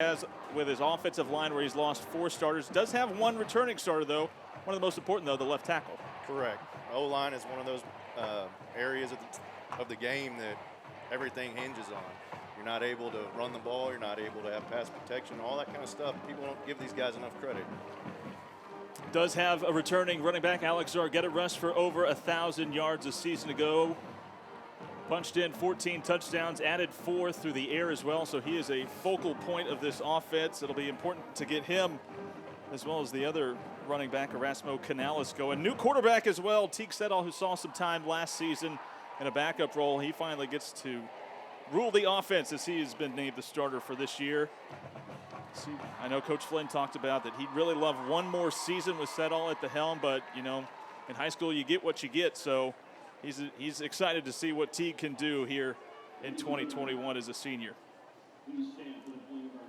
As with his offensive line where he's lost 4 starters. Does have 1 returning starter, though. One of the most important, though, the left tackle. Correct. O-line is one of those areas of the game that everything hinges on. You're not able to run the ball. You're not able to have pass protection, all that kind of stuff. People don't give these guys enough credit. Does have a returning running back, Alex Zargetta, rushed for over 1,000 yards a season ago. Punched in 14 touchdowns, added 4 through the air as well, so he is a focal point of this offense. It'll be important to get him, as well as the other running back, Erasmo Canales, going. New quarterback as well, Teague Settle, who saw some time last season in a backup role. He finally gets to rule the offense as he has been named the starter for this year. See, I know Coach Flynn talked about that he'd really love one more season with Settle at the helm, but, you know, in high school you get what you get, so he's excited to see what Teague can do here in 2021 as a senior.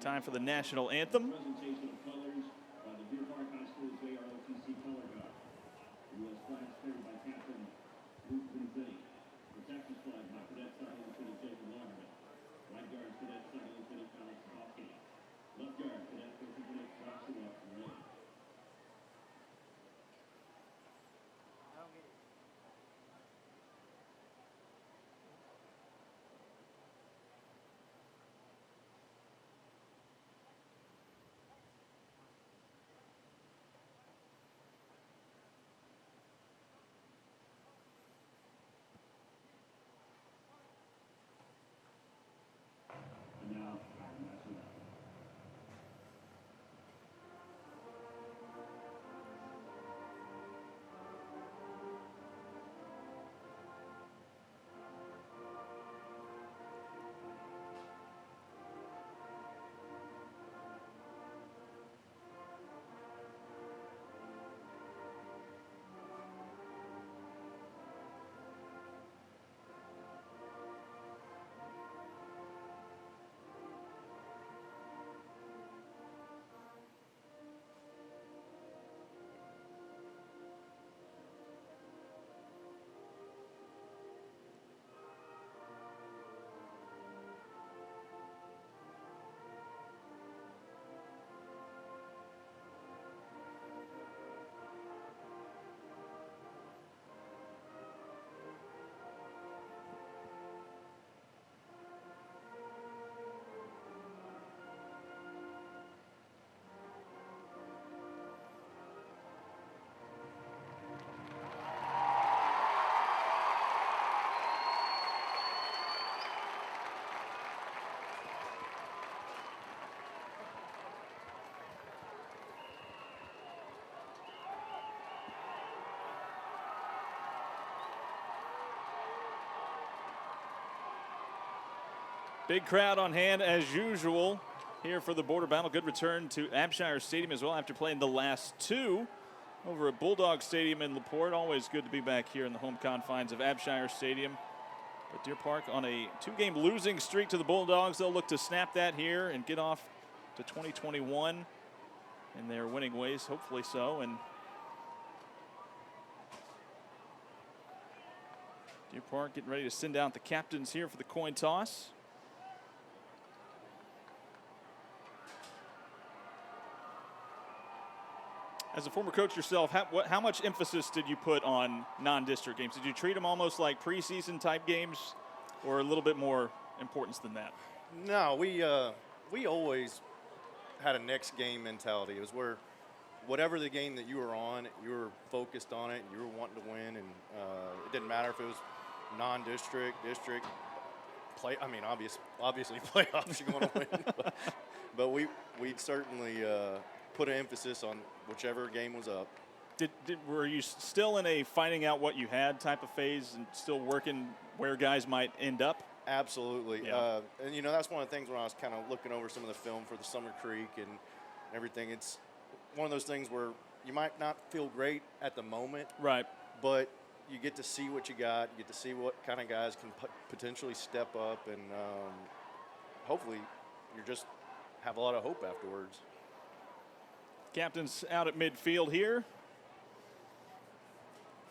Time for the national anthem. Big crowd on hand as usual here for the border battle. Good return to Abshire Stadium as well after playing the last 2 over at Bulldog Stadium in LaPorte. Always good to be back here in the home confines of Abshire Stadium. But Deer Park on a 2-game losing streak to the Bulldogs. They'll look to snap that here and get off to 2021 in their winning ways, hopefully so. And Deer Park getting ready to send out the captains here for the coin toss. As a former coach yourself, how much emphasis did you put on non-district games? Did you treat them almost like preseason type games, or a little bit more importance than that? No, we always had a next game mentality. It was where whatever the game that you were on, you were focused on it, you were wanting to win, and it didn't matter if it was non-district, district, play. I mean, obviously playoffs you're going to win, but we'd certainly put an emphasis on whichever game was up. Were you still in a finding out what you had type of phase and still working where guys might end up? Absolutely. Yeah. And, you know, that's one of the things when I was kind of looking over some of the film for the Summer Creek and everything. It's one of those things where you might not feel great at the moment. Right. But you get to see what you got. You get to see what kind of guys can potentially step up. And hopefully you just have a lot of hope afterwards. Captains out at midfield here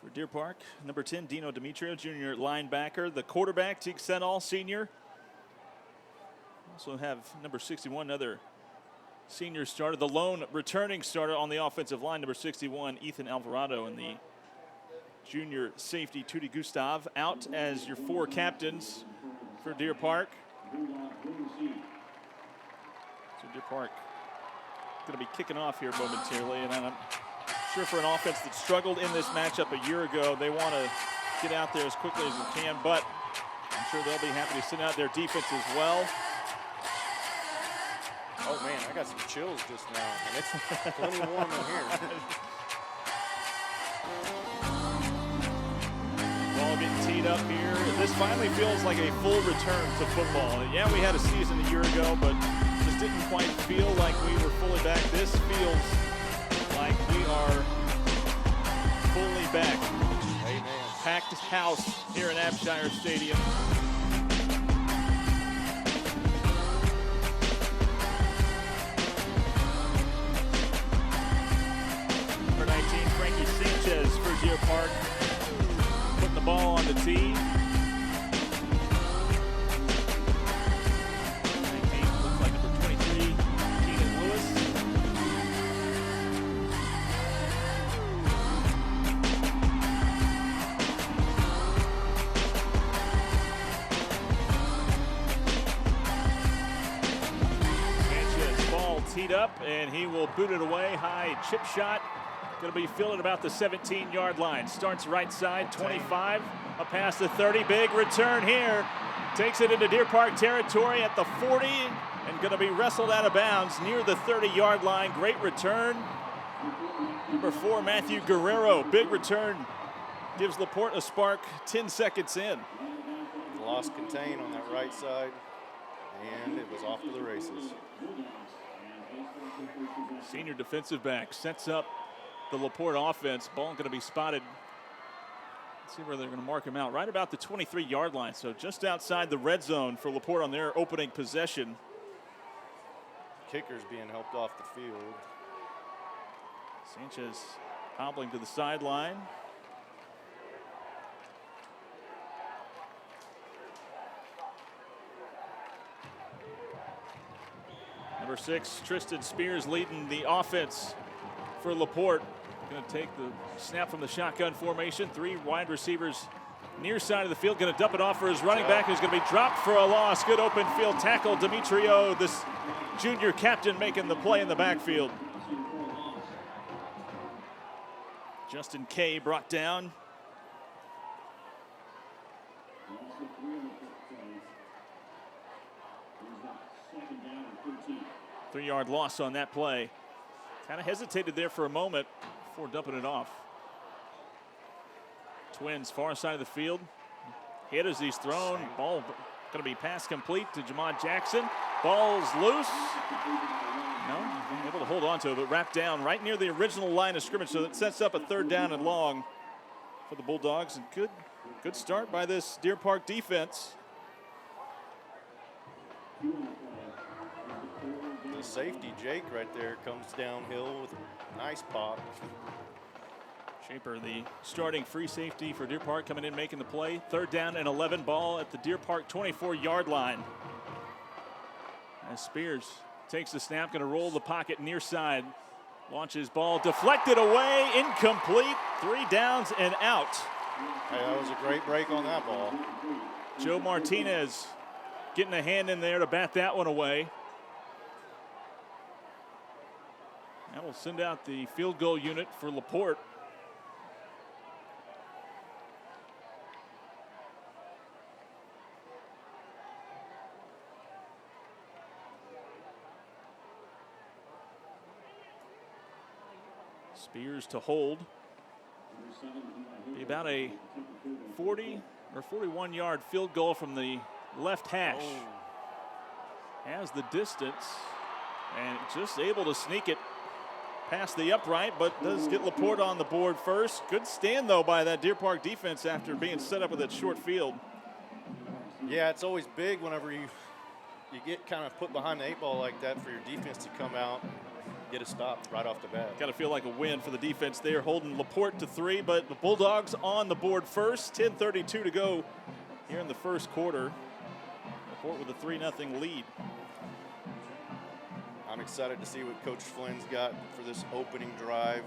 for Deer Park. Number 10, Dino Demetrio, junior linebacker. The quarterback, Teague Settle, senior. Also have number 61, another senior starter, the lone returning starter on the offensive line, number 61, Ethan Alvarado, and the junior safety, Tutti Gustav, out as your 4 captains for Deer Park. So Deer Park going to be kicking off here momentarily, and I'm sure for an offense that struggled in this matchup a year ago, they want to get out there as quickly as they can, but I'm sure they'll be happy to send out their defense as well. Oh man, I got some chills just now, and it's plenty warm in here. Ball getting teed up here. This finally feels like a full return to football. Yeah, we had a season a year ago, but just didn't quite feel like we were fully back. This feels like we are fully back. Amen. Packed house here in Abshire Stadium. Number 19, Frankie Sanchez for Deer Park. Putting the ball on the tee. 19 looks like number 23, Keenan Lewis. Sanchez, ball teed up, and he will boot it away. High chip shot. Going to be fielded about the 17-yard line. Starts right side, 25, up past the 30. Big return here. Takes it into Deer Park territory at the 40 and going to be wrestled out of bounds near the 30-yard line. Great return. Number 4, Matthew Guerrero. Big return. Gives LaPorte a spark 10 seconds in. Lost contain on that right side, and it was off to the races. Senior defensive back sets up the LaPorte offense. Ball going to be spotted. Let's see where they're going to mark him out. Right about the 23-yard line, so just outside the red zone for LaPorte on their opening possession. Kicker's being helped off the field. Sanchez hobbling to the sideline. Number 6, Tristan Spears leading the offense for LaPorte. Going to take the snap from the shotgun formation. 3 wide receivers near side of the field. Going to dump it off for his running back, who's going to be dropped for a loss. Good open field tackle. Demetrio, this junior captain, making the play in the backfield. Justin Kay brought down. Three-yard loss on that play. Kind of hesitated there for a moment before dumping it off. Twins, far side of the field. Hit as he's thrown. Ball going to be pass complete to Jamad Jackson. Ball's loose. No, able to hold on to it, but wrapped down right near the original line of scrimmage. So that sets up a 3rd down and long for the Bulldogs. And good start by this Deer Park defense. The safety, Jake, right there, comes downhill with a nice pop. Shaper, the starting free safety for Deer Park, coming in making the play. 3rd down and 11, ball at the Deer Park 24-yard line. As Spears takes the snap, going to roll the pocket near side. Launches ball, deflected away, incomplete. 3 downs and out. Hey, that was a great break on that ball. Joe Martinez getting a hand in there to bat that one away. That will send out the field goal unit for LaPorte. Spears to hold. Be about a 40 or 41-yard field goal from the left hash. Has the distance and just able to sneak it past the upright, but does get LaPorte on the board first. Good stand, though, by that Deer Park defense after being set up with that short field. Yeah, it's always big whenever you get kind of put behind the 8 ball like that for your defense to come out, get a stop right off the bat. Got to feel like a win for the defense there, holding LaPorte to 3, but the Bulldogs on the board first. 10:32 to go here in the first quarter. LaPorte with a 3-0 lead. I I'm excited to see what Coach Flynn's got for this opening drive.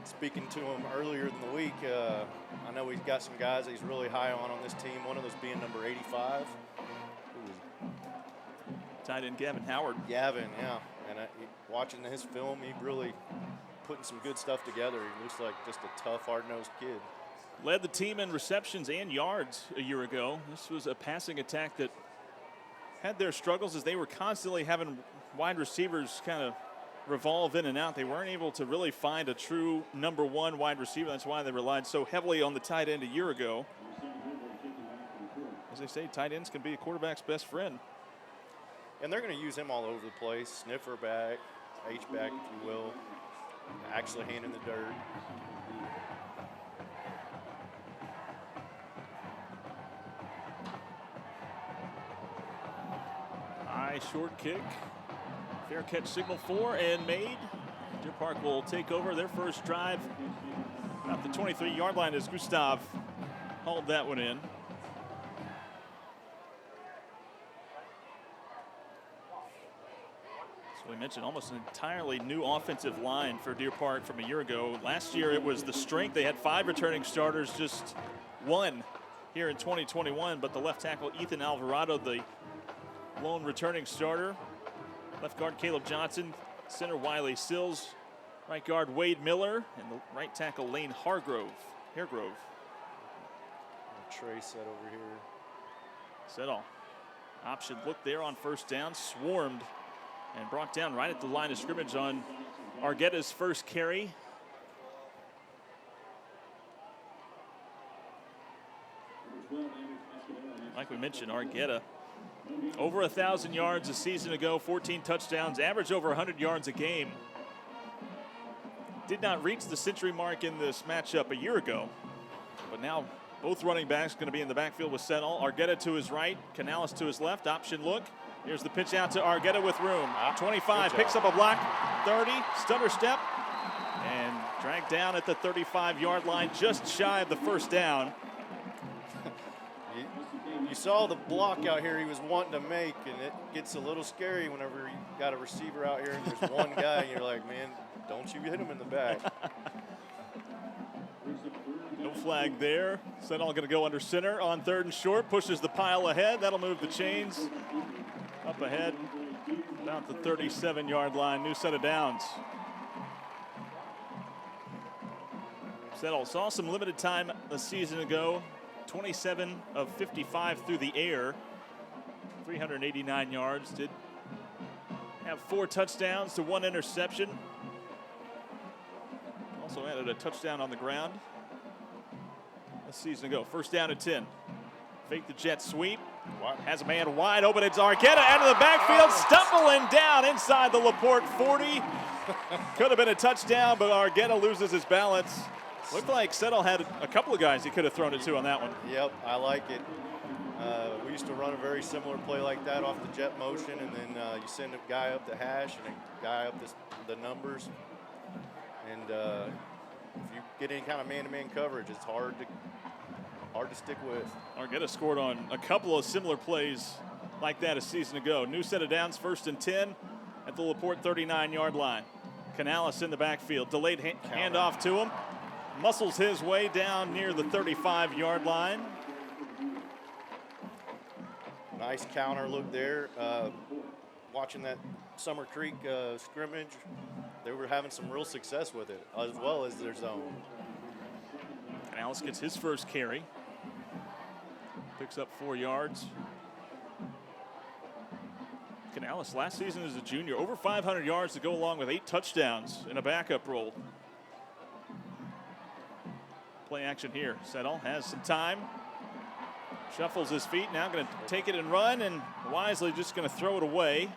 Speaking to him earlier in the week, I know he's got some guys that he's really high on this team, one of those being number 85. Tight end Gavin Howard. Gavin, yeah. And watching his film, he really putting some good stuff together. He looks like just a tough, hard-nosed kid. Led the team in receptions and yards a year ago. This was a passing attack that had their struggles as they were constantly having wide receivers kind of revolve in and out. They weren't able to really find a true number one wide receiver. That's why they relied so heavily on the tight end a year ago. As they say, tight ends can be a quarterback's best friend. And they're going to use him all over the place. Sniffer back, H-back, if you will. Actually hand in the dirt. High short kick. Fair catch signal for and made. Deer Park will take over their first drive at the 23-yard line as Gustav hauled that one in. So we mentioned almost an entirely new offensive line for Deer Park from a year ago. Last year it was the strength. They had 5 returning starters, just 1 here in 2021. But the left tackle Ethan Alvarado, the lone returning starter. Left guard Caleb Johnson, center Wiley Sills, right guard Wade Miller, and the right tackle Lane Haregrove. Trey set over here. Settle. Option look there on first down, swarmed and brought down right at the line of scrimmage on Arguetta's first carry. Like we mentioned, Arguetta over 1,000 yards a season ago, 14 touchdowns, average over 100 yards a game. Did not reach the century mark in this matchup a year ago, but now both running backs going to be in the backfield with Settle. Arguetta to his right, Canales to his left. Option look. Here's the pitch out to Arguetta with room. 25, picks up a block, 30, stutter step, and dragged down at the 35-yard line, just shy of the first down. You saw the block out here he was wanting to make, and it gets a little scary whenever you got a receiver out here and there's one guy, and you're like, man, don't you hit him in the back. No flag there. Settle going to go under center on 3rd and short, pushes the pile ahead. That'll move the chains up ahead, about the 37-yard line. New set of downs. Settle saw some limited time a season ago. 27 of 55 through the air, 389 yards. Did have 4 touchdowns to 1 interception. Also added a touchdown on the ground a season ago. First down at 10. Fake the jet sweep. Has a man wide open. It's Arguetta out of the backfield, stumbling down inside the LaPorte 40. Could have been a touchdown, but Arguetta loses his balance. Looked like Settle had a couple of guys he could have thrown it to on that one. Yep, I like it. We used to run a very similar play like that off the jet motion, and then you send a guy up the hash and a guy up the numbers. And if you get any kind of man-to-man coverage, it's hard to stick with. Arguetta scored on a couple of similar plays like that a season ago. New set of downs, 1st and 10 at the LaPorte 39-yard line. Canales in the backfield, delayed handoff to him. Muscles his way down near the 35-yard line. Nice counter look there. Watching that Summer Creek scrimmage, they were having some real success with it, as well as their zone. Canales gets his first carry. Picks up 4 yards. Canales last season as a junior, over 500 yards to go along with 8 touchdowns in a backup role. Play action here. Settle has some time. Shuffles his feet. Now going to take it and run, and wisely just going to throw it away.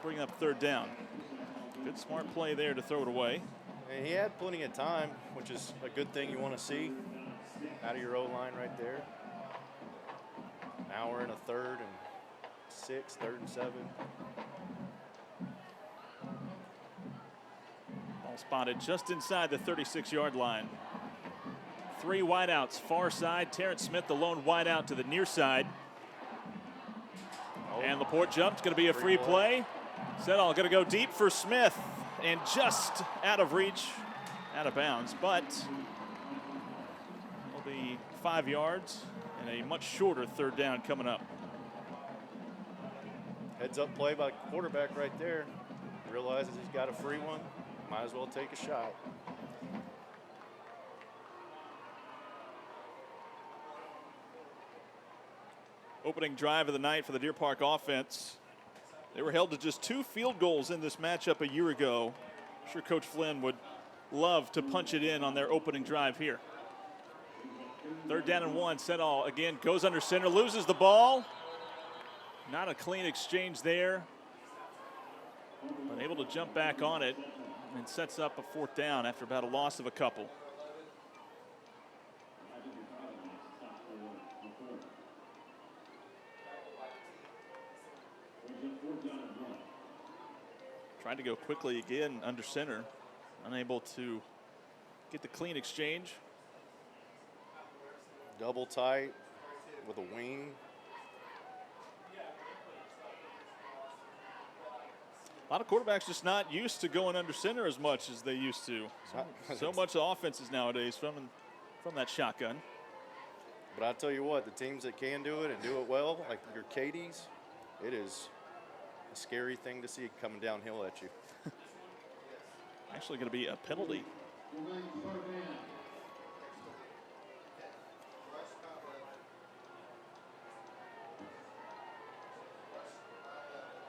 Bring up 3rd down. Good smart play there to throw it away. And he had plenty of time, which is a good thing you want to see out of your O-line right there. Now we're in a 3rd and 6, 3rd and 7. Ball spotted just inside the 36-yard line. 3 wideouts, far side. Terrence Smith, the lone wideout to the near side. And And Laporte jumped, going to be a free play. Settle going to go deep for Smith, and just out of reach, out of bounds, but it'll be 5 yards and a much shorter third down coming up. Heads up play by quarterback right there. Realizes he's got a free one. Might as well take a shot. Opening drive of the night for the Deer Park offense. They were held to just 2 field goals in this matchup a year ago. I'm sure Coach Flynn would love to punch it in on their opening drive here. 3rd down and 1. Setall again goes under center, loses the ball. Not a clean exchange there. But able to jump back on it and sets up a 4th down after about a loss of a couple. Trying to go quickly again under center. Unable to get the clean exchange. Double tight with a wing. A lot of quarterbacks just not used to going under center as much as they used to. So much offenses nowadays from that shotgun. But I tell you what, the teams that can do it and do it well, like your Katie's, it is a scary thing to see coming downhill at you. Actually going to be a penalty.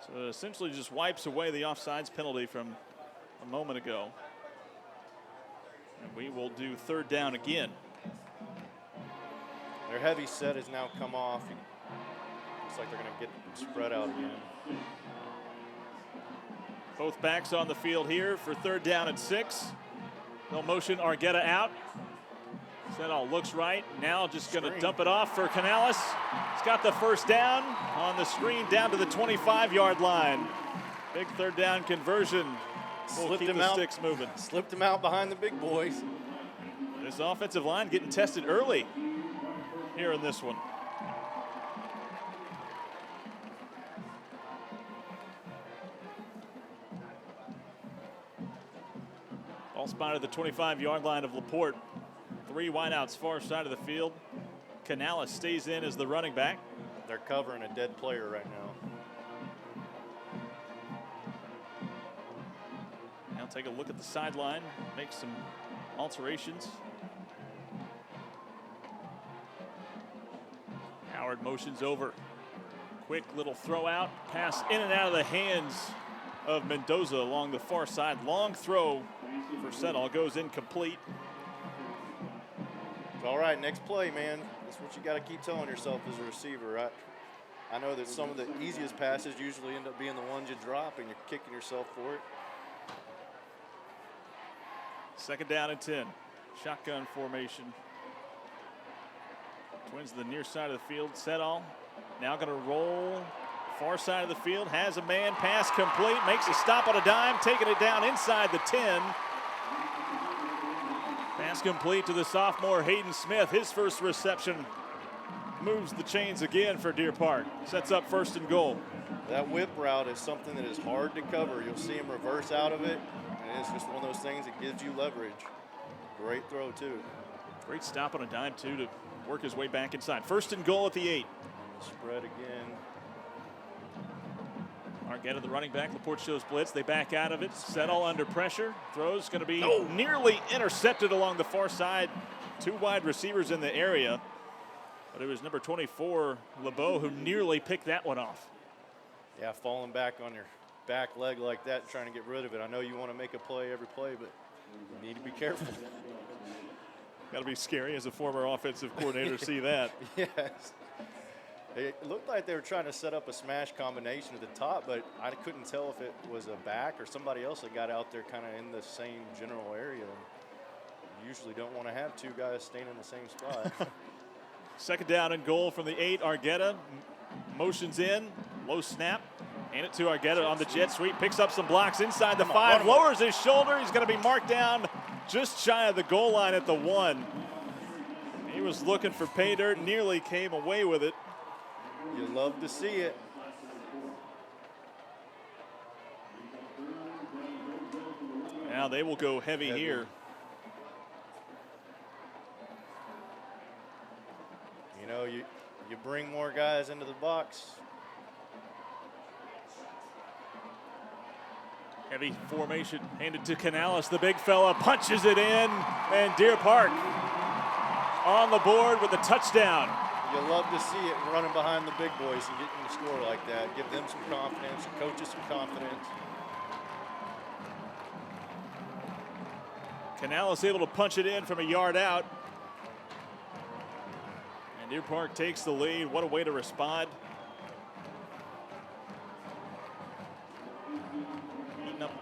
So it essentially just wipes away the offsides penalty from a moment ago. And we will do 3rd down again. Their heavy set has now come off. Looks like they're going to get spread out again. Both backs on the field here for 3rd down and 6. They'll motion Argueta out. Setall looks right. Now just going to dump it off for Canales. He's got the 1st down on the screen down to the 25-yard line. Big 3rd down conversion. We'll keep the sticks moving. Slipped him out behind the big boys. This offensive line getting tested early here in this one. Ball spotted at the 25-yard line of Laporte. 3 wideouts far side of the field. Canales stays in as the running back. They're covering a dead player right now. Now take a look at the sideline, make some alterations. Howard motions over. Quick little throw out, pass in and out of the hands of Mendoza along the far side. Long throw for Setall goes incomplete. All right, next play, man. That's what you got to keep telling yourself as a receiver. I know that some of the easiest passes usually end up being the ones you drop, and you're kicking yourself for it. 2nd down and 10. Shotgun formation. Twins to the near side of the field. Setall now going to roll far side of the field. Has a man, pass complete. Makes a stop on a dime, taking it down inside the 10. Pass complete to the sophomore Hayden Smith. His 1st reception moves the chains again for Deer Park. Sets up 1st and goal. That whip route is something that is hard to cover. You'll see him reverse out of it, and it's just one of those things that gives you leverage. Great throw, too. Great stop on a dime, too, to work his way back inside. 1st and goal at the 8. Spread again. Argueta, the running back. Laporte shows blitz. They back out of it. Setall under pressure. Throws going to be nearly intercepted along the far side. 2 wide receivers in the area. But it was number 24, LeBeau, who nearly picked that one off. Yeah, falling back on your back leg like that, trying to get rid of it. I know you want to make a play every play, but you need to be careful. Got to be scary as a former offensive coordinator to see that. Yes. It looked like they were trying to set up a smash combination at the top, but I couldn't tell if it was a back or somebody else that got out there kind of in the same general area. You usually don't want to have 2 guys staying in the same spot. 2nd down and goal from the 8. Argueta motions in, low snap. Hand it to Argueta on the jet sweep. Picks up some blocks inside the 5. Lowers his shoulder. He's going to be marked down just shy of the goal line at the 1. He was looking for pay dirt. Nearly came away with it. You love to see it. now. They will go heavy here. You know, you bring more guys into the box. Heavy formation handed to Canales. The big fella punches it in, and Deer Park on the board with a touchdown. You love to see it running behind the big boys and getting the score like that. Give them some confidence, the coaches some confidence. Canales able to punch it in from a yard out. And Deer Park takes the lead. What a way to respond. Eating up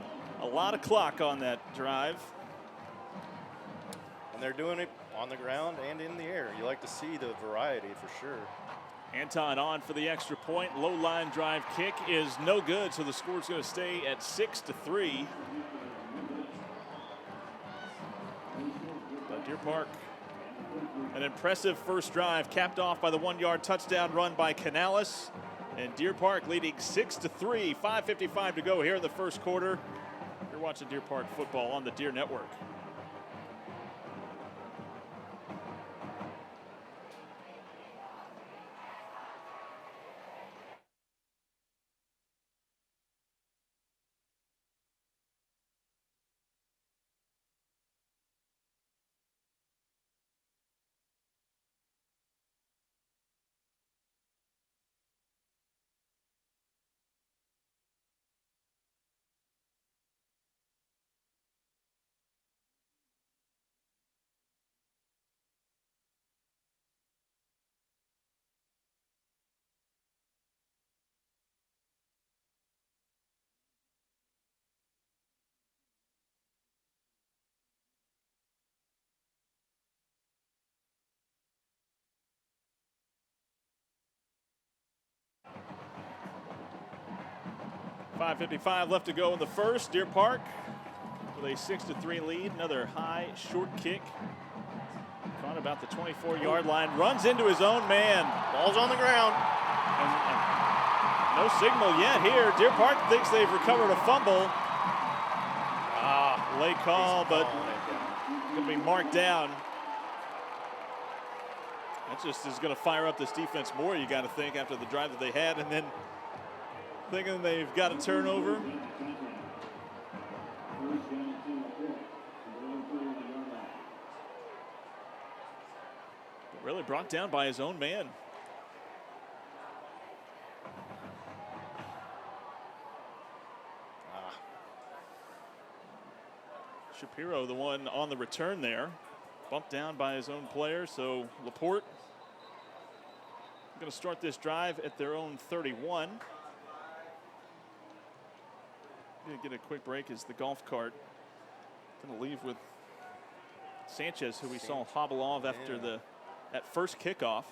a lot of clock on that drive. And they're doing it on the ground and in the air. You like to see the variety for sure. Anton on for the extra point. Low line drive kick is no good, so the score's going to stay at 6-3. But Deer Park, an impressive first drive capped off by the 1-yard touchdown run by Canales. And Deer Park leading 6-3, 5:55 to go here in the first quarter. You're watching Deer Park football on the Deer Network. .555 left to go in the first. Deer Park with a 6-3 lead. Another high, short kick. Caught about the 24-yard line. Runs into his own man. Ball's on the ground. And no signal yet here. Deer Park thinks they've recovered a fumble. Late call, but going to be marked down. That just is going to fire up this defense more, you got to think, after the drive that they had. And then thinking they've got a turnover. But really brought down by his own man. Shapiro, the one on the return there, bumped down by his own player. So Laporte going to start this drive at their own 31. Going to get a quick break as the golf cart going to leave with Sanchez, who we saw hobble off after that first kickoff.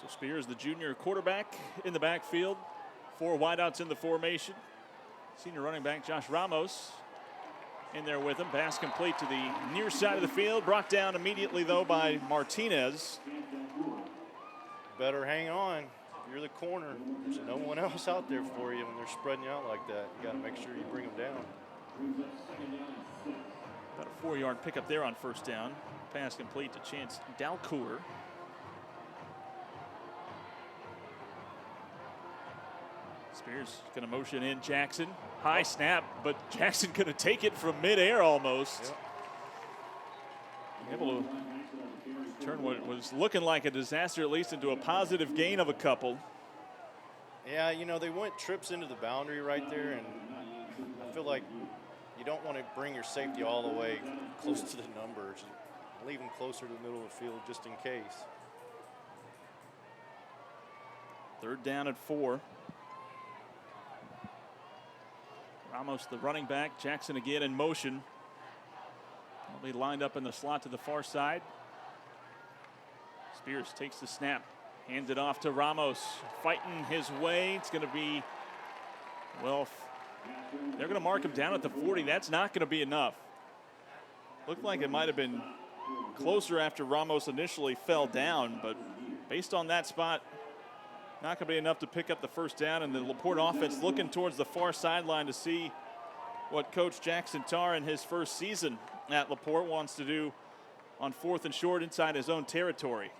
So Spears, the junior quarterback, in the backfield. 4 wideouts in the formation. Senior running back Josh Ramos in there with him. Pass complete to the near side of the field. Brought down immediately, though, by Martinez. Better hang on. You're the corner. There's no one else out there for you when they're spreading you out like that. You got to make sure you bring them down. About a 4-yard pickup there on first down. Pass complete to Chance Dalcour. Spears going to motion in Jackson. High snap, but Jackson going to take it from midair almost. Yep. Able to turn what was looking like a disaster at least into a positive gain of a couple. Yeah, you know, they went trips into the boundary right there, and I feel like you don't want to bring your safety all the way close to the numbers. Leave them closer to the middle of the field just in case. 3rd down at 4. Ramos, the running back. Jackson again in motion. He'll be lined up in the slot to the far side. Spears takes the snap, hands it off to Ramos, fighting his way. It's going to be, well, they're going to mark him down at the 40. That's not going to be enough. Looked like it might have been closer after Ramos initially fell down, but based on that spot, not going to be enough to pick up the first down. And the LaPorte offense looking towards the far sideline to see what Coach Jackson Tarr in his first season at LaPorte wants to do on 4th and short inside his own territory.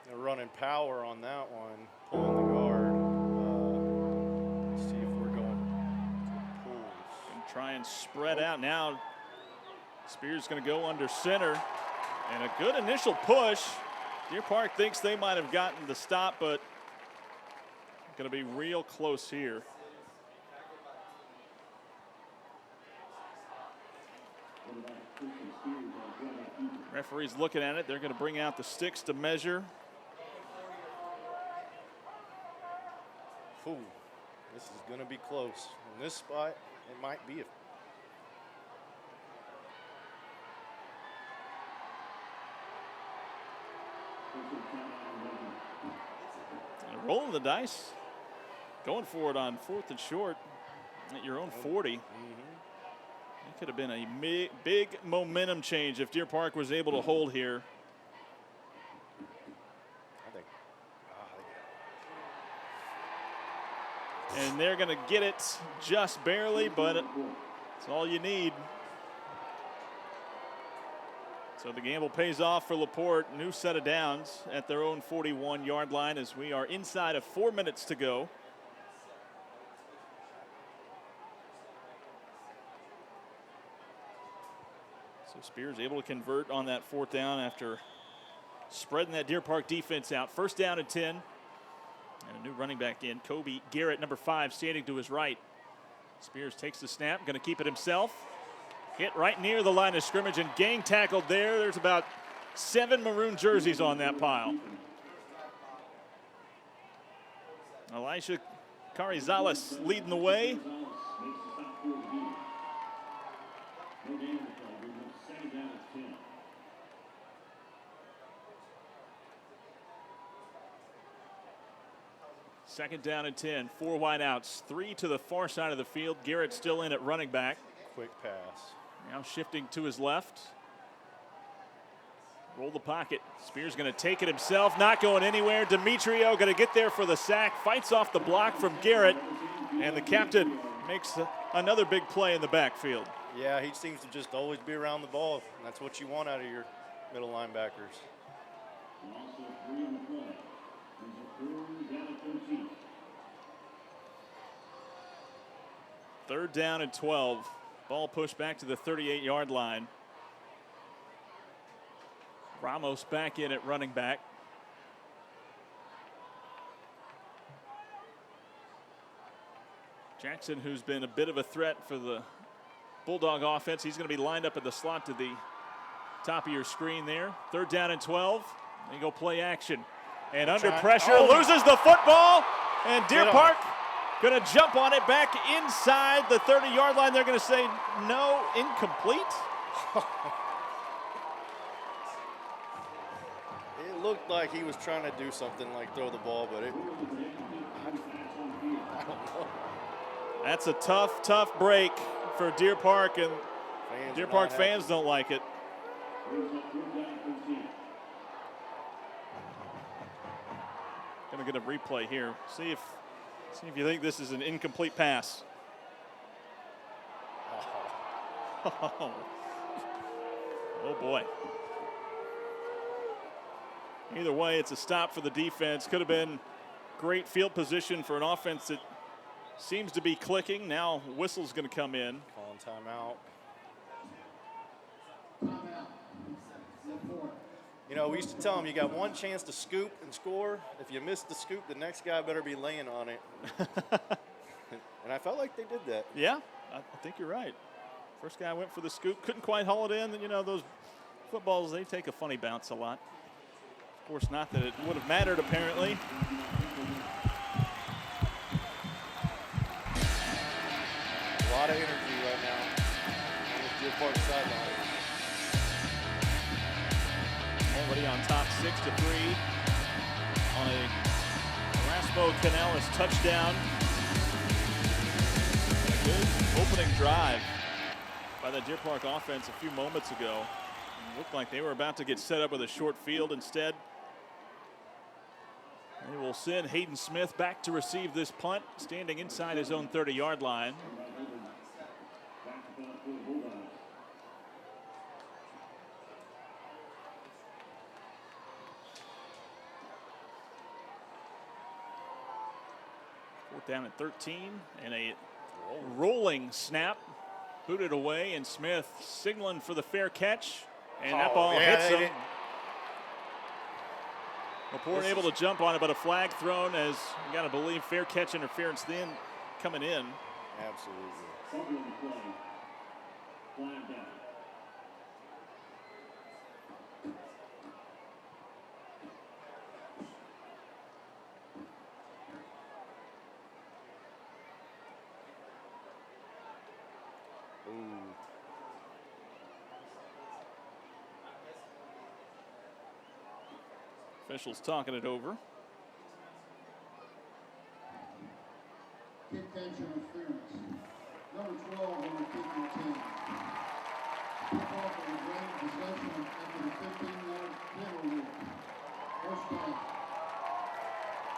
They're running power on that one, pulling the guard. See if we're going to pulls. And try and spread out now. Spears going to go under center. And a good initial push. Deer Park thinks they might have gotten the stop, but going to be real close here. Referee's looking at it. They're going to bring out the sticks to measure. Ooh, this is going to be close. In this spot, it might be. Rolling the dice, going for it on 4th and short at your own 40. It could have been a big momentum change if Deer Park was able to hold here. And they're going to get it just barely, but it's all you need. So the gamble pays off for LaPorte. New set of downs at their own 41-yard line as we are inside of 4 minutes to go. So Spears able to convert on that 4th down after spreading that Deer Park defense out. 1st down and 10. And a new running back in, Kobe Garrett, number 5, standing to his right. Spears takes the snap, going to keep it himself. Hit right near the line of scrimmage and gang tackled there. There's about 7 maroon jerseys on that pile. Elisha Carizales leading the way. Second down and 10, 4 wideouts, 3 to the far side of the field. Garrett still in at running back. Quick pass. Now shifting to his left. Roll the pocket. Spears going to take it himself, not going anywhere. Demetrio going to get there for the sack, fights off the block from Garrett, and the captain makes another big play in the backfield. Yeah, he seems to just always be around the ball. And that's what you want out of your middle linebackers. Third down and 12. Ball pushed back to the 38-yard line. Ramos back in at running back. Jackson, who's been a bit of a threat for the Bulldog offense, he's going to be lined up at the slot to the top of your screen there. Third down and 12. They go play action. And under pressure, loses the football. And Deer Park going to jump on it back inside the 30-yard line. They're going to say no, incomplete. It looked like he was trying to do something like throw the ball, but I don't know. That's a tough break for Deer Park, and Deer Park fans don't like it. Going to get a replay here. See if you think this is an incomplete pass. Oh boy. Either way, it's a stop for the defense. Could have been great field position for an offense that seems to be clicking. Now whistle's going to come in. Calling timeout. You know, we used to tell them you got one chance to scoop and score. If you miss the scoop, the next guy better be laying on it. And I felt like they did that. Yeah, I think you're right. First guy went for the scoop, couldn't quite haul it in. And, you know, those footballs, they take a funny bounce a lot. Of course, not that it would have mattered, apparently. A lot of energy right now. Deer Park sideline. Already on top 6-3 on a Erasmo Canales touchdown. A good opening drive by the Deer Park offense a few moments ago. It looked like they were about to get set up with a short field. Instead, they will send Hayden Smith back to receive this punt, standing inside his own 30-yard line. Fourth down at 13, and a rolling snap. Booted away, and Smith signaling for the fair catch. And that ball hits him. Porte able to jump on it, but a flag thrown, as you got to believe fair catch interference then coming in. Absolutely. Officials talking it over. Kick catch interference. Number 12 on the kicking team. Kick off on the ground possession after the 15-yard penalty. First down.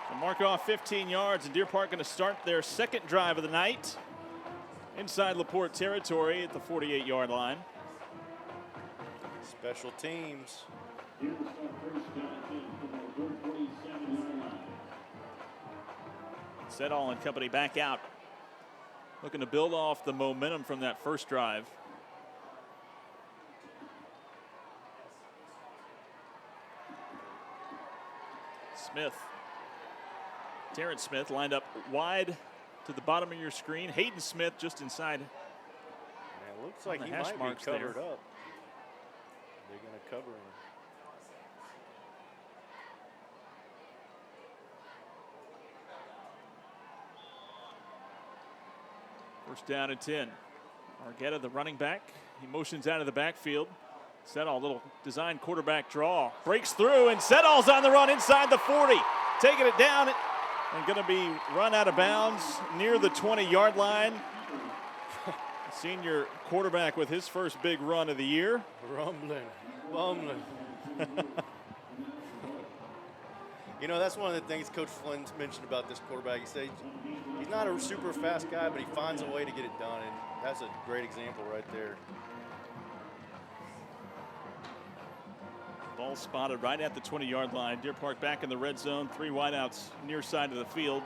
So mark off 15 yards, and Deer Park going to start their second drive of the night inside LaPorte territory at the 48-yard line. Special teams. Setall and company back out, looking to build off the momentum from that first drive. Smith, Terrence Smith lined up wide to the bottom of your screen. Hayden Smith just inside. And it looks like he might be covered up. They're going to cover him. First down and 10. Argueta, the running back. He motions out of the backfield. Setall, little design quarterback draw. Breaks through, and Setall's on the run inside the 40. Taking it down and going to be run out of bounds near the 20-yard line. Senior quarterback with his first big run of the year. Bumbling. You know, that's one of the things Coach Flynn mentioned about this quarterback. He said he's not a super fast guy, but he finds a way to get it done, and that's a great example right there. Ball spotted right at the 20-yard line. Deer Park back in the red zone. 3 wideouts near side of the field.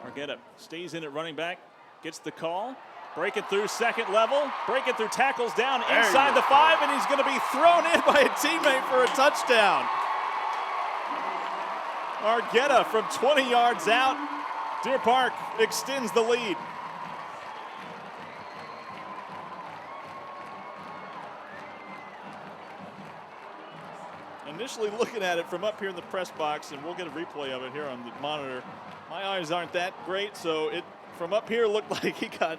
Argueta stays in at running back, gets the call. Breaking through second level, breaking through tackles down inside the 5, and he's going to be thrown in by a teammate for a touchdown. Argueta from 20 yards out. Deer Park extends the lead. Initially looking at it from up here in the press box, and we'll get a replay of it here on the monitor. My eyes aren't that great, so it from up here looked like he got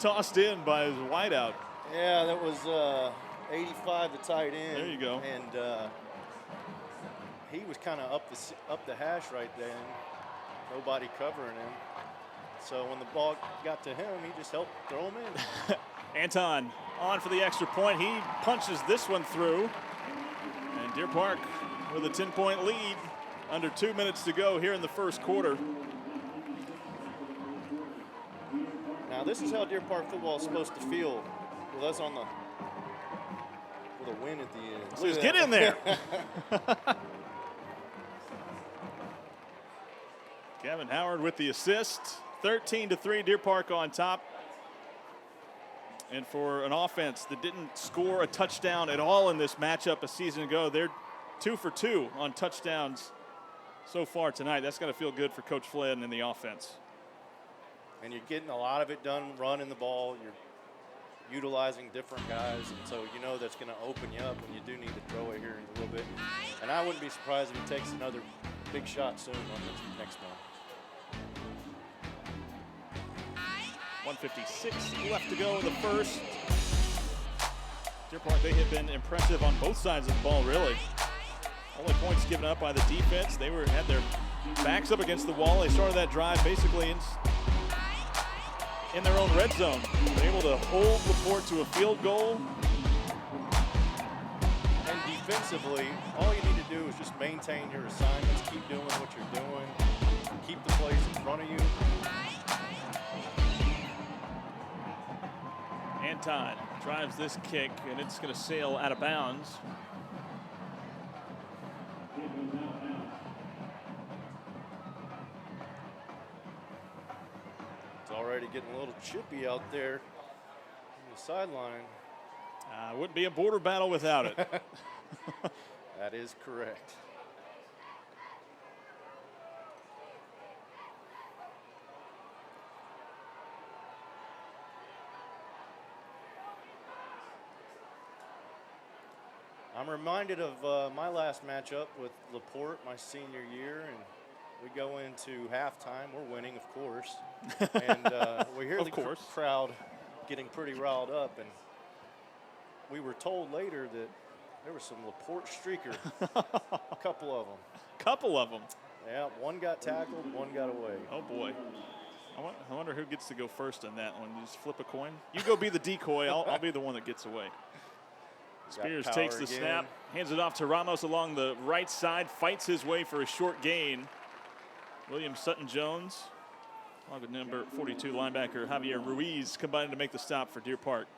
tossed in by his wideout. Yeah, that was 85, the tight end. There you go. And he was kind of up the hash right then. Nobody covering him. So when the ball got to him, he just helped throw him in. Anton on for the extra point. He punches this one through. And Deer Park with a 10-point lead. Under 2 minutes to go here in the first quarter. Now this is how Deer Park football is supposed to feel with us on the with a win at the end. So just get in there. Kevin Howard with the assist. 13-3, Deer Park on top. And for an offense that didn't score a touchdown at all in this matchup a season ago, they're 2 for 2 on touchdowns so far tonight. That's going to feel good for Coach Flynn and the offense. And you're getting a lot of it done running the ball. You're utilizing different guys, and so you know that's going to open you up when you do need to throw it here in a little bit. And I wouldn't be surprised if he takes another big shot soon on this next one. 1:56 left to go in the first. Deer Park, they have been impressive on both sides of the ball, really. Only points given up by the defense. They had their backs up against the wall. They started that drive basically in their own red zone. They're able to hold LaPorte to a field goal. And defensively, all you need to do is just maintain your assignments, keep doing what you're doing, keep the plays in front of you. Anton drives this kick, and it's going to sail out of bounds. It's already getting a little chippy out there on the sideline. Wouldn't be a border battle without it. That is correct. I'm reminded of my last matchup with LaPorte my senior year, and we go into halftime. We're winning, of course, and we hear the crowd getting pretty riled up, and we were told later that there was some LaPorte streaker, a couple of them. Couple of them. Yeah, one got tackled, one got away. Oh boy. I wonder who gets to go first on that one. You just flip a coin. You go be the decoy. I'll be the one that gets away. Spears takes the snap, hands it off to Ramos along the right side, fights his way for a short gain. William Sutton-Jones, along with number 42 linebacker Javier Ruiz, combining to make the stop for Deer Park.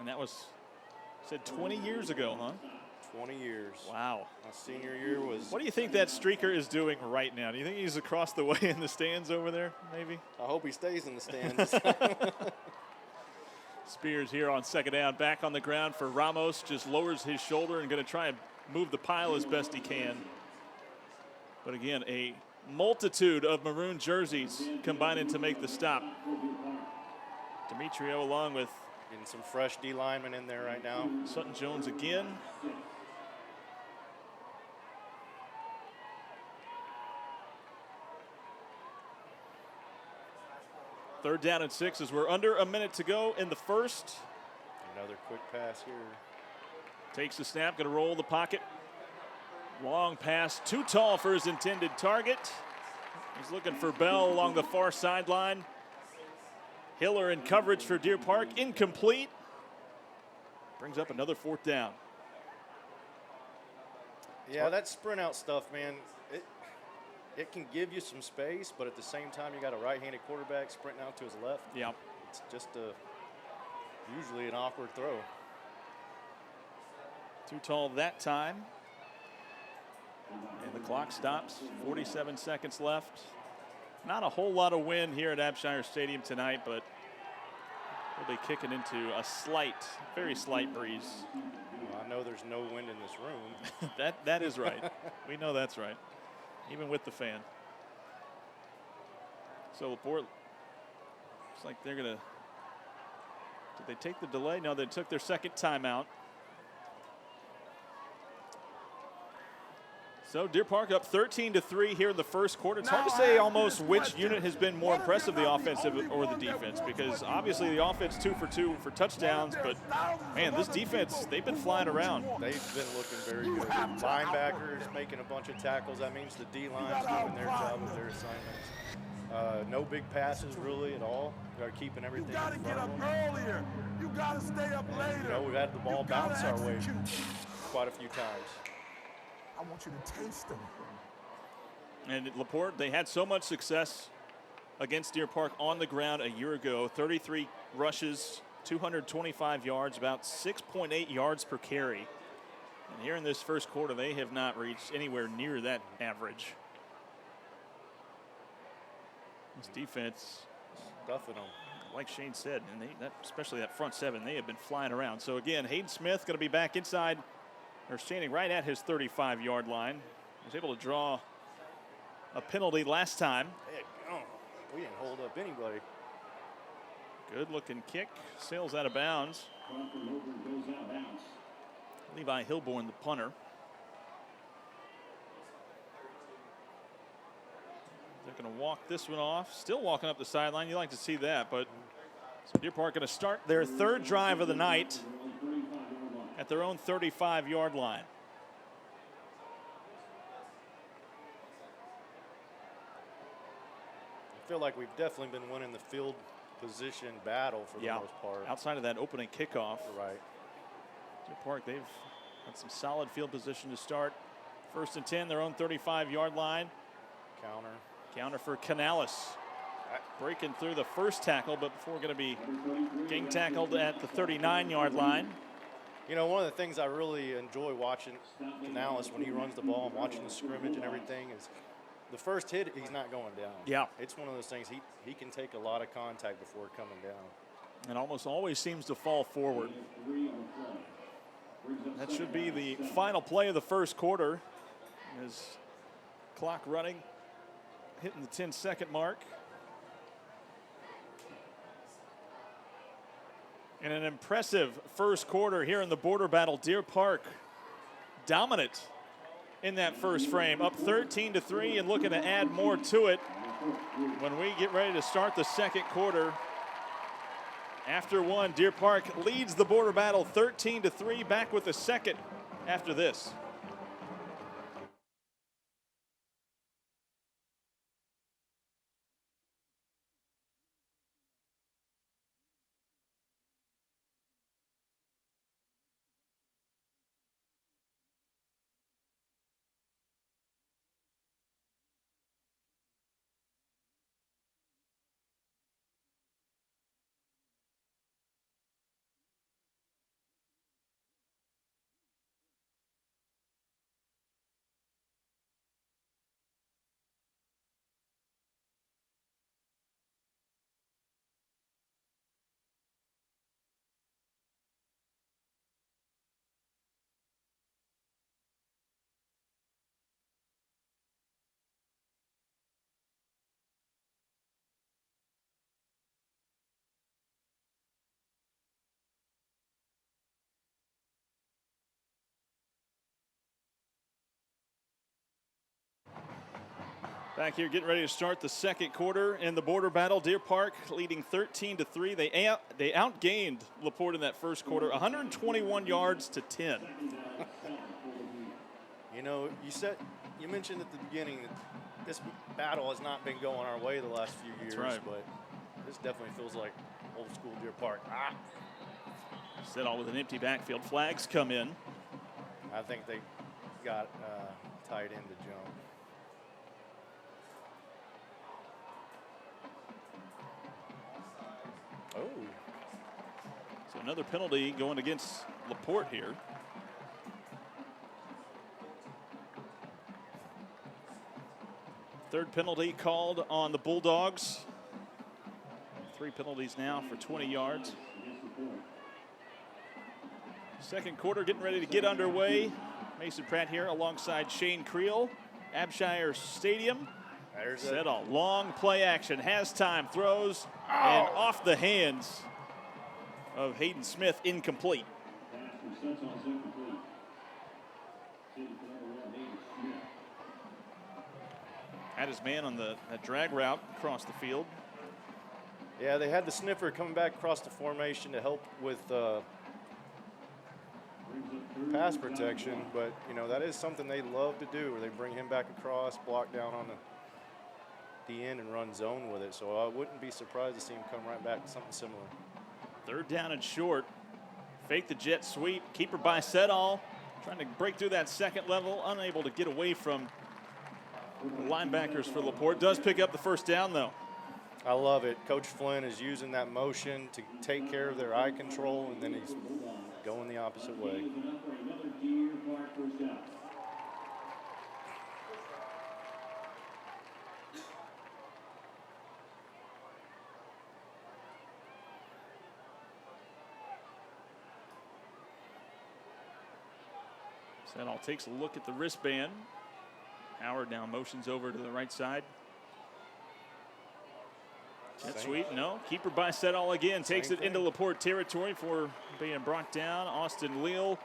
And that was said 20 years ago, huh? 20 years. Wow. My senior year was. What do you think that streaker is doing right now? Do you think he's across the way in the stands over there, maybe? I hope he stays in the stands. Spears here on second down, back on the ground for Ramos, just lowers his shoulder and going to try and move the pile as best he can. But again, a multitude of maroon jerseys combining to make the stop. Demetrio along with getting some fresh D linemen in there right now. Sutton-Jones again. Third down and 6 as we're under a minute to go in the first. Another quick pass here. Takes the snap, going to roll the pocket. Long pass, too tall for his intended target. He's looking for Bell along the far sideline. Hiller in coverage for Deer Park, incomplete. Brings up another fourth down. Yeah, that sprint out stuff, man, it can give you some space, but at the same time, you got a right-handed quarterback sprinting out to his left. Yeah. It's just usually an awkward throw. Too tall that time. And the clock stops, 47 seconds left. Not a whole lot of wind here at Abshire Stadium tonight, but we'll be kicking into a slight, very slight breeze. Well, I know there's no wind in this room. that is right. We know that's right, even with the fan. So LaPorte, looks like they're going to, did they take the delay? No, they took their second timeout. So Deer Park up 13-3 here in the first quarter. It's hard to say almost which unit has been more impressive, the offensive or the defense, because obviously the offense 2 for 2 for touchdowns, but man, this defense, they've been flying around. They've been looking very good. Linebackers making a bunch of tackles. That means the D-line's doing their job with their assignments. No big passes really at all. They're keeping everything in front of them. You gotta get up earlier. You gotta stay up later. You know, we've had the ball bounce our way quite a few times. I want you to taste them. And at LaPorte, they had so much success against Deer Park on the ground a year ago. 33 rushes, 225 yards, about 6.8 yards per carry. And here in this first quarter, they have not reached anywhere near that average. This defense, stuffing them. Like Shane said, and especially that front seven, they have been flying around. So again, Hayden Smith going to be back inside, or standing right at his 35-yard line. He was able to draw a penalty last time. We didn't hold up anybody. Good looking kick, sails out of bounds. Levi Hilborn, the punter. They're going to walk this one off. Still walking up the sideline. You like to see that, but So Deer Park going to start their third drive of the night at their own 35-yard line. I feel like we've definitely been winning the field position battle for the most part. Outside of that opening kickoff. Right. Deer Park, they've had some solid field position to start. 1st and 10, their own 35-yard line. Counter for Canales. Breaking through the first tackle, but before going to be getting tackled at the 39-yard line. You know, one of the things I really enjoy watching Canales when he runs the ball and watching the scrimmage and everything is the first hit, he's not going down. Yeah. It's one of those things, he can take a lot of contact before coming down. And almost always seems to fall forward. That should be the final play of the first quarter. As clock running, hitting the 10-second mark. And an impressive first quarter here in the border battle. Deer Park dominant in that first frame, up 13-3 and looking to add more to it when we get ready to start the second quarter. After one, Deer Park leads the border battle 13-3, back with the second after this. Back here getting ready to start the second quarter in the border battle. Deer Park leading 13-3. They outgained LaPorte in that first quarter, 121 yards to 10. You know, you mentioned at the beginning that this battle has not been going our way the last few years. That's right. But this definitely feels like old school Deer Park. Set all with an empty backfield. Flags come in. I think they got tight end to jump. Oh. So another penalty going against LaPorte here. Third penalty called on the Bulldogs. 3 penalties now for 20 yards. Second quarter getting ready to get underway. Mason Pratt here alongside Shane Creel. Abshire Stadium. Set all. Long play action. Has time. Throws. And off the hands of Hayden Smith. Incomplete. Had his man on that drag route across the field. Yeah, they had the sniffer coming back across the formation to help with pass protection, but you know that is something they love to do, where they bring him back across, block down on the end, and run zone with it. So I wouldn't be surprised to see him come right back to something similar. Third down and short. Fake the jet sweep. Keeper by Sedall, trying to break through that second level, unable to get away from the linebackers for LaPorte. Does pick up the first down though. I love it. Coach Flynn is using that motion to take care of their eye control, and then he's going the opposite way. Sedall takes a look at the wristband. Howard now motions over to the right side. Jet sweep, no. Keeper by Sedall again. Takes it into LaPorte territory for being brought down. Austin Leal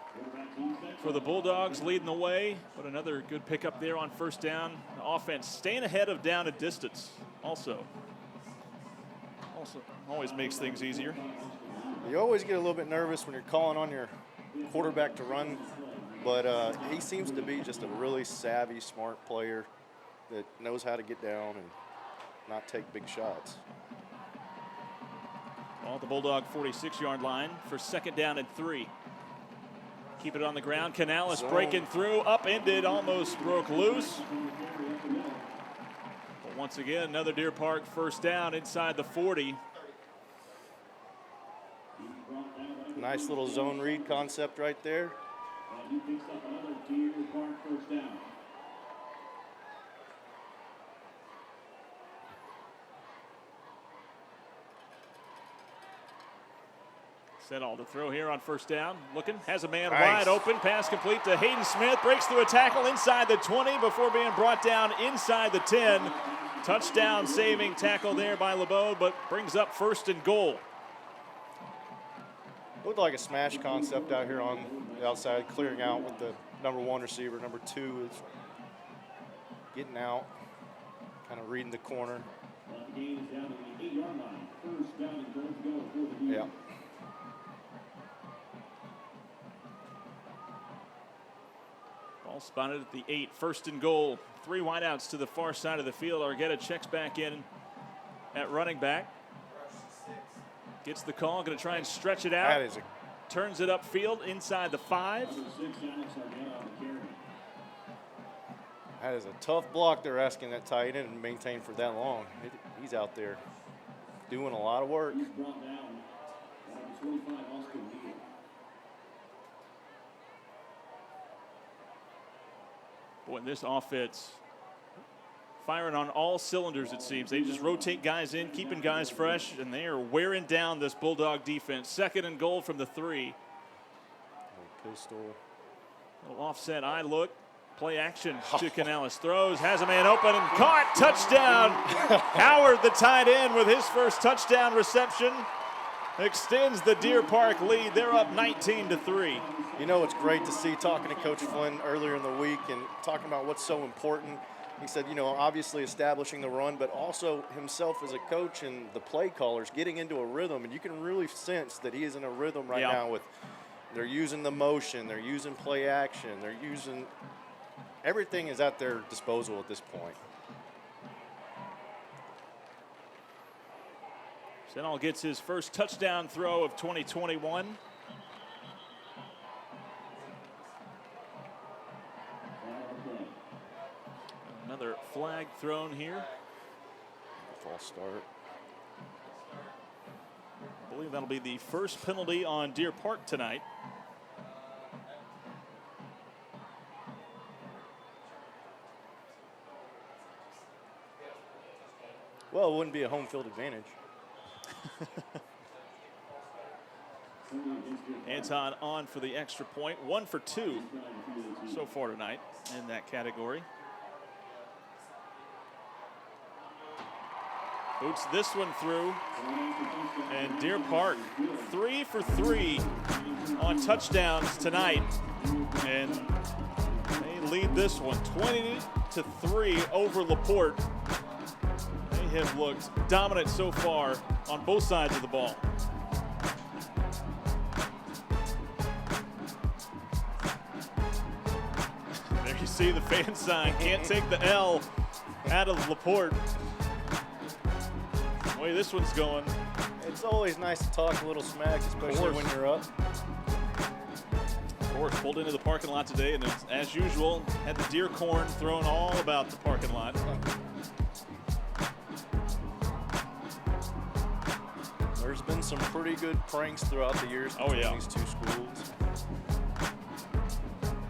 for the Bulldogs leading the way. But another good pickup there on first down. The offense staying ahead of down and distance also. Also, always makes things easier. You always get a little bit nervous when you're calling on your quarterback to run, but he seems to be just a really savvy, smart player that knows how to get down and not take big shots. Ball at the Bulldog 46-yard line for 2nd down and 3. Keep it on the ground. Canales breaking through, upended, almost broke loose. But once again, another Deer Park 1st down inside the 40. Nice little zone read concept right there. He picks up another Deer Park 1st down. Settle to throw here on 1st down. Looking, has a man Nice. wide open. Pass complete to Hayden Smith. Breaks through a tackle inside the 20 before being brought down inside the 10. Touchdown saving tackle there by LeBeau, but brings up 1st and goal. Looked like a smash concept out here on the outside, clearing out with the number 1 receiver. Number 2 is getting out, kind of reading the corner. The gain is down to the 8-yard line. 1st down and goal to go for the Deer. Yeah. Ball spotted at the 8. 1st and goal. 3 wideouts to the far side of the field. Argueta checks back in at running back. Gets the call, going to try and stretch it out. That is a Turns it upfield inside the 5. Number 6, Alex Argueta on the carry. That is a tough block they're asking that tight end to maintain for that long. He's out there doing a lot of work. He's brought down. Number 25, Oscar Neal. Boy, this offense firing on all cylinders, it seems. They just rotate guys in, keeping guys fresh, and they are wearing down this Bulldog defense. 2nd and goal from the 3. Pistol. Little offset eye look. Play action to Canales. Throws, has a man open and caught. Touchdown. Howard, the tight end, with his first touchdown reception. Extends the Deer Park lead. They're up 19-3. You know, it's great to see, talking to Coach Flynn earlier in the week and talking about what's so important. He said, you know, obviously establishing the run, but also himself as a coach and the play callers getting into a rhythm. And you can really sense that he is in a rhythm right now with, they're using the motion, they're using play action, they're using, everything is at their disposal at this point. Senall gets his first touchdown throw of 2021. Another flag thrown here. False start. I believe that'll be the first penalty on Deer Park tonight. Well, it wouldn't be a home field advantage. Anton on for the extra point. 1 for 2 so far tonight in that category. Boots this one through. And Deer Park 3 for 3 on touchdowns tonight. And they lead this one 20-3 over LaPorte. They have looked dominant so far on both sides of the ball. There you see the fan sign. Can't take the L out of LaPorte. The way this one's going. It's always nice to talk a little smack, especially when you're up. Of course, pulled into the parking lot today, and as usual, had the deer corn thrown all about the parking lot. There's been some pretty good pranks throughout the years between these two schools.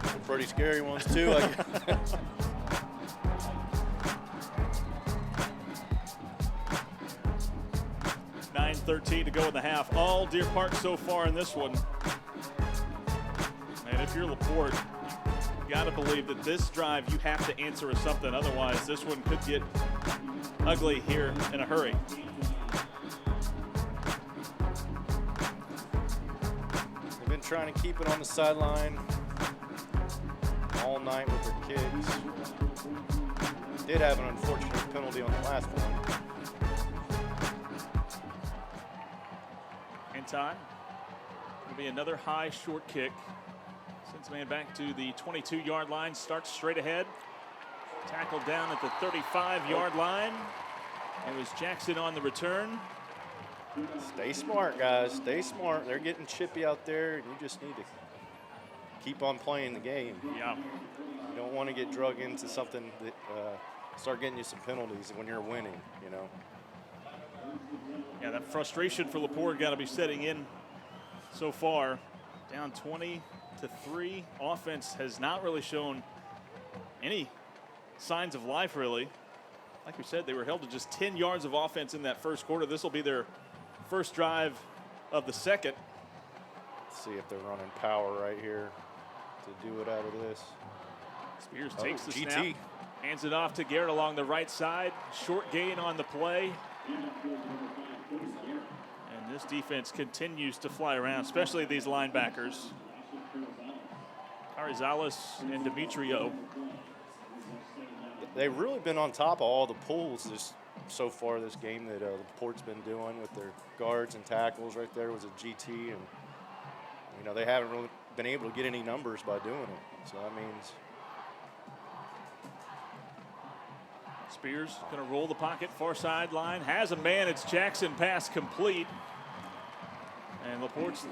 Some pretty scary ones too. 9:13 to go in the half. All Deer Park so far in this one. And if you're LaPorte, you got to believe that this drive you have to answer with something. Otherwise, this one could get ugly here in a hurry. They've been trying to keep it on the sideline all night with their kids. Did have an unfortunate penalty on the last one. time. It'll be another high short kick. Sends man back to the 22-yard line, starts straight ahead. Tackled down at the 35-yard line. It was Jackson on the return. Stay smart, guys. Stay smart. They're getting chippy out there, and you just need to keep on playing the game. Yeah. You don't want to get drug into something that start getting you some penalties when you're winning, you know. Yeah, that frustration for Laporte got to be setting in so far. Down 20-3. Offense has not really shown any signs of life, really. Like we said, they were held to just 10 yards of offense in that first quarter. This will be their first drive of the second. Let's see if they're running power right here to do it out of this. Spears takes the GT. snap, hands it off to Garrett along the right side. Short gain on the play. And this defense continues to fly around, especially these linebackers. Arizales and Demetrio. They've really been on top of all the pulls so far this game that the Port's been doing with their guards and tackles. Right there was a GT, and you know they haven't really been able to get any numbers by doing it. So that means Spears going to roll the pocket, far sideline, has a man. It's Jackson, pass complete. And Laporte's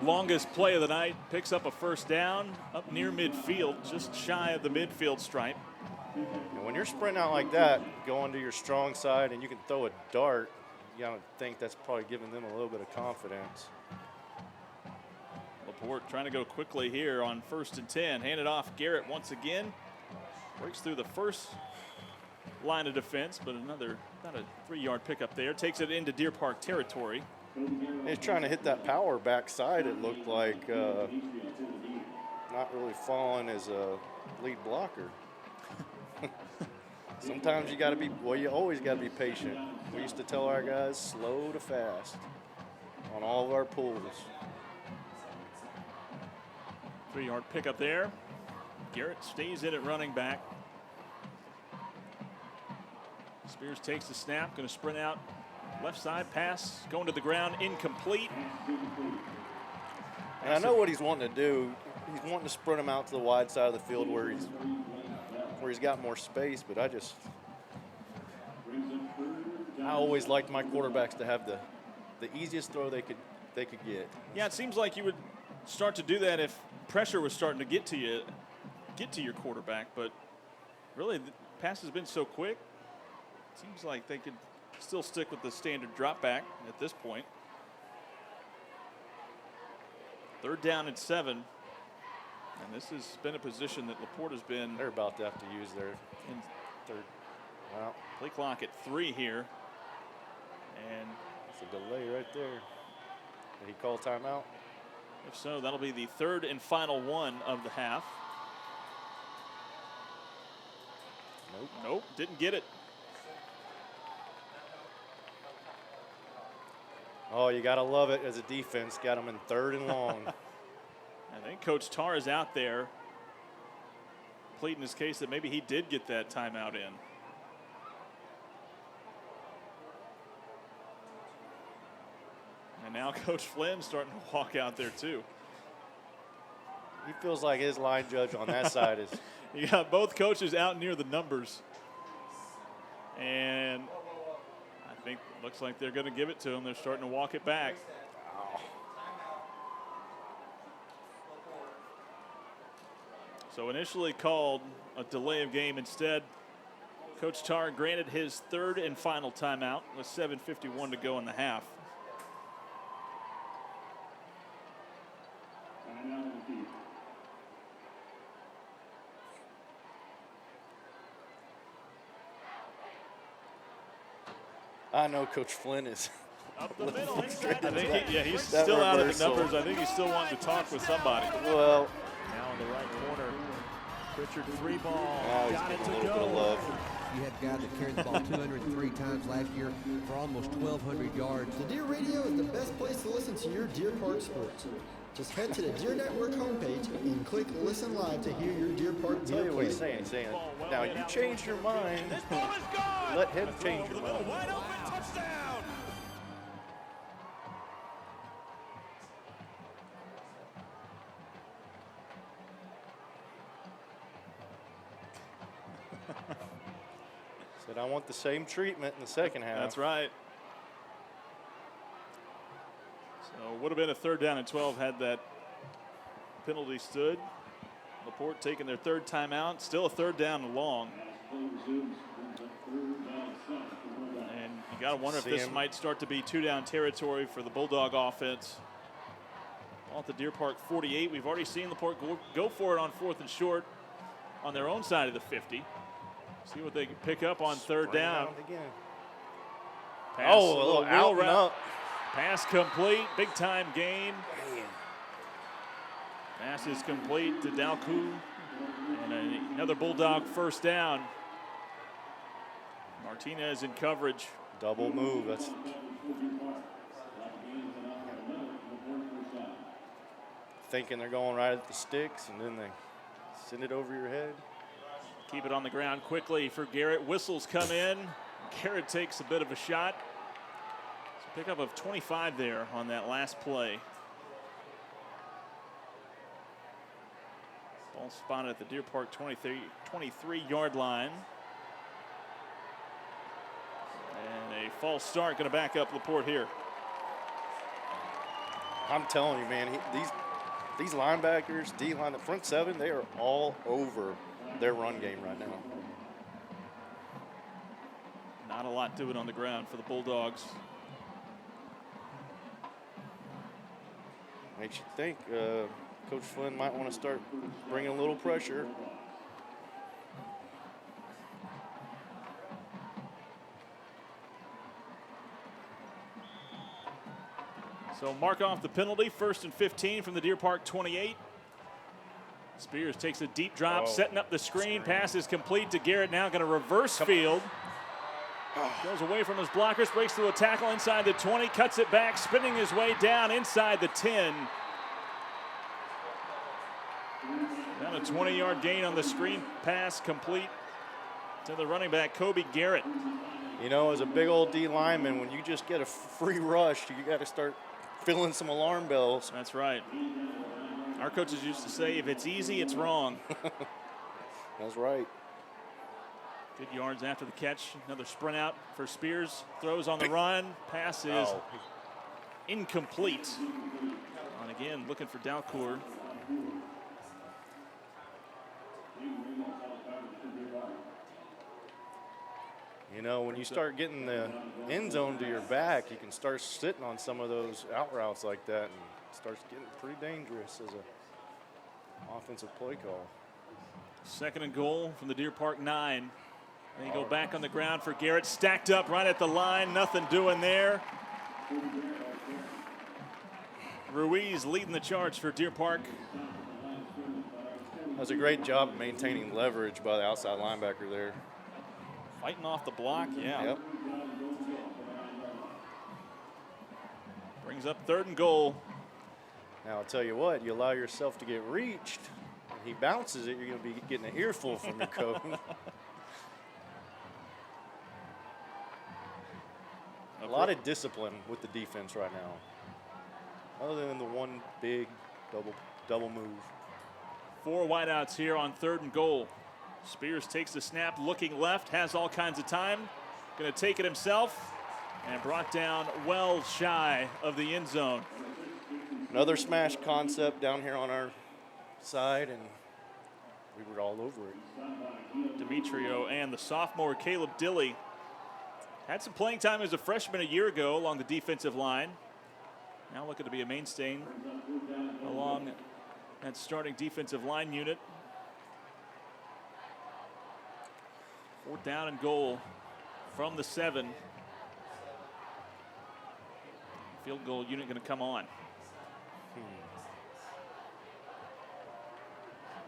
longest play of the night picks up a first down up near midfield, just shy of the midfield stripe. and when you're sprinting out like that, going to your strong side, and you can throw a dart, you gotta think that's probably giving them a little bit of confidence. Laporte trying to go quickly here on 1st and 10. Hand it off Garrett once again. Breaks through the first line of defense, but about a 3-yard pickup there. Takes it into Deer Park territory. He's trying to hit that power backside. It looked like not really falling as a lead blocker. Sometimes you got to be, well, you always got to be patient. We used to tell our guys slow to fast on all of our pulls. 3-yard pickup there. Garrett stays in at running back. Spears takes the snap, going to sprint out. Left side pass, going to the ground, incomplete. And I know what he's wanting to do. He's wanting to sprint him out to the wide side of the field where he's got more space, but I always liked my quarterbacks to have the easiest throw they could get. Yeah, it seems like you would start to do that if pressure was starting to get to your quarterback, but really the pass has been so quick. Seems like they could still stick with the standard drop back at this point. 3rd down and 7. And this has been a position that Laporte has been. They're about to have to use their in third. Well, play clock at 3 here. And it's a delay right there. Did he call timeout? if so, that'll be the 3rd and final one of the half. Nope, didn't get it. Oh, you got to love it as a defense. Got them in 3rd and long. I think Coach Tarr is out there pleading his case that maybe he did get that timeout in. And now Coach Flynn's starting to walk out there too. He feels like his line judge on that side is. You got both coaches out near the numbers. And I think it looks like they're going to give it to him. They're starting to walk it back. So initially called a delay of game. Instead, Coach Tarr granted his 3rd and final timeout with 7:51 to go in the half. I know Coach Flynn is. Up the middle. I think he's That still out of the reversal. numbers. I think he's still wanting to talk with somebody. Well, Now in the right corner, Pritchard 3 ball, now he's got it getting a to little bit of go. love. You had a guy that carried the ball 203 times last year for almost 1,200 yards. The Deer Radio is the best place to listen to your Deer Park sports. Just head to the Deer Network homepage and click Listen Live to hear your Deer Park Tell Deer you what play. he's saying. He's saying, now you changed your mind. Let him change your mind. But I want the same treatment in the second half. That's right. So it would have been a 3rd down and 12 had that penalty stood. LaPorte taking their 3rd timeout. Still a 3rd down and long. And you got to wonder if this might start to be 2-down territory for the Bulldog offense. Ball at the Deer Park 48. We've already seen LaPorte go for it on 4th and short on their own side of the 50. See what they can pick up on 3rd down. Pass, a little out and up. Pass complete, big time gain. Pass is complete to Dalku. And another Bulldog 1st down. Martinez in coverage. Double move. That's thinking they're going right at the sticks, and then they send it over your head. Keep it on the ground quickly for Garrett. Whistles come in. Garrett takes a bit of a shot. So pickup of 25 there on that last play. Ball spotted at the Deer Park 23-yard line. And a false start going to back up LaPorte here. I'm telling you, man, these linebackers, D-line, the front 7, they are all over their run game right now. Not a lot to it on the ground for the Bulldogs. Makes you think Coach Flynn might want to start bringing a little pressure. So mark off the penalty, 1st and 15 from the Deer Park 28. Spears takes a deep drop, setting up the screen. Pass is complete to Garrett, now going to reverse field. Goes away from his blockers, breaks through a tackle inside the 20, cuts it back, spinning his way down inside the 10. Down a 20-yard gain on the screen pass, complete to the running back, Kobe Garrett. You know, as a big old D lineman, when you just get a free rush, you got to start filling some alarm bells. That's right. Our coaches used to say, if it's easy, it's wrong. That's right. Good yards after the catch. Another sprint out for Spears. Throws on the run. Pass is incomplete. And again, looking for Dalcour. You know, when you start getting the end zone to your back, you can start sitting on some of those out routes like that, and it starts getting pretty dangerous as an offensive play call. 2nd and goal from the Deer Park 9. They go back on the ground for Garrett, stacked up right at the line, nothing doing there. Ruiz leading the charge for Deer Park. That was a great job of maintaining leverage by the outside linebacker there. Fighting off the block, yeah. Yep. Brings up 3rd and goal. Now, I'll tell you what, you allow yourself to get reached, and he bounces it, you're going to be getting an earful from your coach. A lot of discipline with the defense right now, other than the one big double move. 4 wideouts here on 3rd and goal. Spears takes the snap, looking left, has all kinds of time. Going to take it himself, and brought down well shy of the end zone. Another smash concept down here on our side, and we were all over it. Demetrio and the sophomore Caleb Dilly had some playing time as a freshman a year ago along the defensive line. Now looking to be a mainstay along that starting defensive line unit. 4th down and goal from the 7. Field goal unit going to come on.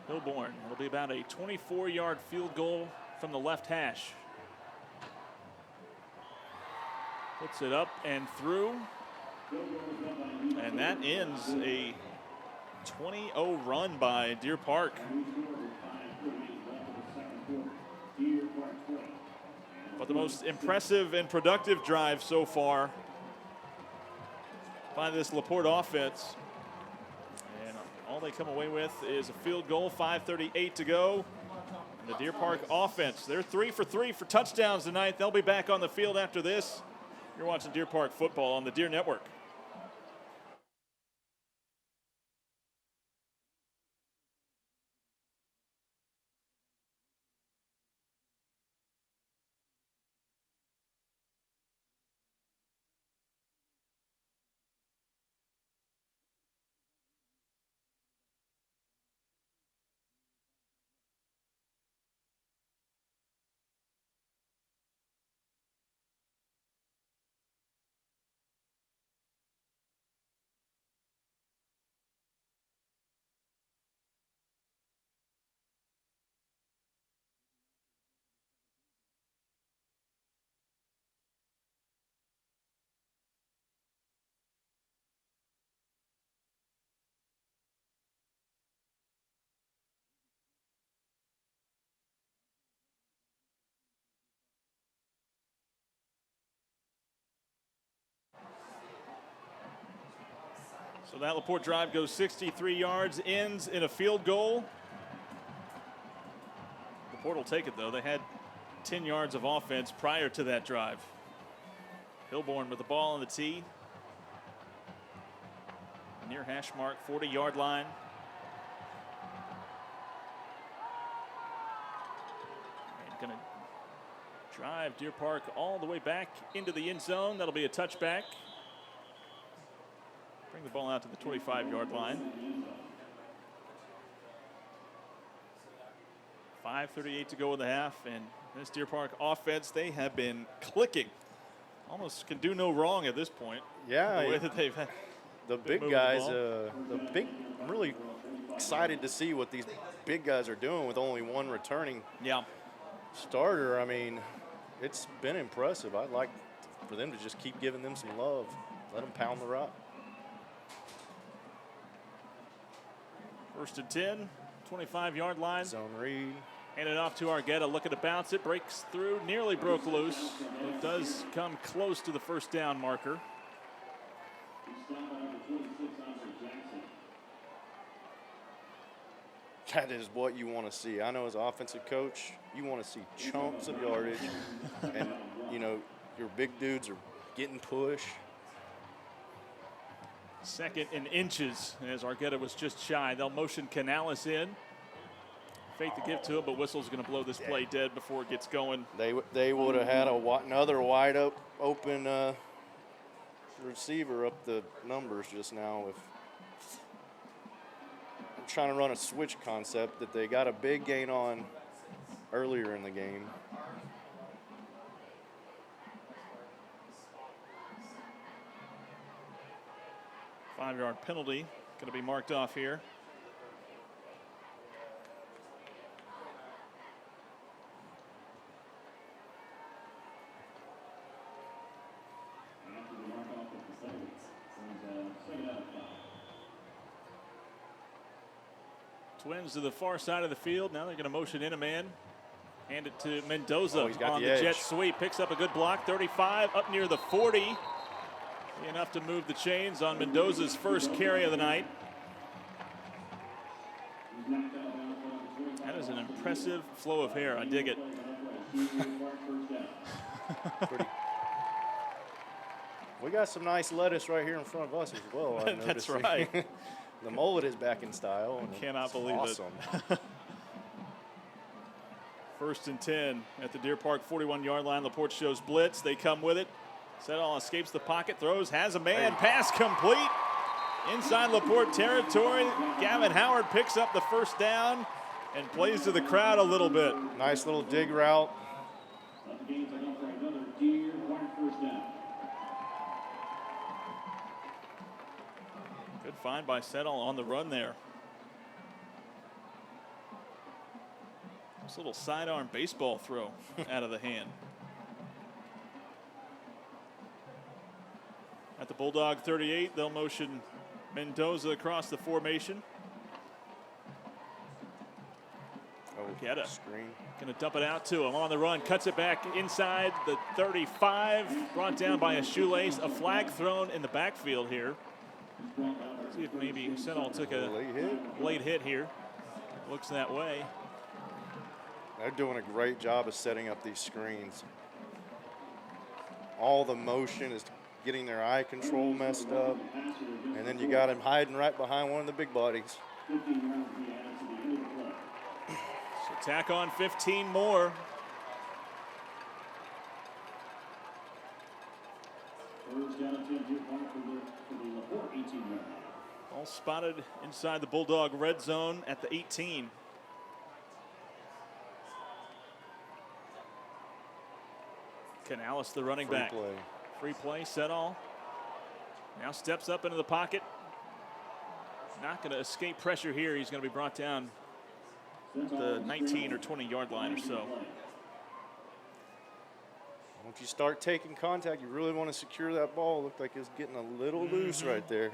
Hilborn, it'll be about a 24-yard field goal from the left hash. Puts it up and through. And that ends a 20-0 run by Deer Park. But the most impressive and productive drive so far by this LaPorte offense. And all they come away with is a field goal, 5:38 to go. And the Deer Park offense, they're 3 for 3 for touchdowns tonight. They'll be back on the field after this. You're watching Deer Park football on the Deer Network. So that LaPorte drive goes 63 yards, ends in a field goal. LaPorte will take it, though. They had 10 yards of offense prior to that drive. Hilborn with the ball on the tee. Near hash mark, 40-yard line. And going to drive Deer Park all the way back into the end zone. That'll be a touchback. Bring the ball out to the 25-yard line. 5:38 to go in the half, and this Deer Park offense, they have been clicking. Almost can do no wrong at this point. Yeah, the way that they've had the big guys. I'm really excited to see what these big guys are doing with only one returning starter. I mean, it's been impressive. I'd like for them to just keep giving them some love. Let them pound the rock. 1st and 10, 25-yard line. Zone read. Hand it off to Argueta, looking to bounce it, breaks through, nearly broke loose. It does come close to the first down marker. That is what you want to see. I know as an offensive coach, you want to see chunks of yardage, and your big dudes are getting push. 2nd and inches, as Argueta was just shy. They'll motion Canales in. Fake the give to him, but Whistle's going to blow this play dead before it gets going. They would have had another wide open receiver up the numbers just now. I'm trying to run a switch concept that they got a big gain on earlier in the game. Five-yard penalty going to be marked off here. Twins to the far side of the field. Now they're going to motion in a man. Hand it to Mendoza on the jet sweep. Picks up a good block. 35 up near the 40. Enough to move the chains on Mendoza's first carry of the night. That is an impressive flow of hair. I dig it. We got some nice lettuce right here in front of us as well. That's right. The mullet is back in style. I cannot believe awesome. it. 1st and 10 at the Deer Park 41-yard line. LaPorte shows blitz. They come with it. Settle escapes the pocket, throws, has a man, pass complete. Inside LaPorte territory. Gavin Howard picks up the first down and plays to the crowd a little bit. Nice little dig route. Good find by Settle on the run there. This little sidearm baseball throw out of the hand. At the Bulldog 38, they'll motion Mendoza across the formation. Get it. Going to dump it out to him on the run. Cuts it back inside the 35. Brought down by a shoelace. A flag thrown in the backfield here. See if maybe Settle took a late hit here. Looks that way. They're doing a great job of setting up these screens. All the motion is getting their eye control messed up. And then you got them hiding right behind one of the big bodies. So tack on 15 more. First down and 10, Deer Park for the LaPorte 18-yard line. All spotted inside the Bulldog red zone at the 18. Canales, the running back. Play. Free play, set all. Now steps up into the pocket. Not going to escape pressure here. He's going to be brought down at the 19 or 20-yard line or so. Once you start taking contact, you really want to secure that ball. Looked like it was getting a little loose right there.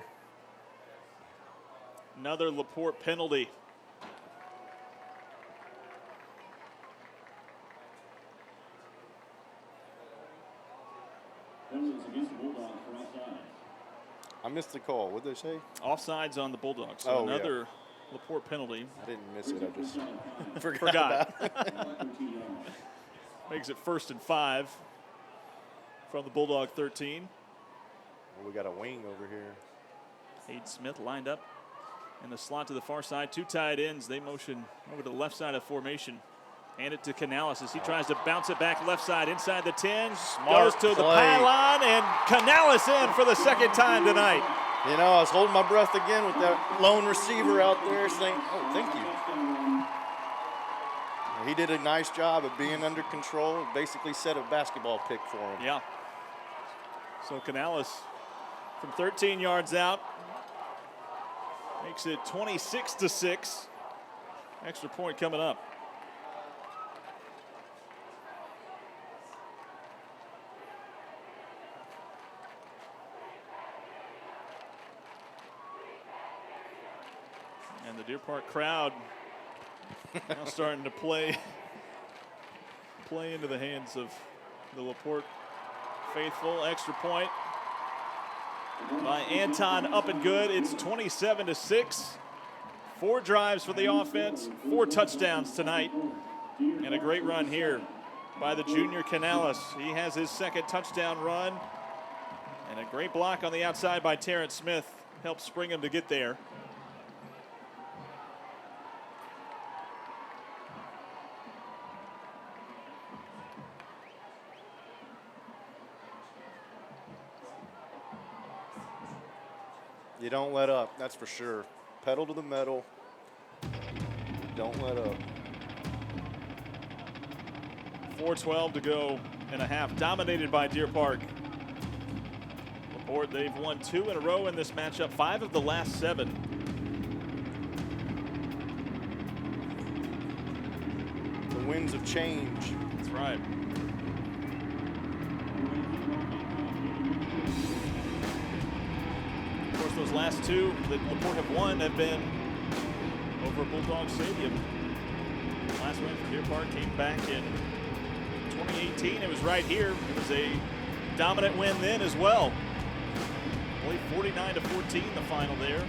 Another LaPorte penalty. Penalties against the Bulldogs for offside. I missed the call. What did they say? Offsides on the Bulldogs. So Oh, another LaPorte penalty. I didn't miss it. I just forgot. Makes it 1st and 5 from the Bulldog 13. Well, we got a wing over here. Hayden Smith lined up in the slot to the far side. 2 tight ends. They motion over to the left side of formation. Hand it to Canales as he tries to bounce it back left side inside the 10. Smart goes to the play. pylon, and Canales in for the 2nd time tonight. You know, I was holding my breath again with that lone receiver out there saying, oh, thank you. He did a nice job of being under control. Basically set a basketball pick for him. Yeah. So Canales from 13 yards out makes it 26-6. Extra point coming up. And the Deer Park crowd now starting to play into the hands of the LaPorte faithful. Extra point by Anton, up and good. It's 27-6. 4 drives for the offense, 4 touchdowns tonight, and a great run here by the junior Canales. He has his 2nd touchdown run, and a great block on the outside by Terrence Smith helped spring him to get there. You don't let up, that's for sure. Pedal to the metal. Don't let up. 4:12 to go and a half, dominated by Deer Park. LaPorte, they've won 2 in a row in this matchup, 5 of the last 7. The winds of change. That's right. Of course, those last 2 that LaPorte have won have been over at Bulldog Stadium. Last win for Deer Park came back in 2018. It was right here. It was a dominant win then as well. Only 49-14 the final there.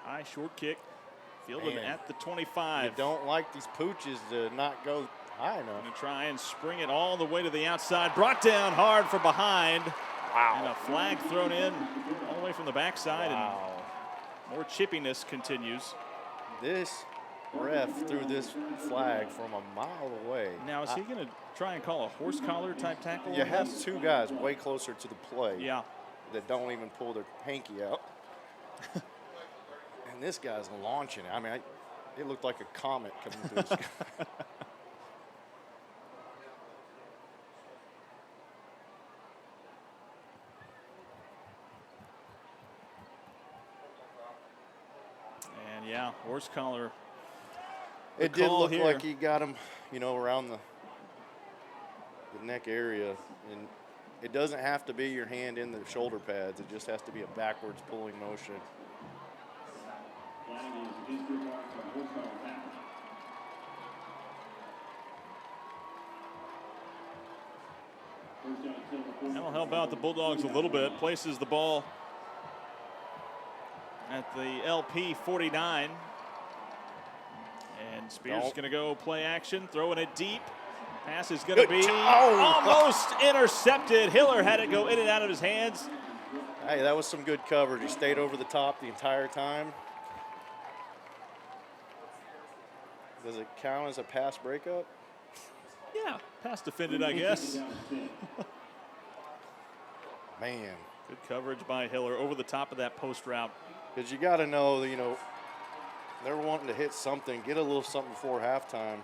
High short kick. Fielded Man, at the 25. You don't like these pooches to not go high enough. Going to try and spring it all the way to the outside. Brought down hard from behind. Wow. And a flag thrown in all the way from the backside. Wow. And more chippiness continues. This ref threw this flag from a mile away. Now, is he going to try and call a horse collar type tackle? You on have this? 2 guys way closer to the play Yeah. that don't even pull their hanky out. And this guy's launching it. I mean, it looked like a comet coming through the sky. And yeah, horse collar. It did call look here. like he got him, you know, around the neck area. And it doesn't have to be your hand in the shoulder pads. It just has to be a backwards pulling motion. Flag is against Deer Park for a horse collar tackle. First down and 10 for That'll help out the Bulldogs a little bit. Places the ball at the LP 49. And Spears is going to go play action, throwing it deep. Pass is going to be almost intercepted. Hiller had it go in and out of his hands. Hey, that was some good coverage. He stayed over the top the entire time. Does it count as a pass breakup? Yeah, pass defended, I guess. Man. Good coverage by Hiller over the top of that post route. Because you got to know, that, they're wanting to hit something, get a little something before halftime.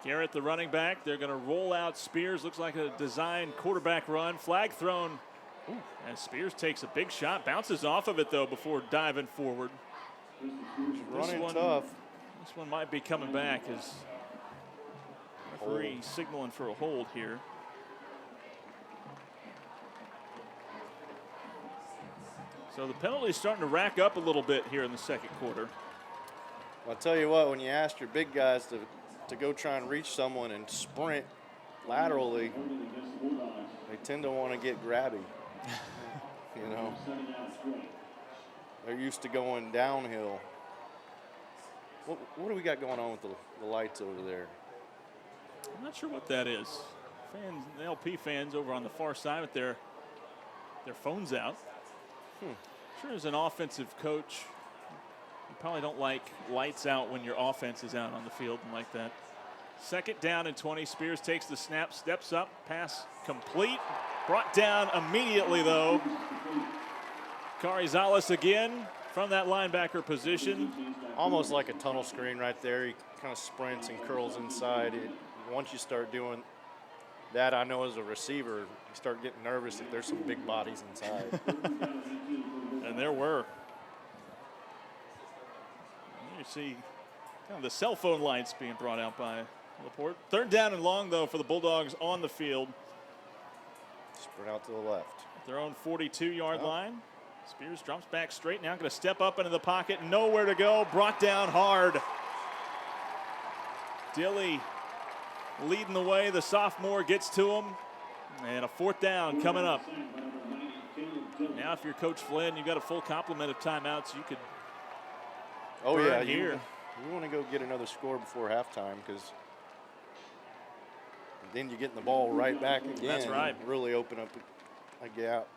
Garrett, the running back, they're going to roll out Spears. Looks like a designed quarterback run. Flag thrown. Ooh, and Spears takes a big shot, bounces off of it, though, before diving forward. Running tough. This one might be coming back as referee signaling for a hold here. So the penalty's starting to rack up a little bit here in the second quarter. I'll tell you what, when you ask your big guys to go try and reach someone and sprint laterally, they tend to want to get grabby. They're used to going downhill. What do we got going on with the lights over there? I'm not sure what that is. Fans, the LP fans over on the far side with their phones out. Sure, as an offensive coach, you probably don't like lights out when your offense is out on the field and like that. Second down and 20. Spears takes the snap, steps up, pass complete. Brought down immediately, though. Carizales again from that linebacker position. Almost like a tunnel screen right there. He kind of sprints and curls inside. Once you start doing that, I know as a receiver, you start getting nervous if there's some big bodies inside. And there were. You see kind of the cell phone lights being brought out by Laporte. Third down and long, though, for the Bulldogs on the field. Sprint out to the left. At their own 42-yard line. Spears drops back straight now, going to step up into the pocket. Nowhere to go. Brought down hard. Dilly leading the way. The sophomore gets to him. And a fourth down coming up. Now, if you're Coach Flynn, you've got a full complement of timeouts. You could burn here. You want to go get another score before halftime because then you're getting the ball right back again. That's right. Really open up a gap.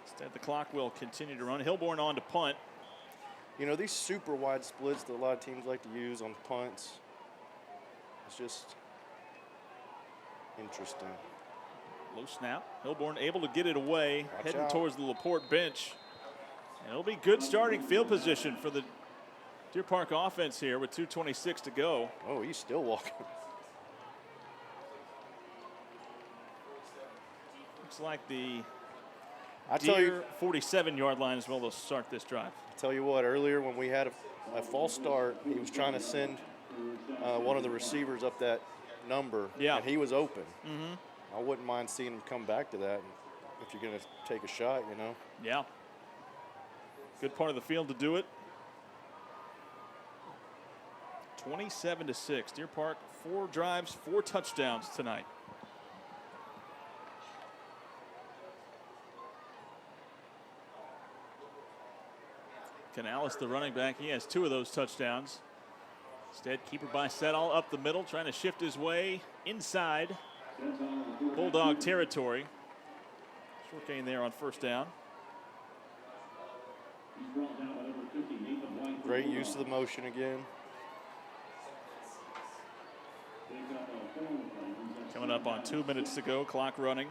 Instead, the clock will continue to run. Hilborn on to punt. These super wide splits that a lot of teams like to use on punts, it's just interesting. Low snap. Hilborn able to get it away, heading towards the Laporte bench. And it'll be good starting field position for the Deer Park offense here with 2:26 to go. Oh, he's still walking. Looks like the I tell you, 47-yard line as well to start this drive. I tell you what, earlier when we had a false start, he was trying to send one of the receivers up that number, and he was open. I wouldn't mind seeing him come back to that if you're going to take a shot, Yeah. Good part of the field to do it. 27-6. Deer Park, 4 drives, 4 touchdowns tonight. Canales, the running back, he has 2 of those touchdowns. Instead, keeper by Setall up the middle, trying to shift his way inside Bulldog territory. Short gain there on first down. Great use of the motion again. Coming up on 2 minutes to go, clock running.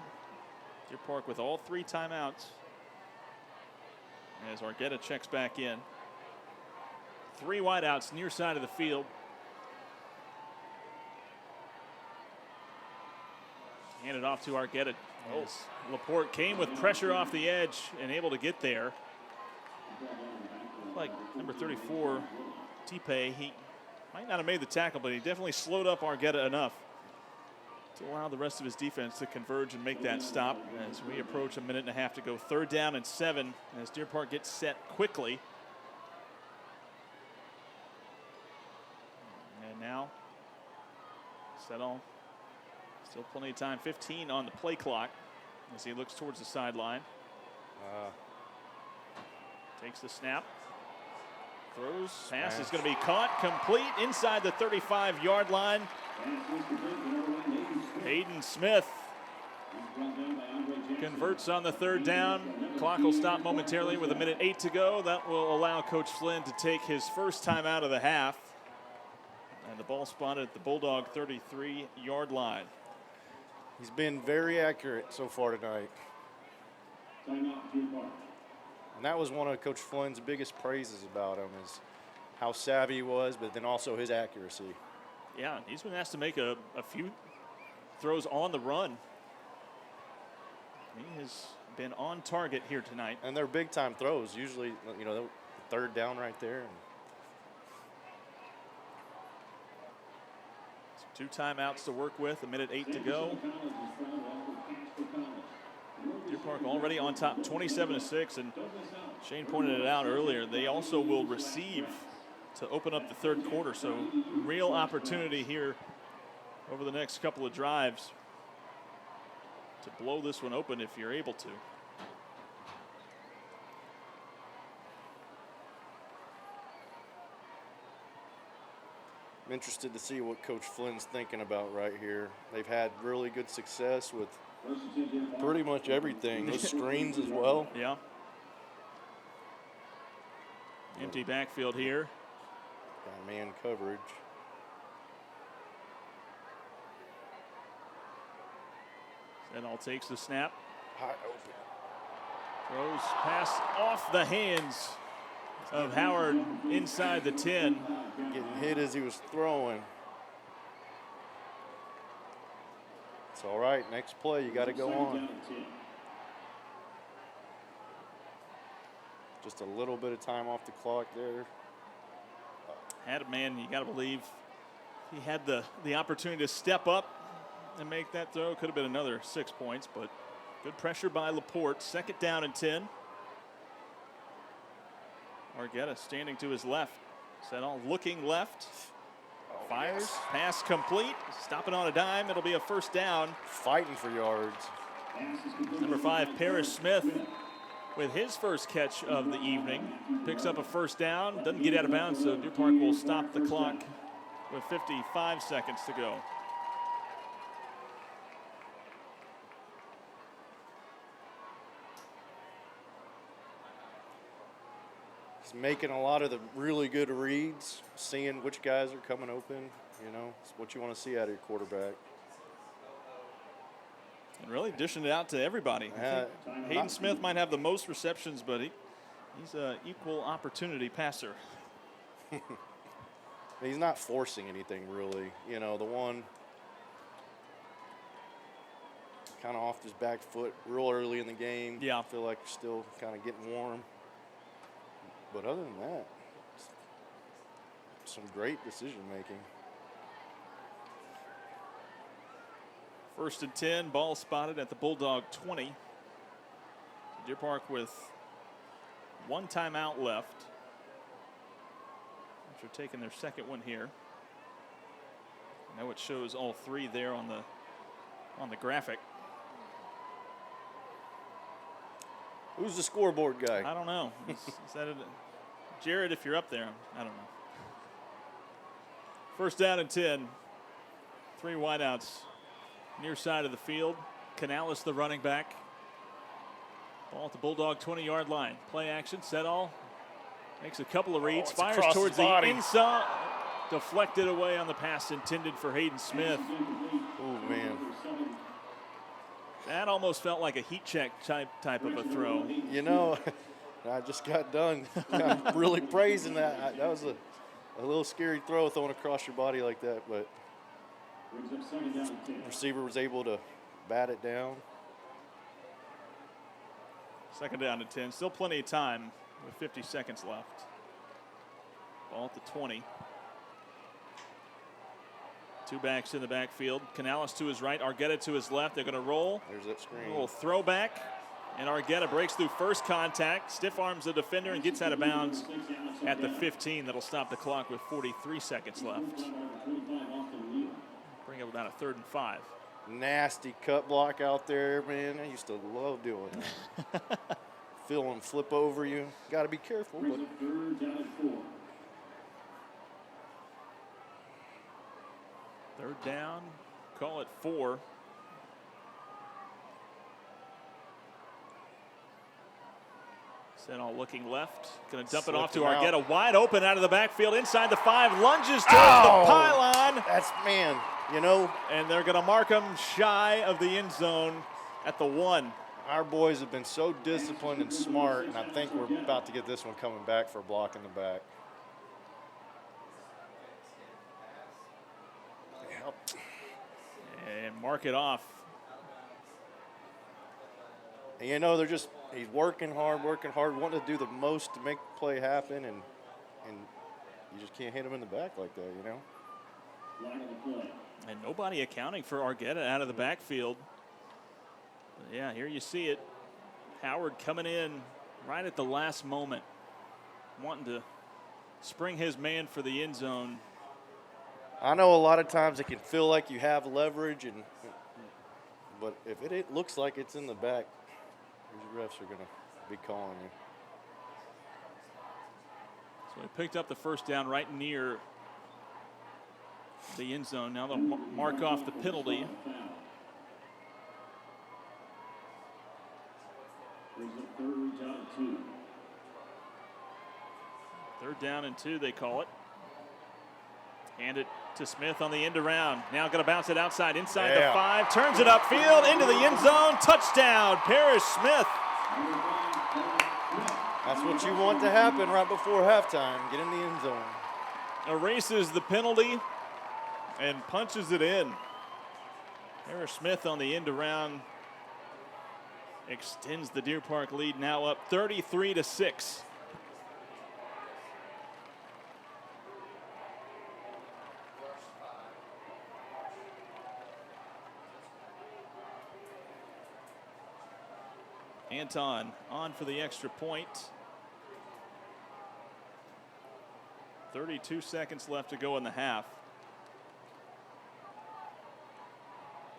Deer Park with all 3 timeouts. As Argueta checks back in. 3 wideouts near side of the field. Handed off to Argueta. Laporte came with pressure off the edge and able to get there. Like number 34, Tipe, he might not have made the tackle, but he definitely slowed up Argueta enough to allow the rest of his defense to converge and make that stop as we approach a minute and a half to go. 3rd down and 7 as Deer Park gets set quickly. And now, Setall, still plenty of time, 15 on the play clock. as he looks towards the sideline. Takes the snap. Throws. Pass is going to be caught. Complete inside the 35-yard line. Hayden Smith converts on the third down. Clock will stop momentarily with 1:08 to go. That will allow Coach Flynn to take his first time out of the half. And the ball spotted at the Bulldog 33-yard line. He's been very accurate so far tonight. And that was one of Coach Flynn's biggest praises about him, is how savvy he was, but then also his accuracy. Yeah, he's been asked to make a few throws on the run. He has been on target here tonight. And they're big-time throws. Usually, you know, third down right there. So 2 timeouts to work with, 1:08 to go. Deer Park already on top, 27-6, and Shane pointed it out earlier. They also will receive to open up the third quarter, so real opportunity here over the next couple of drives to blow this one open if you're able to. I'm interested to see what Coach Flynn's thinking about right here. They've had really good success with pretty much everything. Those screens as well. Yeah. Empty backfield here. Got man coverage. Sedal takes the snap. High open. Throws pass off the hands of Howard inside the 10. Getting hit as he was throwing. It's all right. Next play, you got to go on. Just a little bit of time off the clock there. Had a man, you got to believe he had the opportunity to step up and make that throw. Could have been another 6 points, but good pressure by Laporte. 2nd down and 10. Argueta standing to his left. Sedal looking left. Fires. Yes. Pass complete. Stopping on a dime. It'll be a first down. Fighting for yards. Number 5, Parrish Smith, with his first catch of the evening, picks up a first down. Doesn't get out of bounds, so Deer Park will stop the clock with 55 seconds to go. Making a lot of the really good reads, seeing which guys are coming open. You know, it's what you want to see out of your quarterback. And really dishing it out to everybody. Hayden Smith might have the most receptions, but he's an equal opportunity passer. He's not forcing anything really. You know, the one kind of off his back foot real early in the game. Yeah. I feel like you're still kind of getting warm. But other than that, some great decision making. 1st and 10, ball spotted at the Bulldog 20. Deer Park with 1 timeout left. After taking their second one here. I know it shows all 3 there on the graphic. Who's the scoreboard guy? I don't know. Is that Jared, if you're up there, I don't know. 1st down and 10. 3 wideouts near side of the field. Canales, the running back. Ball at the Bulldog 20-yard line. Play action. Sedal makes a couple of reads. Fires towards the inside. Deflected away on the pass intended for Hayden Smith. Oh, man. That almost felt like a heat check type of a throw. You know, I just got done. I'm really praising that. That was a little scary throw thrown across your body like that, but the receiver was able to bat it down. 2nd down and 10. Still plenty of time with 50 seconds left. Ball at the 20. 2 backs in the backfield. Canales to his right, Argueta to his left. They're going to roll. There's that screen. A little throwback. And Argueta breaks through first contact, stiff arms the defender, and gets out of bounds at the 15. That'll stop the clock with 43 seconds left. Bring up about a 3rd and 5. nasty cut block out there, man. I used to love doing that. Feel them flip over you. Got to be careful. But Third down and 4. Third down, call it 4. Senall looking left, going to dump it off to Slipping out. Argueta, wide open out of the backfield, inside the 5, lunges towards the pylon, that's, man, you know, and they're going to mark him shy of the end zone at the 1. our boys have been so disciplined and smart, and I think we're about to get this one coming back for a block in the back. Yep. And mark it off. And you know, he's working hard, wanting to do the most to make the play happen, and you just can't hit him in the back like that, you know? Line of the play. And nobody accounting for Argueta out of the backfield. But yeah, here you see it. Howard coming in right at the last moment, wanting to spring his man for the end zone. I know a lot of times it can feel like you have leverage, but if it looks like it's in the back, these refs are going to be calling you. So he picked up the first down right near the end zone. Now they'll mark off the penalty. Brings up third down and 2. Third down and 2, they call it. Hand it to Smith on the end around. Now going to bounce it outside, inside the 5. Turns it upfield into the end zone. Touchdown, Parrish Smith. That's what you want to happen right before halftime. Get in the end zone. Erases the penalty and punches it in. Parrish Smith on the end around extends the Deer Park lead, now up 33-6. Anton on for the extra point. 32 seconds left to go in the half.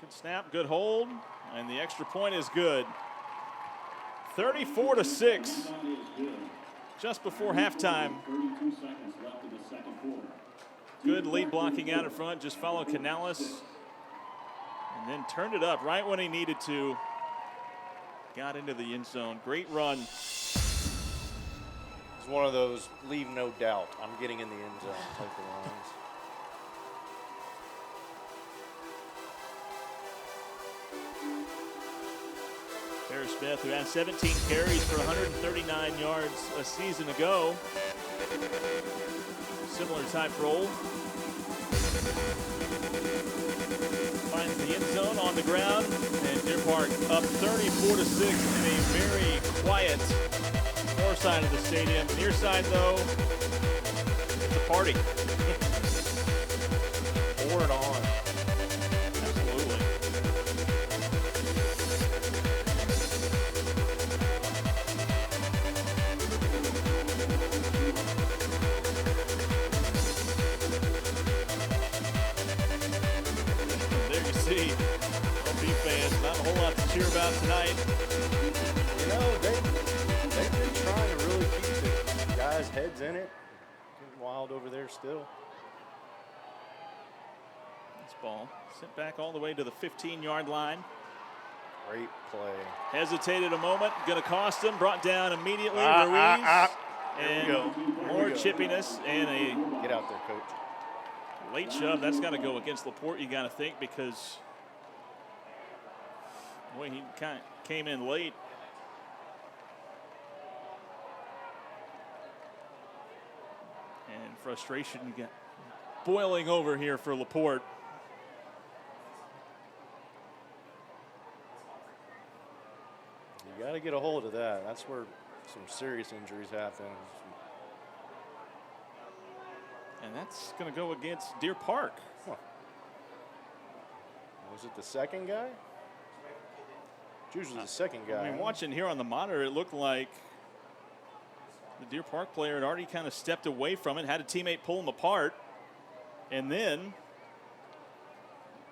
Good snap, good hold, and the extra point is good. 34-6, just before halftime. 32 seconds left in the second quarter. Good lead blocking out in front, just followed Canales, and then turned it up right when he needed to. Got into the end zone. Great run. It's one of those leave no doubt, I'm getting in the end zone type of runs. Parrish Smith, who had 17 carries for 139 yards a season ago. Similar type role. Finds the end zone on the ground, and Deer Park up 34-6 in a very quiet north side of the stadium. Near side, though, it's a party. Pour it on. Absolutely. There you see, LP fans, not a whole lot to cheer about tonight. You know, they've been trying to really keep the guys' heads in it. Getting wild over there still. This ball sent back all the way to the 15-yard line. Great play. Hesitated a moment, going to cost him. Brought down immediately, Ruiz. There we go. More chippiness and a Get out there, coach. late shove. That's got to go against Laporte, you got to think, because boy, he kind of came in late. And frustration got boiling over here for Laporte. You got to get a hold of that. That's where some serious injuries happen. And that's going to go against Deer Park. Huh. Was it the second guy? It's usually the second guy. I mean, watching here on the monitor, it looked like the Deer Park player had already kind of stepped away from it, had a teammate pull him apart, and then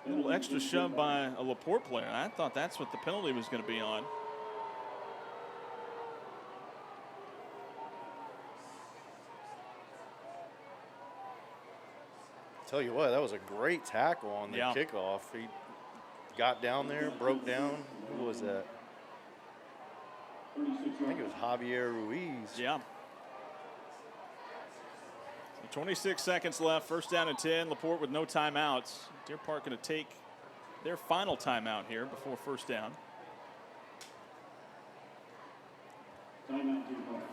A little extra shove by a LaPorte player. I thought that's what the penalty was going to be on. Tell you what, that was a great tackle on the kickoff. He got down there, broke down. Who was that? I think it was Javier Ruiz. Yeah. So 26 seconds left. First down and 10. LaPorte with no timeouts. Deer Park going to take their final timeout here before first down. Timeout, Deer Park.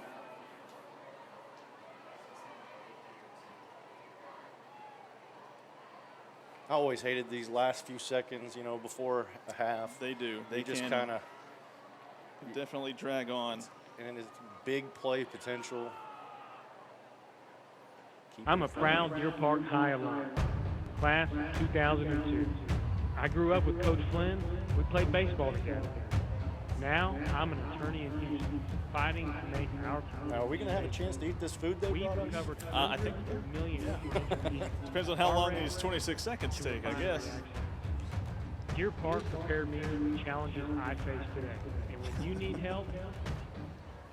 I always hated these last few seconds, you know, before a half. They do. They just kind of definitely drag on. And it's big play potential. I'm a proud Deer Park High alum, class 2002. I grew up with Coach Flynn. We played baseball together. Now I'm an attorney in Houston, fighting to make our country. Now, are we going to have a chance to eat this food they brought us? Covered I think millions. depends on how long these 26 seconds take, I guess. Deer Park prepared me for the challenges I face today. And when you need help,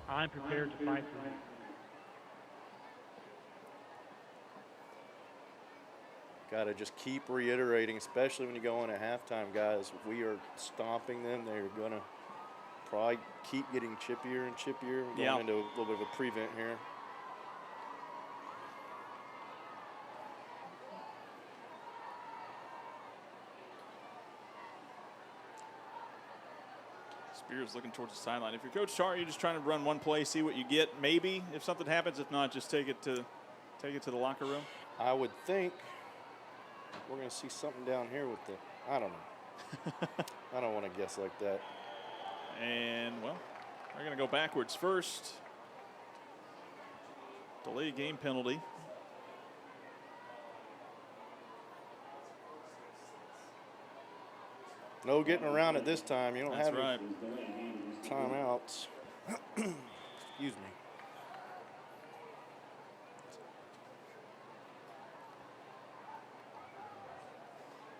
I'm prepared to fight for you. Got to just keep reiterating, especially when you go in at halftime, guys. We are stomping them. They're going to probably keep getting chippier and chippier. We're going into a little bit of a prevent here. Spears looking towards the sideline. If you're Coach Char, you're just trying to run one play, see what you get. Maybe if something happens, if not, just take it to the locker room. I would think we're going to see something down here with the, I don't know. I don't want to guess like that. And, well, they're going to go backwards first. Delay game penalty. No getting around it this time. You don't That's have right. timeouts. Excuse me.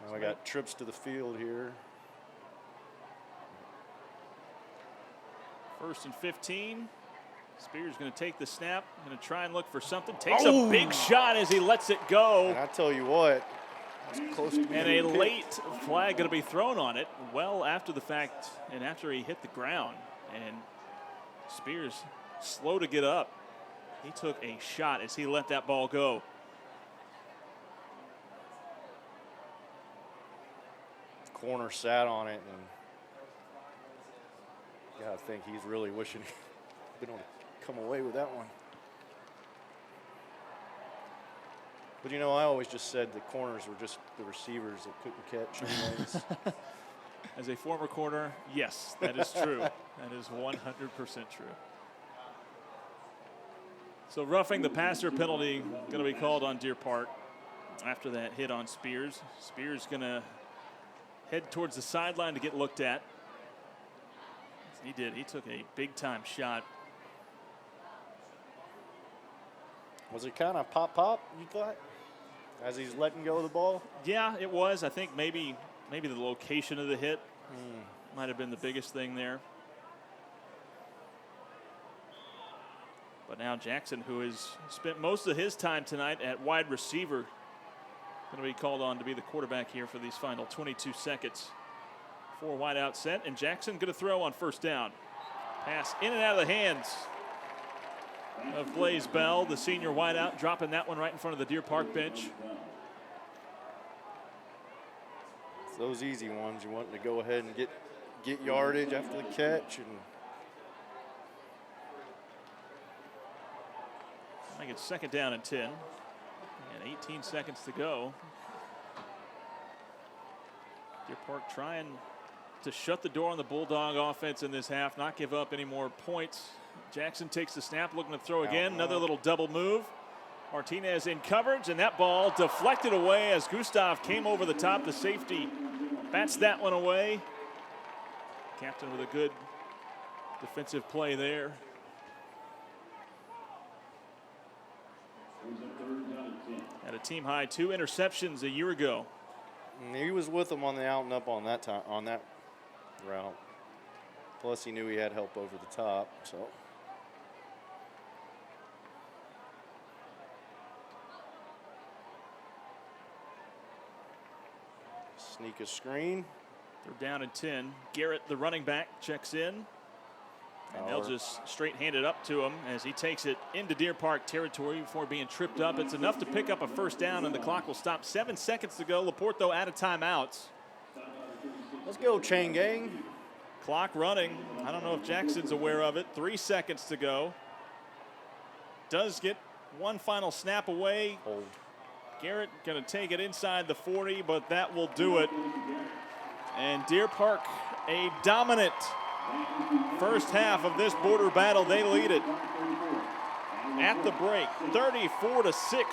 Now I got trips to the field here. First and 15. Spears going to take the snap, going to try and look for something. Takes a big shot as he lets it go. And I tell you what, it's close to And a late flag going to be thrown on it well after the fact and after he hit the ground. And Spears slow to get up. He took a shot as he let that ball go. Corner sat on it, and yeah, I think he's really wishing he don't come away with that one. But you know, I always just said the corners were just the receivers that couldn't catch anyways. As a former corner, yes, that is true. That is 100% true. So roughing the passer penalty going to be called on Deer Park after that hit on Spears. Spears going to head towards the sideline to get looked at. He did. He took a big-time shot. Was it kind of pop, you thought, as he's letting go of the ball? Yeah, it was. I think maybe the location of the hit might have been the biggest thing there. But now Jackson, who has spent most of his time tonight at wide receiver, going to be called on to be the quarterback here for these final 22 seconds. 4 wide out set, and Jackson going to throw on first down. Pass in and out of the hands of Blaze Bell, the senior wideout, dropping that one right in front of the Deer Park bench. It's those easy ones you want to go ahead and get yardage after the catch. And I think it's second down and 10, and 18 seconds to go. Deer Park trying to shut the door on the Bulldog offense in this half, not give up any more points. Jackson takes the snap, looking to throw again. Another little double move. Martinez in coverage, and that ball deflected away as Gustav came over the top. The safety bats that one away. Captain with a good defensive play there. Had a team high 2 interceptions a year ago. And he was with them on the out and up on that time, on that route. Plus, he knew he had help over the top, so. Sneak a screen. They're down and 10. Garrett, the running back, checks in. And they'll just straight hand it up to him as he takes it into Deer Park territory before being tripped up. It's enough to pick up a first down, and the clock will stop. 7 seconds to go. Laporte, though, out of timeouts. Let's go, chain gang. Clock running. I don't know if Jackson's aware of it. 3 seconds to go. Does get one final snap away. Hold. Garrett going to take it inside the 40, but that will do it. And Deer Park, a dominant first half of this border battle. They lead it at the break, 34-6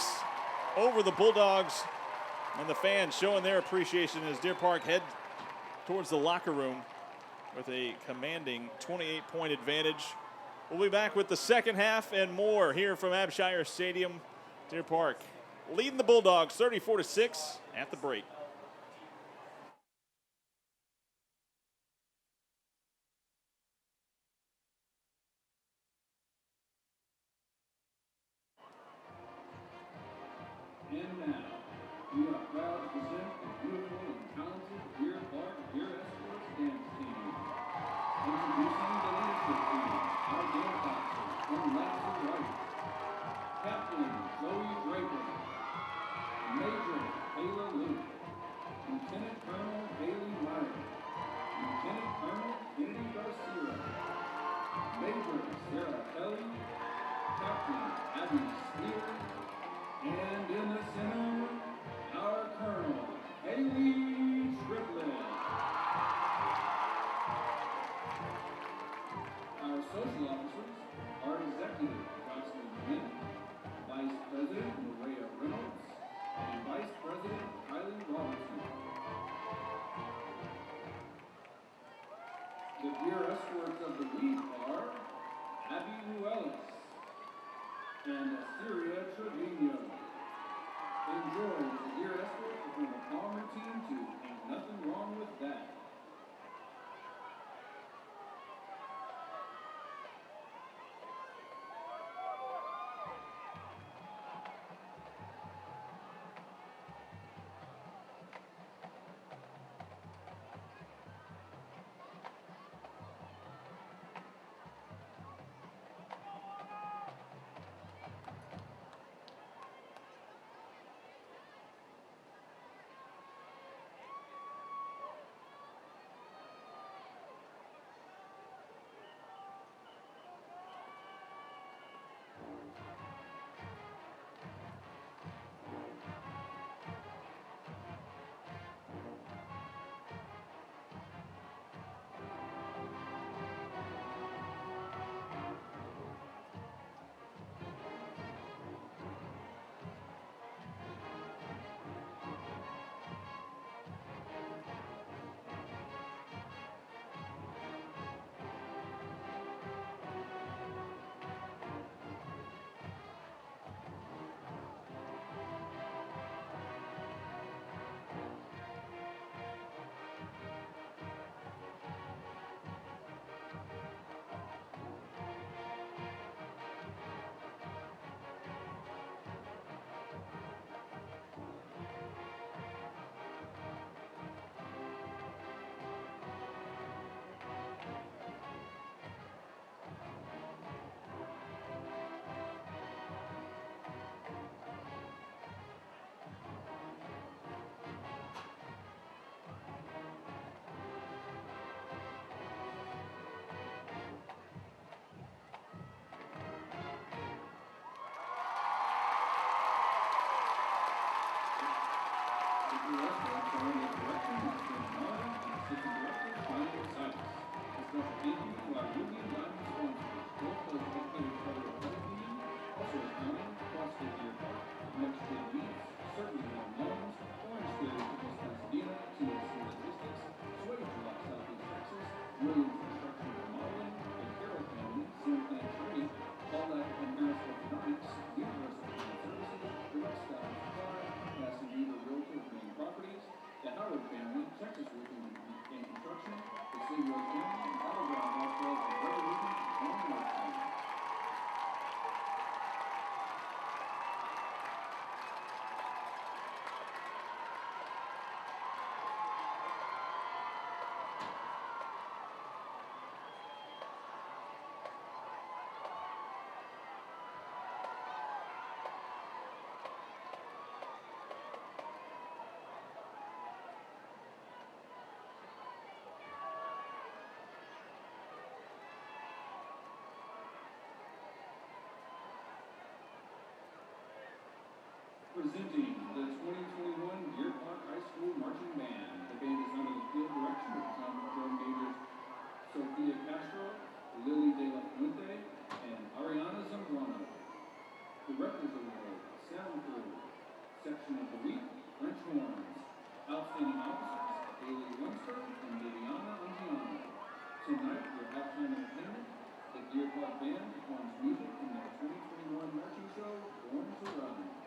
over the Bulldogs. And the fans showing their appreciation as Deer Park head towards the locker room with a commanding 28-point advantage. We'll be back with the second half and more here from Abshire Stadium. Deer Park leading the Bulldogs 34-6 at the break. And now, we are proud to present the beautiful and talented Deer Park Deer Escorts dance team. Introducing the leadership team, our dance officers from left to right. Captain Zoe Draper, Major Kayla Luke, Lieutenant Colonel Haley Meyer, Lieutenant Colonel Kennedy Garcia, Major Sarah Kelly, Captain Abby Spear, and in the center, our Colonel, Haley Triplett. Our social officers are Executive Jocelyn Quinn, Vice President Maria Reynolds, and Vice President Kylie Robertson. The Deer Escorts of the week are Abby Ruelas and Assyria Trevino. Enjoy the Deer Escort from a calm routine to Ain't Nothing Wrong with That. Properties, Presenting the 2021 Deer Park High School Marching Band. The band is under the field direction of drum majors Sophia Castro, Lily De La Fuente, and Ariana Zambrano. Directors Award, Sound Crew, Section of the Week, French Horns. Outstanding Officers, Haley Winster and Viviana Angiano. Tonight, your halftime entertainment, the Deer Park Band performs music from their 2021 marching show, Born to Run.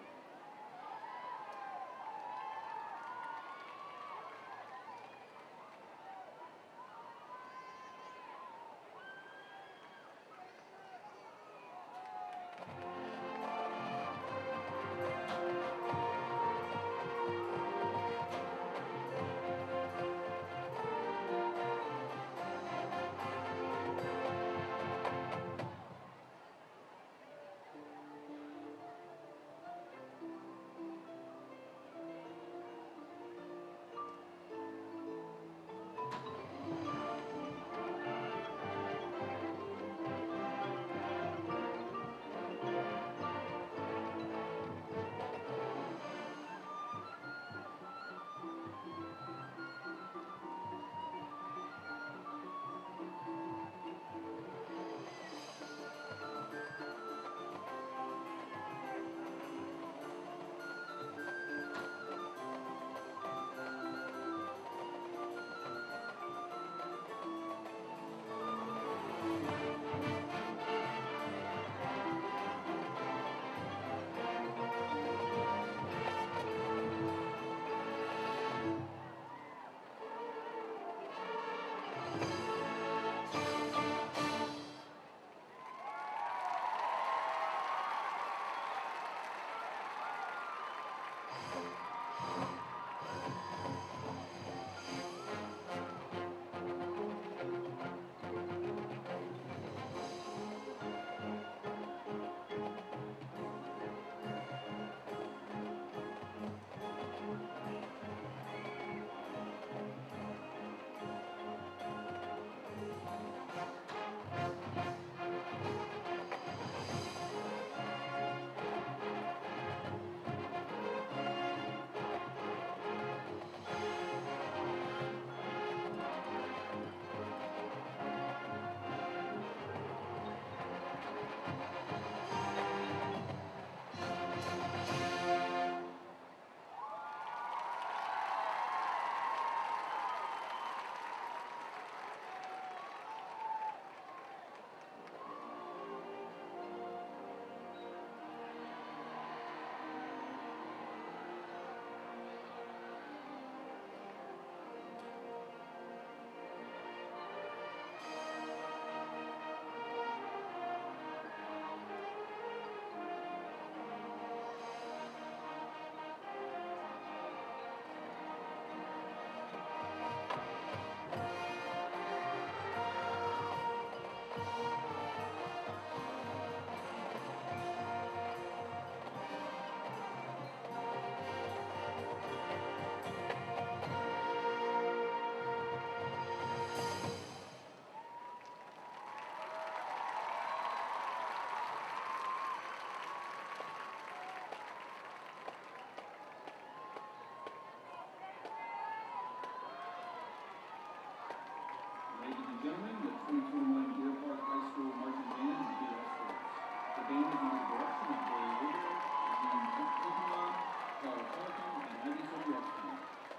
Gentlemen, the 2021 Deer Park High School Marching Band and Deer Escorts. The band is under the direction of Barry Ritter, Dean Pokemon, Paul Parkin, and Ivy Sobiewski.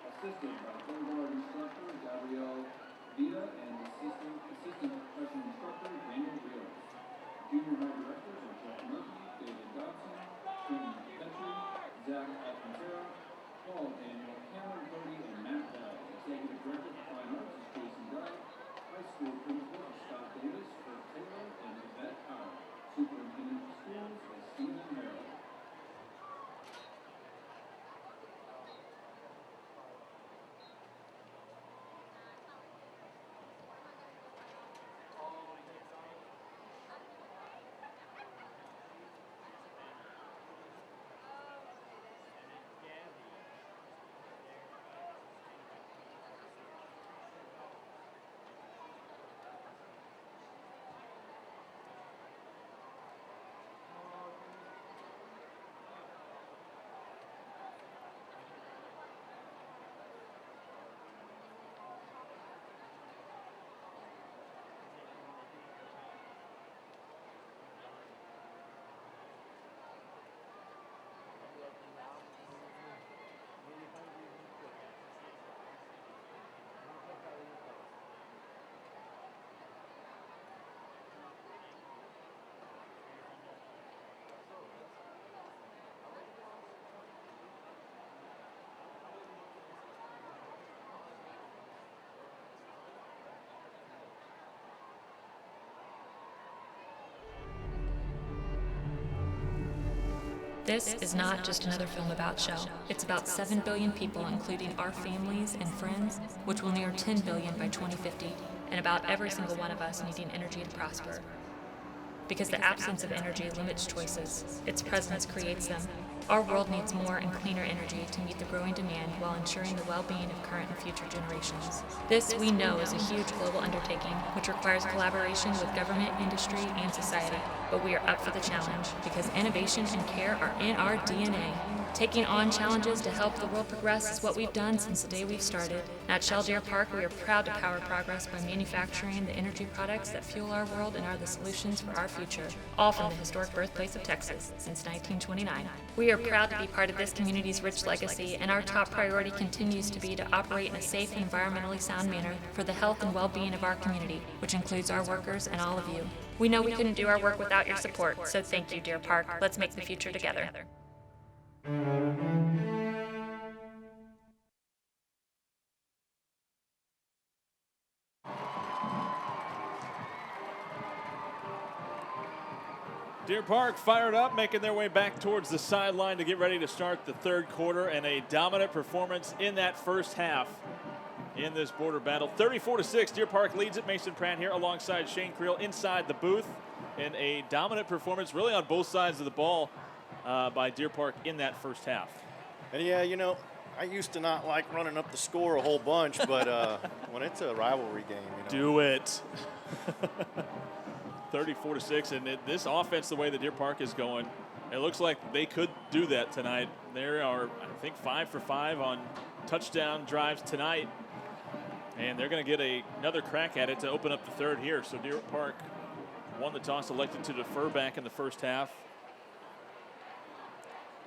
Assisted by Third Instructor Gabrielle Vita and Assistant Percussion Instructor Daniel Rios. Junior High Directors are Jeff Murphy, David Dodson, Quentin Petrie, Zach Alcantara, Paul Daniel, Cameron Cody, and Matt Bell. Executive Director of Fine Arts is Jason Dye. High School Principal is Scott Davis, Kurt Taylor, and Yvette Powell. Superintendent of Schools is Stephen Merrill. This is not just another film about Shell. It's about 7 billion people, including our families and friends, which will near 10 billion by 2050, and about every single one of us needing energy to prosper. Because the absence of energy limits choices, its presence creates them. Our world needs more and cleaner energy to meet the growing demand while ensuring the well-being of current and future generations. This, we know, is a huge global undertaking, which requires collaboration with government, industry, and society. But we are up for the challenge, because innovation and care are in our DNA. Taking on challenges to help the world progress is what we've done since the day we've started. At Shell Deer Park, we are proud to power progress by manufacturing the energy products that fuel our world and are the solutions for our future, all from the historic birthplace of Texas since 1929. We are proud to be part of this community's rich legacy, and our top priority continues to be to operate in a safe and environmentally sound manner for the health and well-being of our community, which includes our workers and all of you. We know we couldn't do our work without your support, so thank you, Deer Park. Let's make the future together. Deer Park fired up, making their way back towards the sideline to get ready to start the third quarter, and a dominant performance in that first half in this border battle. 34-6, Deer Park leads it. Mason Pratt here alongside Shane Creel inside the booth, and a dominant performance really on both sides of the ball by Deer Park in that first half. And yeah, you know, I used to not like running up the score a whole bunch, but when it's a rivalry game, you know. Do it. 34-6, and this offense, the way that Deer Park is going, it looks like they could do that tonight. They are, I think, 5 for 5 on touchdown drives tonight, and they're going to get another crack at it to open up the third here. So Deer Park won the toss, elected to defer back in the first half.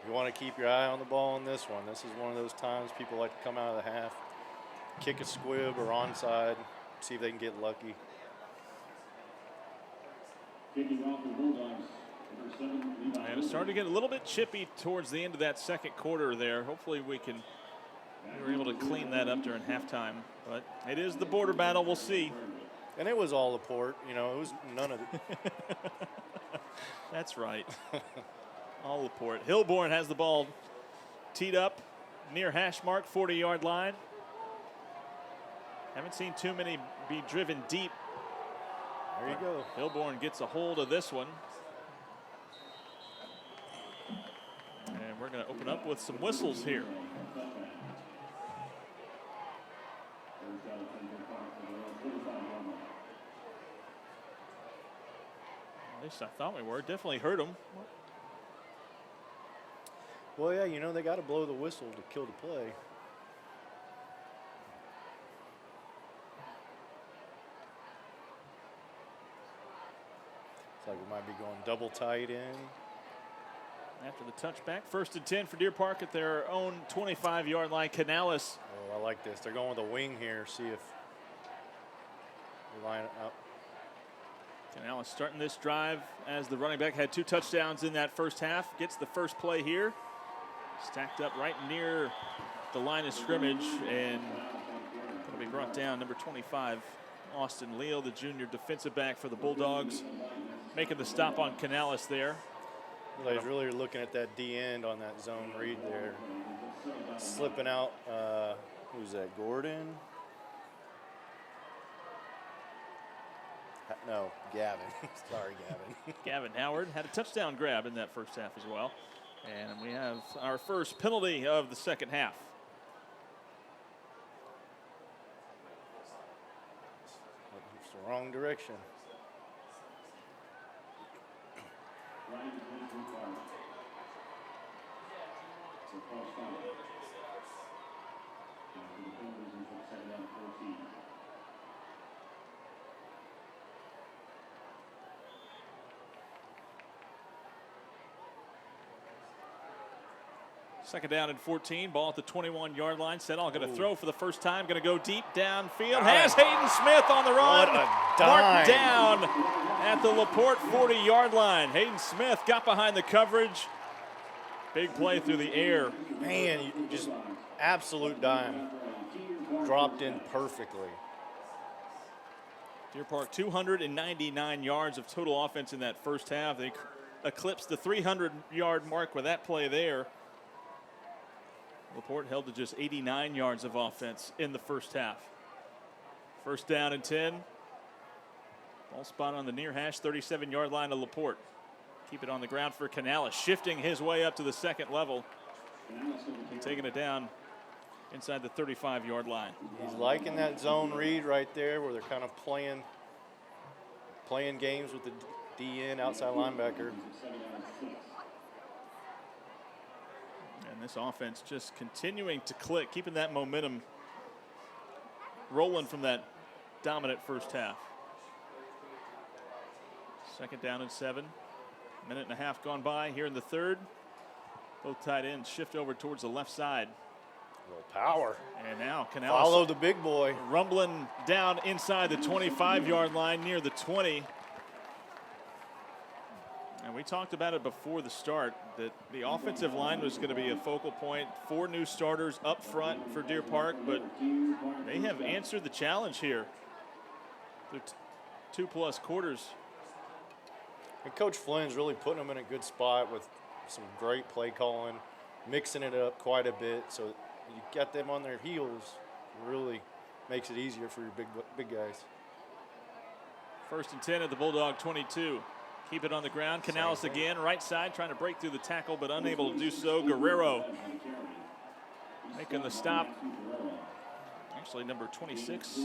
You want to keep your eye on the ball in this one. This is one of those times people like to come out of the half, kick a squib or onside, see if they can get lucky. And it's starting to get a little bit chippy towards the end of that second quarter there. Hopefully we were able to clean that up during halftime. But it is the border battle. We'll see. And it was all the Porte. You know, it was none of it. That's right. All the Porte. Hilborn has the ball teed up near hash mark, 40-yard line. Haven't seen too many be driven deep. There you go. Hilborn gets a hold of this one. And we're going to open up with some whistles here. At least I thought we were. Definitely heard them. Well, yeah, you know, they got to blow the whistle to kill the play. It's like we might be going double tight end. After the touchback, 1st and 10 for Deer Park at their own 25-yard line. Canales. Oh, I like this. They're going with a wing here. See if they line it up. Canales starting this drive as the running back had 2 touchdowns in that first half. Gets the first play here. Stacked up right near the line of scrimmage, and going to be brought down, number 25, Austin Leal, the junior defensive back for the Bulldogs, making the stop on Canales there. Well, he's really looking at that D end on that zone read there. Slipping out, who's that, Gordon? No, Gavin. Sorry, Gavin. Gavin Howard had a touchdown grab in that first half as well. And we have our first penalty of the second half. It's the wrong direction. Second down and 14. Ball at the 21-yard line. Settle going to throw for the first time. Going to go deep downfield. Has Hayden Smith on the run. What a dime. Marked down at the LaPorte 40-yard line. Hayden Smith got behind the coverage. Big play through the air. Man, just absolute dime. Dropped in perfectly. Deer Park 299 yards of total offense in that first half. They eclipsed the 300-yard mark with that play there. LaPorte held to just 89 yards of offense in the first half. First down and 10. Ball spot on the near hash, 37-yard line of LaPorte. Keep it on the ground for Canales, shifting his way up to the second level. And taking it down inside the 35-yard line. He's liking that zone read right there where they're kind of playing games with the DN outside linebacker. And this offense just continuing to click, keeping that momentum rolling from that dominant first half. Second down and 7. Minute and a half gone by here in the third. Both tight ends shift over towards the left side. A little power. And now Canales follow the big boy. Rumbling down inside the 25-yard line near the 20. And we talked about it before the start that the offensive line was going to be a focal point. 4 new starters up front for Deer Park, but they have answered the challenge here. They're 2+ quarters. And Coach Flynn's really putting them in a good spot with some great play calling, mixing it up quite a bit. So you got them on their heels, really makes it easier for your big guys. First and 10 at the Bulldog 22. Keep it on the ground. Canales again, right side, trying to break through the tackle, but unable to do so. Guerrero making the stop. Actually, number 26,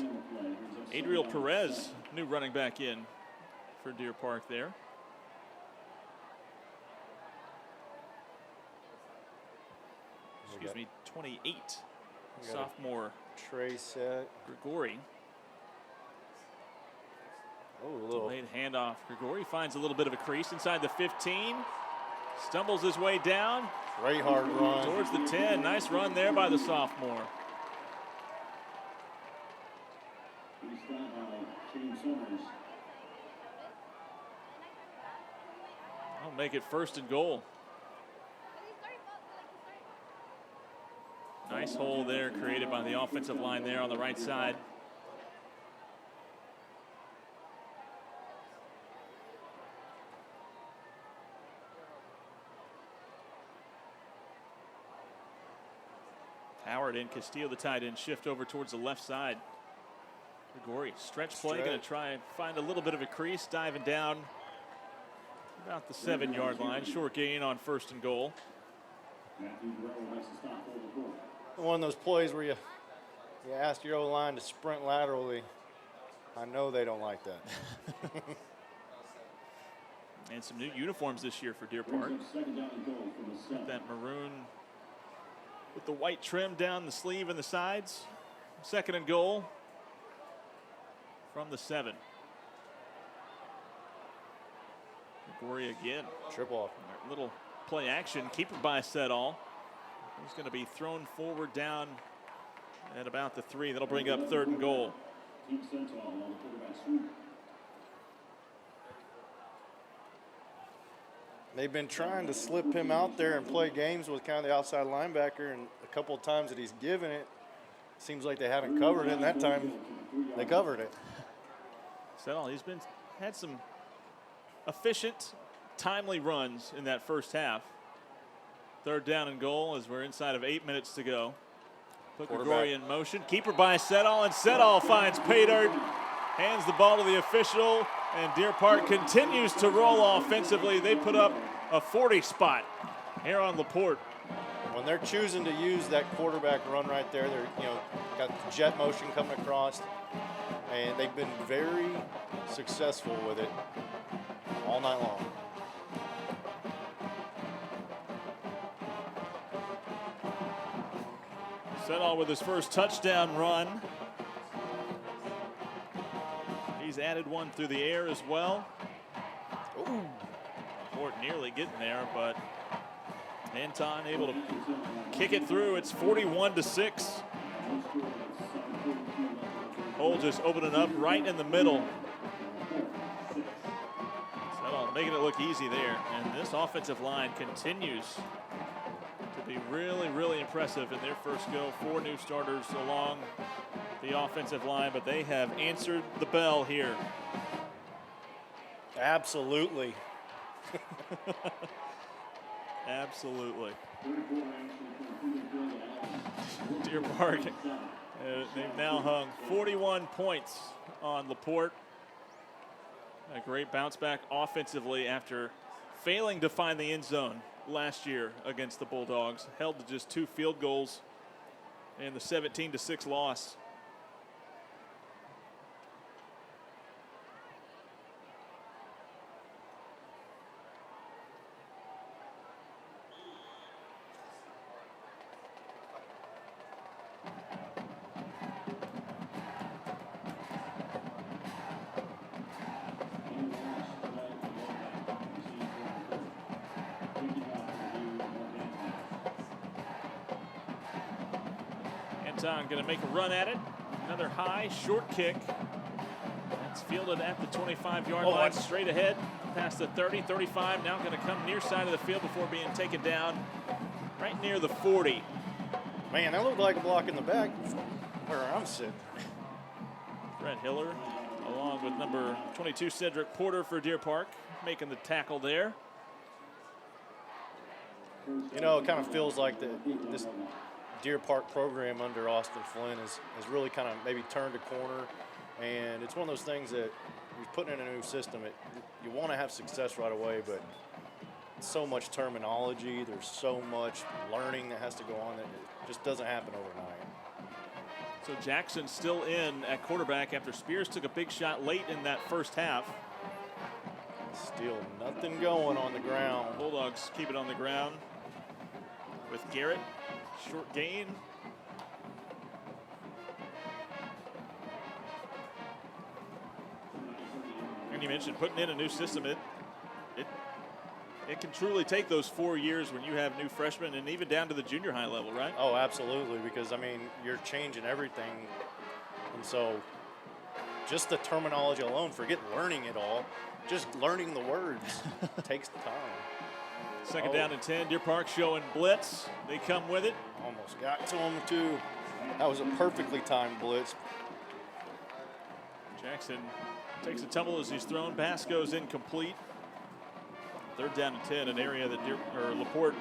Adriel Perez, new running back in for Deer Park there. Excuse me, 28, sophomore Trey set. Grigori. Oh, a little late handoff. Grigori finds a little bit of a crease inside the 15. Stumbles his way down. Great hard run. Towards the 10. Nice run there by the sophomore. I'll make it first and goal. Nice hole there created by the offensive line there on the right side. Howard and Castillo, the tight end, shift over towards the left side. Grigori, stretch play, going to try and find a little bit of a crease, diving down about the 7-yard line. Short gain on first and goal. One of those plays where you ask your O-line to sprint laterally. I know they don't like that. And some new uniforms this year for Deer Park. That maroon with the white trim down the sleeve and the sides. Second and goal from the 7. Grigori again. Triple off. Little play action. Keeper by Setall. He's going to be thrown forward down at about the 3. That'll bring up third and goal. They've been trying to slip him out there and play games with kind of the outside linebacker, and a couple of times that he's given it, seems like they haven't covered it, and that time they covered it. Setall, he's had some efficient, timely runs in that first half. Third down and goal as we're inside of 8 minutes to go. Put Grigori in motion. Keeper by Setall, and Setall finds pay dirt. Hands the ball to the official, and Deer Park continues to roll offensively. They put up a 40 spot here on LaPorte. When they're choosing to use that quarterback run right there, they're got the jet motion coming across, and they've been very successful with it all night long. Setall with his first touchdown run. He's added one through the air as well. Ooh. Fort nearly getting there, but Anton able to kick it through. It's 41-6. Hole just opening up right in the middle. Setall making it look easy there. And this offensive line continues to be really, really impressive in their first go. 4 new starters along the offensive line, but they have answered the bell here. Absolutely. Absolutely. Deer Park, they've now hung 41 points on Laporte. A great bounce back offensively after failing to find the end zone last year against the Bulldogs. Held to just 2 field goals in the 17-6 loss. Anton going to make a run at it. Another high, short kick. That's fielded at the 25-yard line, straight ahead, past the 30, 35. Now going to come near side of the field before being taken down right near the 40. Man, that looked like a block in the back where I'm sitting. Brett Hiller, along with number 22, Cedric Porter for Deer Park, making the tackle there. You know, it kind of feels like this Deer Park program under Austin Flynn has really kind of maybe turned a corner, and it's one of those things that you're putting in a new system. You want to have success right away, but so much terminology, there's so much learning that has to go on that it just doesn't happen overnight. So Jackson still in at quarterback after Spears took a big shot late in that first half. Still nothing going on the ground. Bulldogs keep it on the ground with Garrett. Short gain. And you mentioned putting in a new system. It can truly take those 4 years when you have new freshmen and even down to the junior high level, right? Oh, absolutely, because, I mean, you're changing everything. And so just the terminology alone, forget learning it all, just learning the words takes the time. Second down and 10. Deer Park showing blitz. They come with it. Almost got to him, too. That was a perfectly timed blitz. Jackson takes a tumble as he's thrown. Pass goes incomplete. Third down and 10, an area that Laporte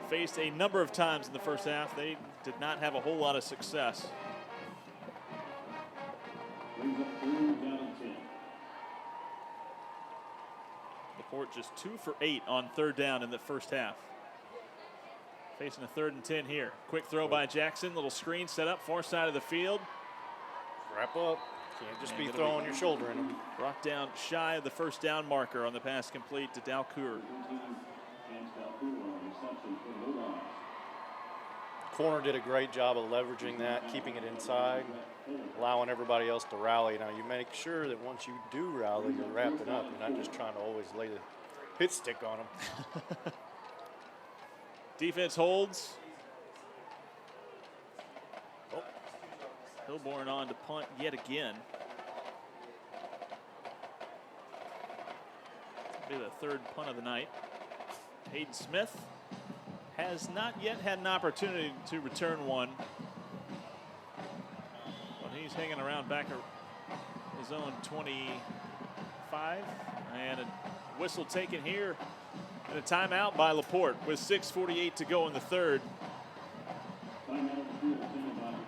faced a number of times in the first half. They did not have a whole lot of success. Laporte just 2 for 8 on third down in the first half. Facing a 3rd and 10 here. Quick throw by Jackson. Little screen set up, far side of the field. Wrap up. Can't just be throwing your shoulder in them. Brought down shy of the first down marker on the pass complete to Dalcour. Corner did a great job of leveraging that, keeping it inside, allowing everybody else to rally. Now, you make sure that once you do rally, you're wrapping up. You're not just trying to always lay the hit stick on them. Defense holds. Oh. Hilborn on to punt yet again. Be the 3rd punt of the night. Hayden Smith has not yet had an opportunity to return one. But he's hanging around back at his own 25. And a whistle taken here. And a timeout by Laporte with 6:48 to go in the 3rd.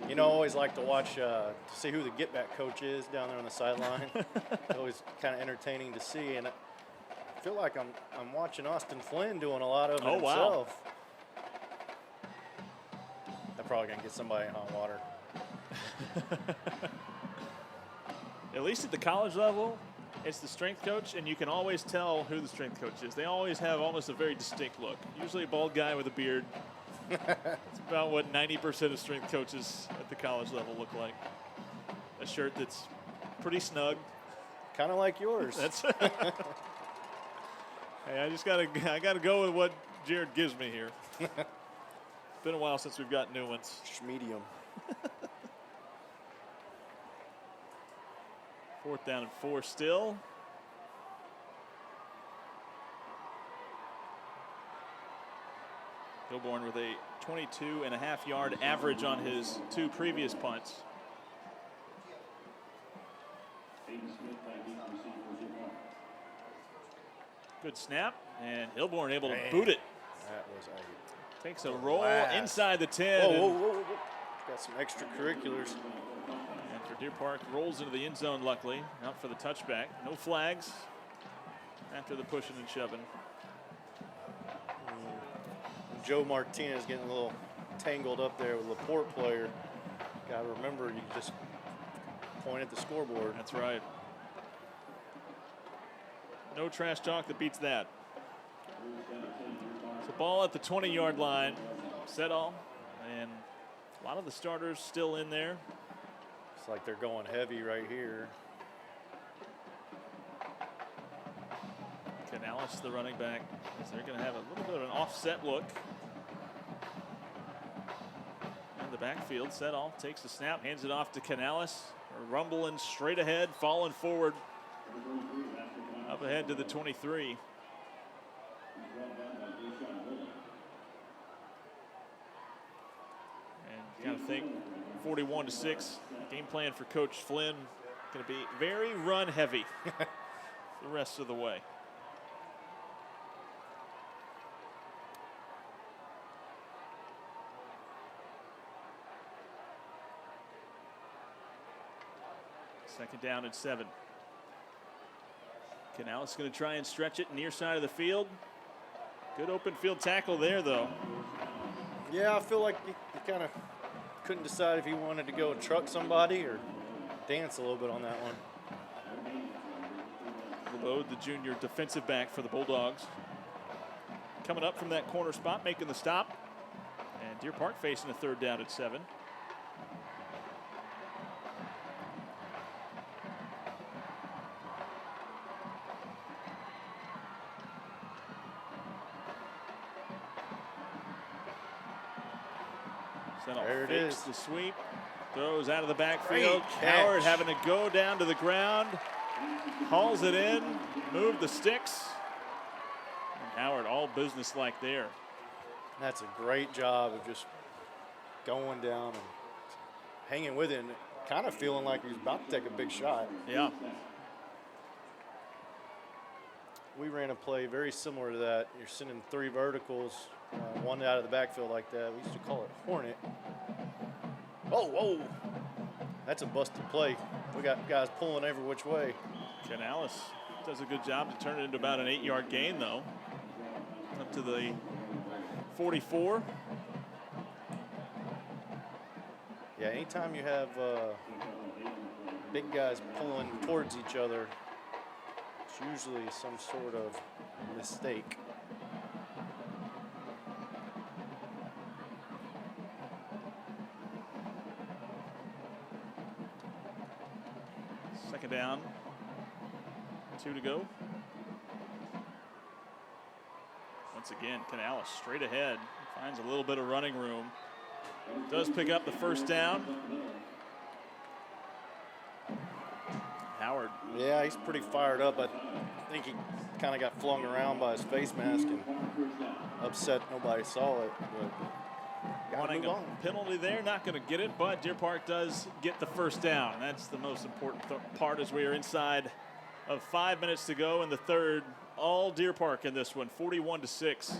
You know, I always like to watch to see who the get-back coach is down there on the sideline. It's always kind of entertaining to see. And I feel like I'm watching Austin Flynn doing a lot of it himself. Wow. They're probably going to get somebody in hot water. At least at the college level, it's the strength coach, and you can always tell who the strength coach is. They always have almost a very distinct look. Usually a bald guy with a beard. It's about what 90% of strength coaches at the college level look like. A shirt that's pretty snug. Kind of like yours. That's hey, I gotta go with what Jared gives me here. Been a while since we've got new ones. Medium. 4th down and 4 still. Hilborn with a 22.5-yard average on his 2 previous punts. Good snap, and Hilborn able to boot it. That was a Takes a roll blast. inside the 10. Whoa. Got some extracurriculars. And for Deer Park, rolls into the end zone, luckily. Out for the touchback. No flags after the pushing and shoving. Joe Martinez getting a little tangled up there with the Porte player. Got to remember, you just point at the scoreboard. That's right. No trash talk that beats that. So ball at the 20-yard line. Set all. And a lot of the starters still in there. It's like they're going heavy right here. Canales, the running back, as they're going to have a little bit of an offset look. In the backfield, Setall takes the snap, hands it off to Canales. Rumbling straight ahead, falling forward. Up ahead to the 23. And got to think 41-6. Game plan for Coach Flynn going to be very run heavy the rest of the way. Second down and 7. Canales going to try and stretch it near side of the field. Good open field tackle there, though. Yeah, I feel like he kind of couldn't decide if he wanted to go truck somebody or dance a little bit on that one. LeBeau, the junior defensive back for the Bulldogs. Coming up from that corner spot, making the stop. And Deer Park facing a third down at 7. There it is. The sweep. Throws out of the backfield. Howard having to go down to the ground. Hauls it in. Move the sticks. And Howard all business-like there. That's a great job of just going down and hanging with it and kind of feeling like he's about to take a big shot. Yeah. We ran a play very similar to that. You're sending 3 verticals, one out of the backfield like that. We used to call it Hornet. Whoa. That's a busted play. We got guys pulling every which way. Canales does a good job to turn it into about an 8-yard gain, though. Up to the 44. Yeah, anytime you have big guys pulling towards each other, it's usually some sort of mistake. Second down, 2 to go. Once again, Canales straight ahead, finds a little bit of running room. Does pick up the first down. Howard. Yeah, he's pretty fired up. I think he kind of got flung around by his face mask and upset nobody saw it. But wanting a penalty there, not going to get it, but Deer Park does get the first down. That's the most important part as we are inside of 5 minutes to go in the third. All Deer Park in this one, 41-6.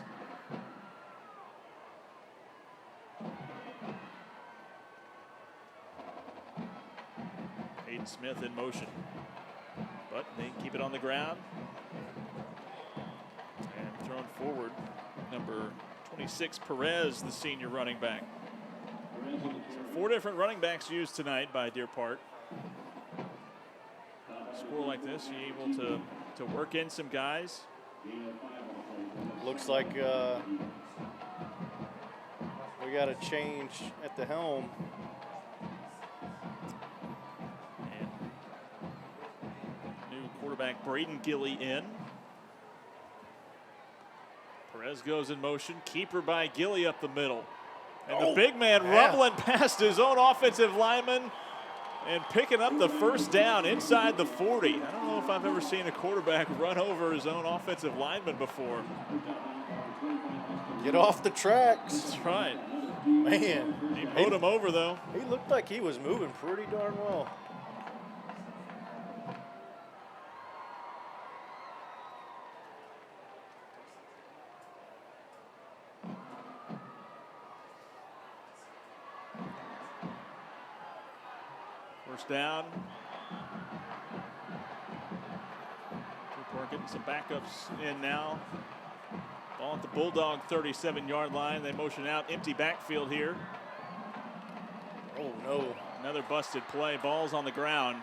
Hayden Smith in motion, but they keep it on the ground and thrown forward. Number 26, Perez, the senior running back. So 4 different running backs used tonight by Deer Park. Score like this, you're able to work in some guys. Looks like we got a change at the helm. And new quarterback Braden Gilly in. Perez goes in motion. Keeper by Gilly up the middle. And the big man rumbling past his own offensive lineman and picking up the first down inside the 40. I don't know if I've ever seen a quarterback run over his own offensive lineman before. Get off the tracks. That's right. Man. He mowed him over, though. He looked like he was moving pretty darn well. First down. We're getting some backups in now. Ball at the Bulldog 37-yard line. They motion out, empty backfield here. Oh, no. Another busted play. Ball's on the ground.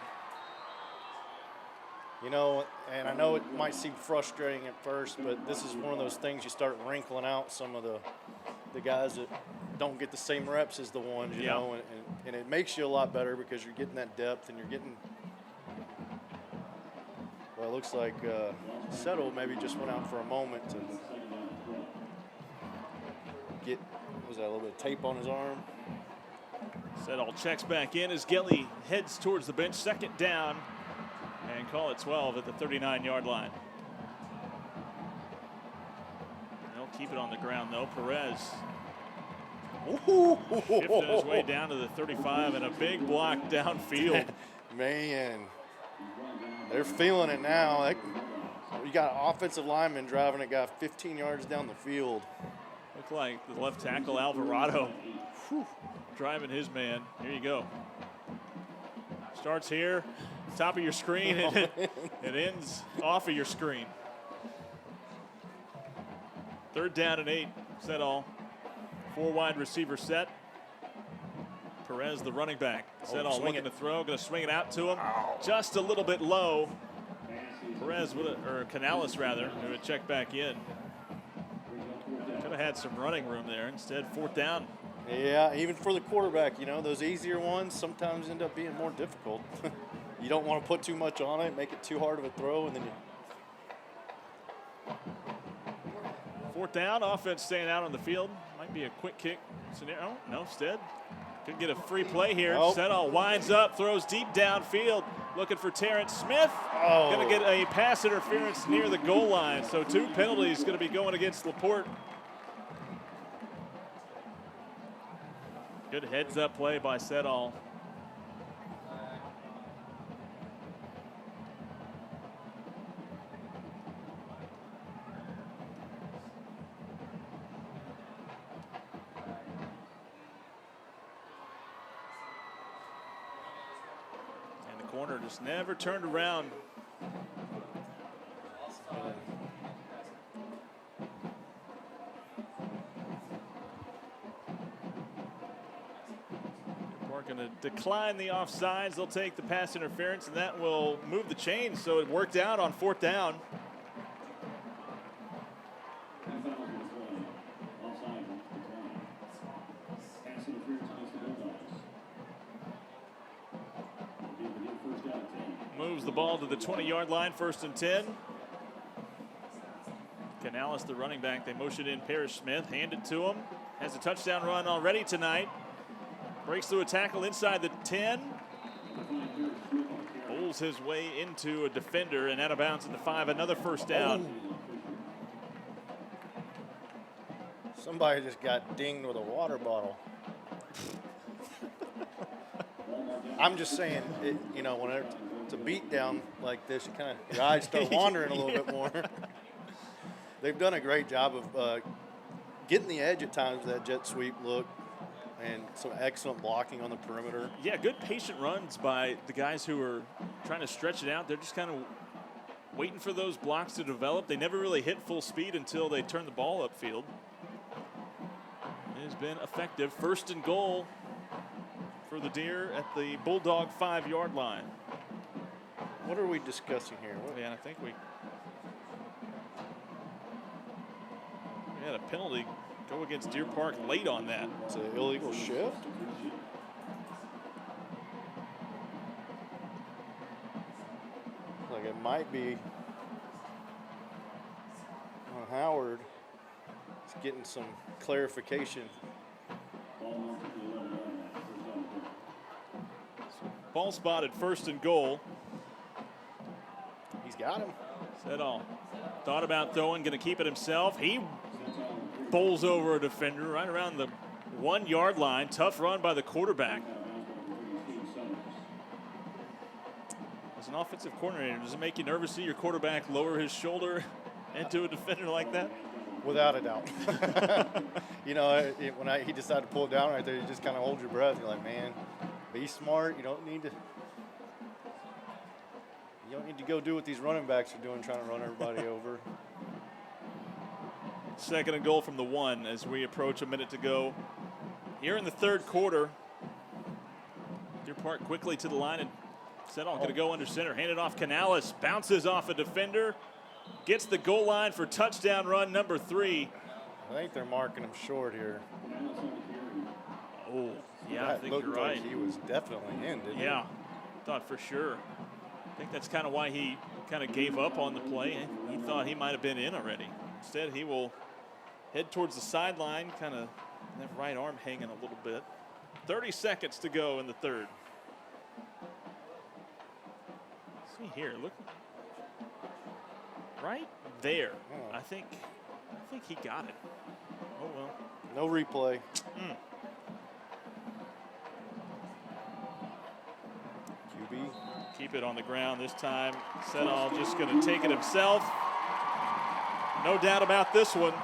You know, and I know it might seem frustrating at first, but this is one of those things you start wrinkling out some of the guys that don't get the same reps as the ones, you know, and it makes you a lot better because you're getting that depth and you're getting, well, it looks like Settle maybe just went out for a moment to get, was that a little bit of tape on his arm? Settle checks back in as Gelly heads towards the bench. Second down, and call it 12 at the 39-yard line. They'll keep it on the ground, though. Perez shifting his way down to the 35 and a big block downfield. Man, they're feeling it now. You got offensive linemen driving a guy 15 yards down the field. Look like the left tackle Alvarado driving his man. Here you go. Starts here, top of your screen, and it ends off of your screen. Third down and 8, set all. 4 wide receiver set. Perez, the running back. Set all looking to throw, going to swing it out to him. Just a little bit low. Perez, or Canales rather, who would check back in. Could have had some running room there. Instead, fourth down. Yeah, even for the quarterback, you know, those easier ones sometimes end up being more difficult. You don't want to put too much on it, make it too hard of a throw, and then you... Fourth down, offense staying out on the field. Might be a quick kick scenario. No, instead. Could get a free play here. Nope. Settle winds up, throws deep downfield, looking for Terrence Smith. Going to get a pass interference near the goal line. So 2 penalties going to be going against LaPorte. Good heads-up play by Setall. And the corner just never turned around. Going to decline the offsides. They'll take the pass interference, and that will move the chains. So it worked out on fourth down. Moves the ball to the 20-yard line, 1st and 10. Canales, the running back, they motion in Parrish Smith, hand it to him. Has a touchdown run already tonight. Breaks through a tackle inside the 10. Pulls his way into a defender and out of bounds in the 5. Another first down. Somebody just got dinged with a water bottle. I'm just saying, you know, when it's a beat down like this, you kind of, your eyes start wandering a little bit more. They've done a great job of getting the edge at times with that jet sweep look. And some excellent blocking on the perimeter. Yeah, good patient runs by the guys who are trying to stretch it out. They're just kind of waiting for those blocks to develop. They never really hit full speed until they turn the ball upfield. It has been effective. 1st and goal for the Deer at the Bulldog 5-yard line. What are we discussing here? Yeah, I think we had a penalty go against Deer Park late on that. It's an illegal shift. Like it might be on Howard. It's getting some clarification. Ball spotted, 1st and goal. He's got him. Setall thought about throwing, going to keep it himself. He bowls over a defender right around the 1-yard line. Tough run by the quarterback. As an offensive coordinator, does it make you nervous to see your quarterback lower his shoulder into a defender like that? Without a doubt. You know, when he decided to pull it down right there, you just kind of hold your breath. You're like, man, be smart. You don't need to You don't need to go do what these running backs are doing, trying to run everybody over. Second and goal from the 1 as we approach a minute to go. Here in the third quarter, Deer Park quickly to the line, and Settle going to go under center. Hand it off. Canales bounces off a defender, gets the goal line for touchdown run number 3. I think they're marking him short here. Oh, yeah, I think you're right. Like he was definitely in, didn't he? Yeah, thought for sure. I think that's kind of why he kind of gave up on the play. He thought he might have been in already. Instead, he will head towards the sideline, kind of that right arm hanging a little bit. 30 seconds to go in the third. See here, look right there. Oh. I think he got it. Oh well. No replay. QB. Keep it on the ground this time. Settle just going to take it himself. No doubt about this one.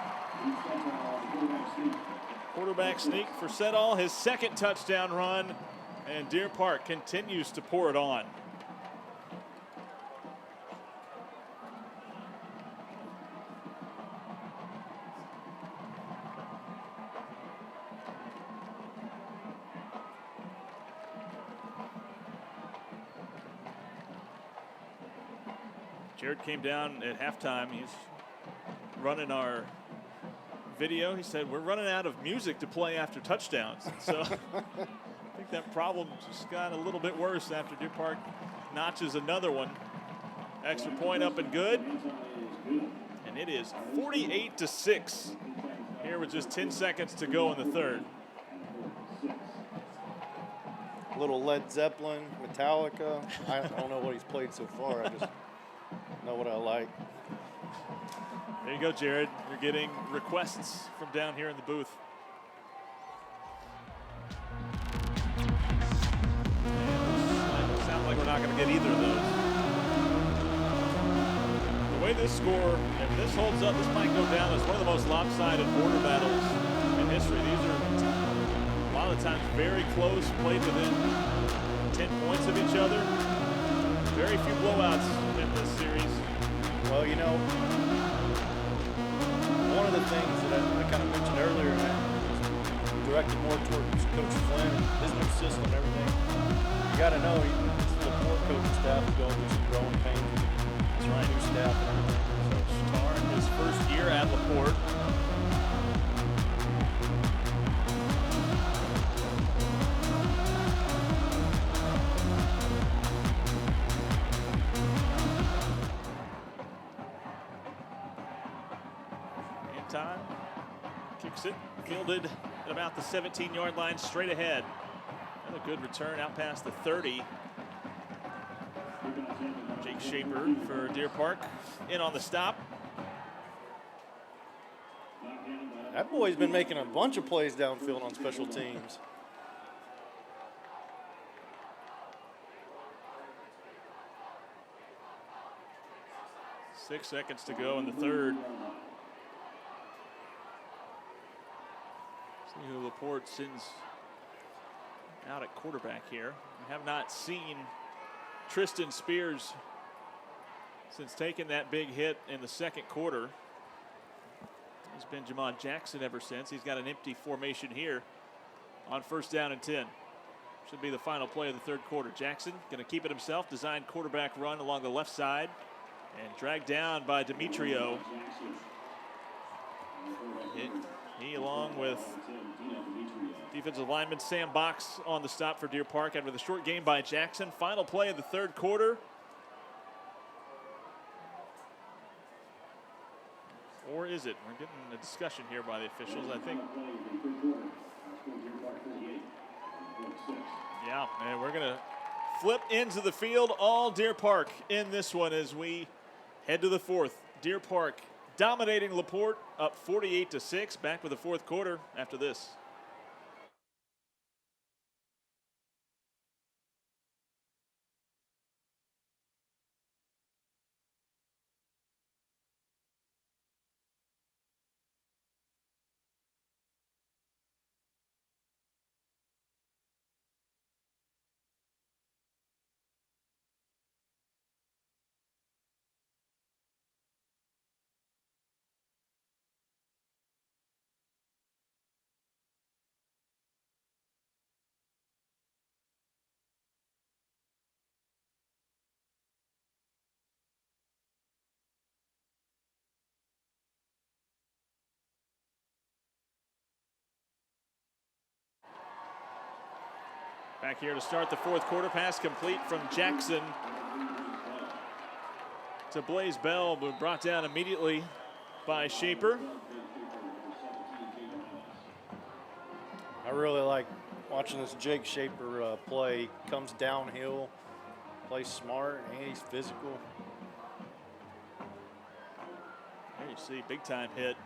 Quarterback sneak for Settle, his second touchdown run, and Deer Park continues to pour it on. Jared came down at halftime. He's running our video. He said, we're running out of music to play after touchdowns. So I think that problem just got a little bit worse after Deer Park notches another one. Extra point up and good. And it is 48-6 here with just 10 seconds to go in the third. A little Led Zeppelin, Metallica. I don't know what he's played so far. I just know what I like. There you go, Jared. You're getting requests from down here in the booth. It sounds like we're not going to get either of those. The way this score, if this holds up, this might go down as one of the most lopsided border battles in history. These are a lot of the times very close, played within 10 points of each other. Very few blowouts in this series. Well, you know, one of the things that I kind of mentioned earlier, and I was directed more towards Coach Flynn and his new system and everything. You got to know the Porte coaching staff is going through some growing pains. It's right, new staff and everything. Coach Tarr in his first year at LaPorte. Time kicks it, fielded at about the 17-yard line, straight ahead. Another good return out past the 30. Jake Shaper for Deer Park in on the stop. That boy's been making a bunch of plays downfield on special teams. Six seconds to go in the third. See who LaPorte sends out at quarterback here. We have not seen Tristan Spears since taking that big hit in the second quarter. He's been Jamon Jackson ever since. He's got an empty formation here on 1st down and 10. Should be the final play of the third quarter. Jackson going to keep it himself. Designed quarterback run along the left side and dragged down by Demetrio. He, along with defensive lineman Sam Box, on the stop for Deer Park after the short game by Jackson. Final play of the third quarter. Or is it? We're getting a discussion here by the officials, I think. Yeah, and we're going to flip into the field, all Deer Park in this one as we head to the fourth. Deer Park dominating LaPorte, up 48-6. Back with the fourth quarter after this. Back here to start the fourth quarter. Pass complete from Jackson to Blaze Bell, but brought down immediately by Shaper. I really like watching this Jake Shaper play. Comes downhill, plays smart, and he's physical. There you see, big time hit.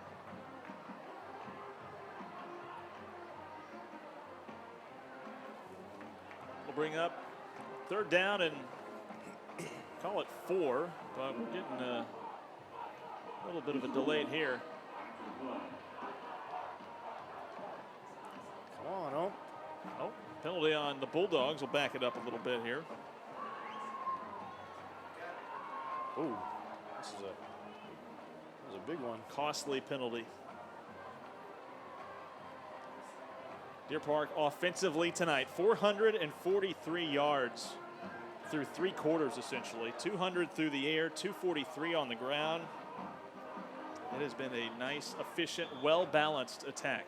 We'll bring up third down and call it 4, but we're getting a little bit of a delay here. Come on, oh. Oh, penalty on the Bulldogs. We'll back it up a little bit here. Ooh, this is a big one. Costly penalty. Deer Park offensively tonight, 443 yards through 3 quarters essentially. 200 through the air, 243 on the ground. It has been a nice, efficient, well-balanced attack.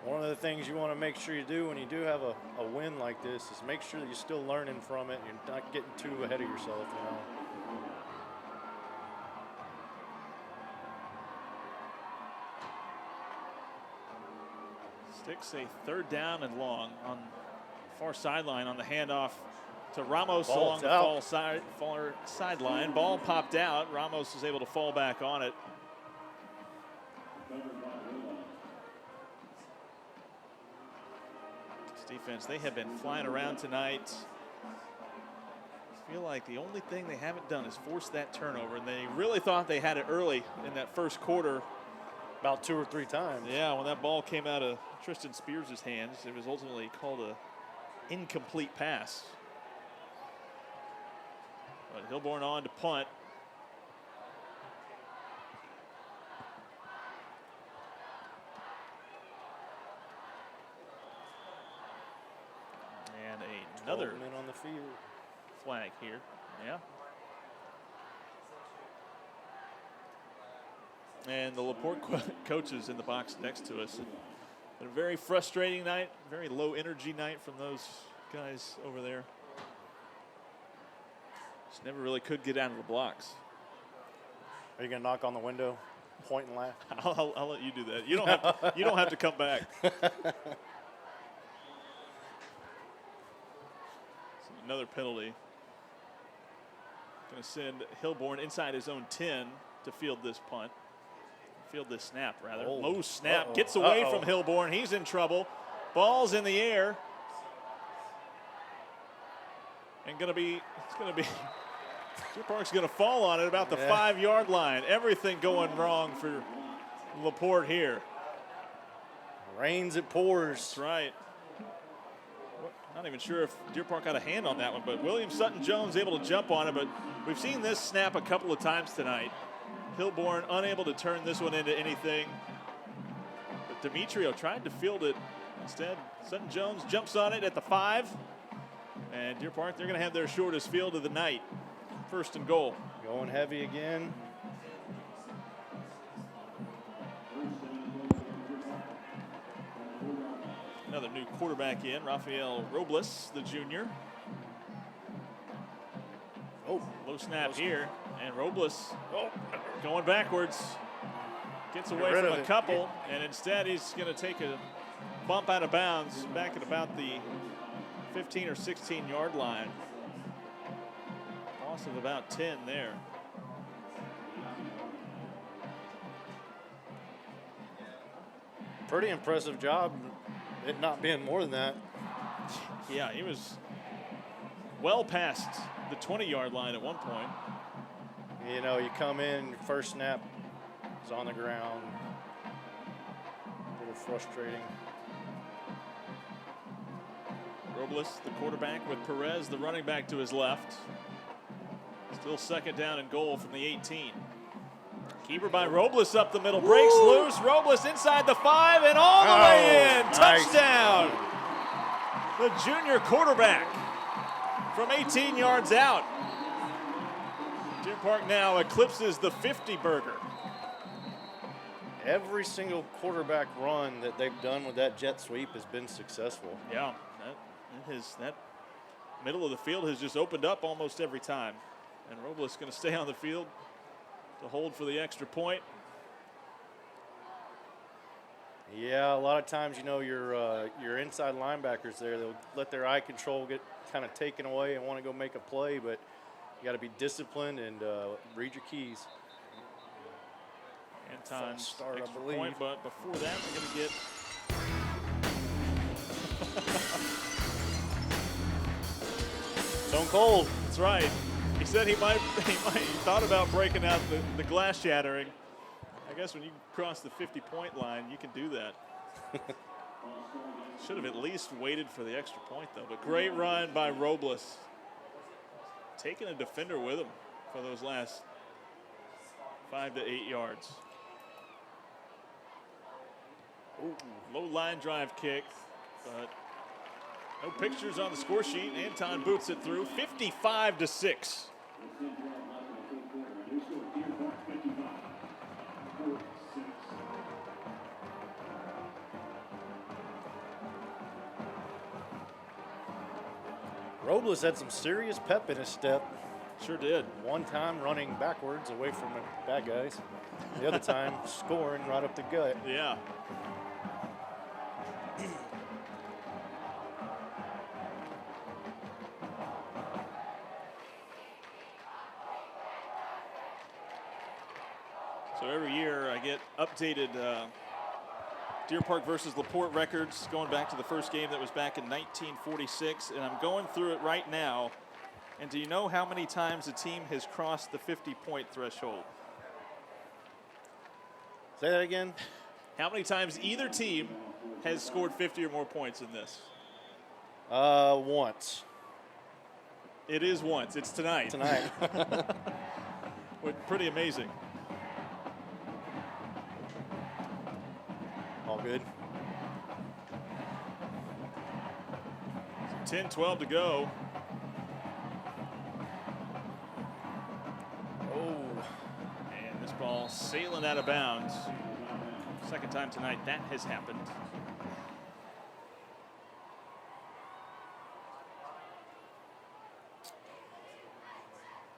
One of the things you want to make sure you do when you do have a win like this is make sure that you're still learning from it. You're not getting too ahead of yourself, you know. Sticks a third down and long on far sideline on the handoff to Ramos along the far sideline. Ball popped out. Ramos was able to fall back on it. This defense, they have been flying around tonight. I feel like the only thing they haven't done is force that turnover, and they really thought they had it early in that first quarter. About 2 or 3 times. Yeah, when that ball came out of Tristan Spears' hands, it was ultimately called a incomplete pass. But Hilborn on to punt. And another men on the field. Flag here. Yeah. And the LaPorte coaches in the box next to us. Been a very frustrating night, very low energy night from those guys over there. Just never really could get out of the blocks. Are you gonna knock on the window, point and laugh? I'll let you do that. You don't have to come back. Another penalty. Going to send Hilborn inside his own 10 to field this punt. Field this snap, rather. Oh. Low snap, gets away from Hilborn. He's in trouble. Ball's in the air. And Deer Park's gonna fall on it about the 5-yard line. Everything going wrong for LaPorte here. Rains, it pours. That's right. Not even sure if Deer Park got a hand on that one, but William Sutton-Jones able to jump on it, but we've seen this snap a couple of times tonight. Hilborn unable to turn this one into anything. But Demetrio tried to field it. Instead, Sutton-Jones jumps on it at the 5. And Deer Park, they're going to have their shortest field of the night. 1st and goal. Going heavy again. Another new quarterback in, Rafael Robles, the junior. Oh, low snap here. And Robles going backwards. Gets away from a couple, and instead he's going to take a bump out of bounds back at about the 15 or 16-yard line. Loss of about 10 there. Pretty impressive job, it not being more than that. Yeah, he was well past the 20-yard line at one point. You know, you come in, first snap is on the ground. A little frustrating. Robles, the quarterback, with Perez, the running back, to his left. Still 2nd down and goal from the 18. Keeper by Robles up the middle, breaks loose. Robles inside the 5 and all the way in. Nice. Touchdown. The junior quarterback from 18 yards out. Deer Park now eclipses the 50-burger. Every single quarterback run that they've done with that jet sweep has been successful. Yeah, That middle of the field has just opened up almost every time. And Robles going to stay on the field to hold for the extra point. Yeah, a lot of times, you know, your inside linebackers there, they'll let their eye control get kind of taken away and want to go make a play, but you got to be disciplined and read your keys. Anton's start, I extra believe. point, but before that, we're going to get Stone cold. That's right. He said he thought about breaking out the glass shattering. I guess when you cross the 50-point line, you can do that. Should have at least waited for the extra point, though. But great run by Robles. Taking a defender with him for those last 5 to 8 yards. Ooh, low line drive kick, but no pictures on the score sheet. Anton boots it through, 55-6. Robles had some serious pep in his step. Sure did. One time running backwards away from the bad guys. The other time scoring right up the gut. Yeah. So every year I get updated Deer Park versus LaPorte records going back to the first game that was back in 1946, and I'm going through it right now. And do you know how many times a team has crossed the 50-point threshold? Say that again. How many times either team has scored 50 or more points in this? Once. It is once. It's tonight. Tonight. Pretty amazing. All good. 10-12 to go. Oh. And this ball sailing out of bounds. Second time tonight that has happened.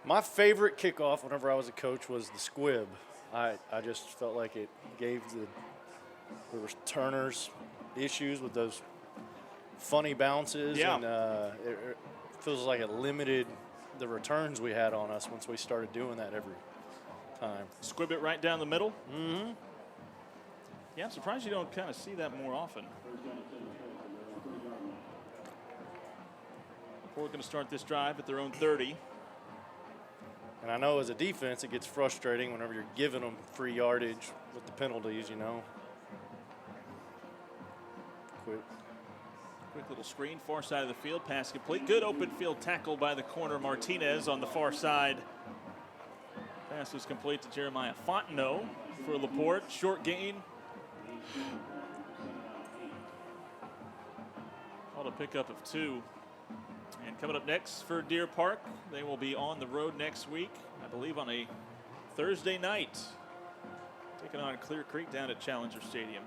My favorite kickoff whenever I was a coach was the squib. I just felt like it gave the returners issues with those funny bounces. Yeah. And it feels like it limited the returns we had on us once we started doing that every time. Squib it right down the middle. Mm-hmm. Yeah, I'm surprised you don't kind of see that more often. We're going to start this drive at their own 30. And I know as a defense, it gets frustrating whenever you're giving them free yardage with the penalties, you know. Quick little screen, far side of the field, pass complete. Good open field tackle by the corner, Martinez on the far side. Pass was complete to Jeremiah Fontenot for LaPorte. Short gain. Called a pickup of 2. And coming up next for Deer Park, they will be on the road next week, I believe on a Thursday night, taking on Clear Creek down at Challenger Stadium.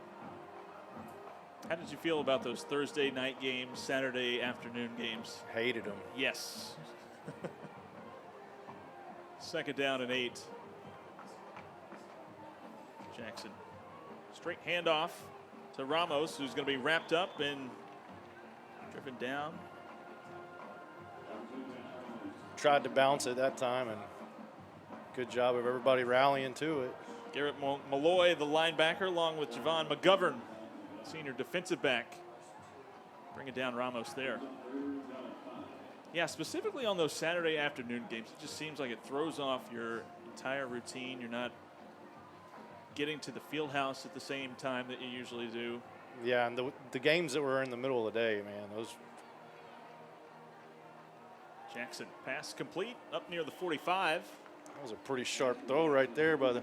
How did you feel about those Thursday night games, Saturday afternoon games? Hated them. Yes. Second down and 8. Jackson. Straight handoff to Ramos, who's going to be wrapped up and driven down. Tried to bounce it that time, and good job of everybody rallying to it. Garrett Malloy, the linebacker, along with Javon McGovern, senior defensive back. Bringing down Ramos there. Yeah, specifically on those Saturday afternoon games, it just seems like it throws off your entire routine. You're not getting to the field house at the same time that you usually do. Yeah, and the games that were in the middle of the day, man, those. Jackson, pass complete up near the 45. That was a pretty sharp throw right there by the.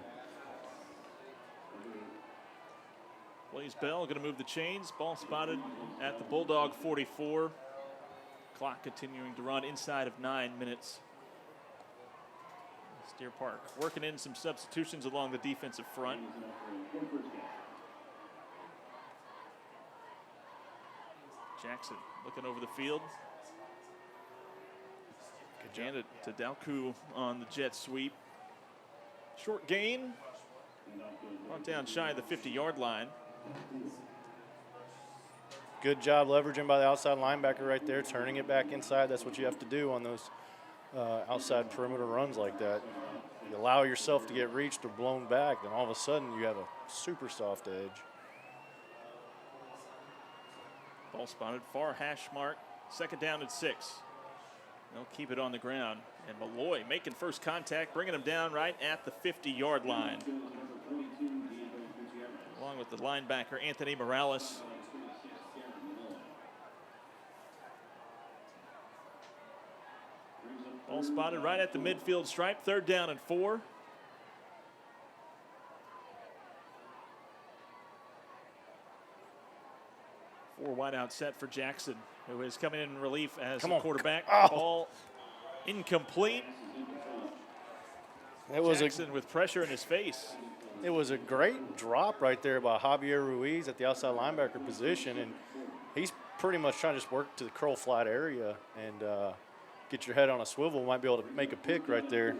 Blaze Bell going to move the chains. Ball spotted at the Bulldog 44. Clock continuing to run inside of 9 minutes. Deer Park working in some substitutions along the defensive front. Jackson looking over the field. Janet to Dalku on the jet sweep. Short gain. Brought down shy of the 50-yard line. Good job leveraging by the outside linebacker right there, turning it back inside. That's what you have to do on those outside perimeter runs like that. You allow yourself to get reached or blown back, then all of a sudden you have a super soft edge. Ball spotted, far hash mark, 2nd down and 6. They'll keep it on the ground. And Malloy making first contact, bringing him down right at the 50-yard line. Along with the linebacker, Anthony Morales. Ball spotted right at the midfield stripe, 3rd down and 4. Four wide out set for Jackson, who is coming in relief as a quarterback. Ball incomplete. It was Jackson with pressure in his face. It was a great drop right there by Javier Ruiz at the outside linebacker position, and he's pretty much trying to just work to the curl flat area and get your head on a swivel. Might be able to make a pick right there.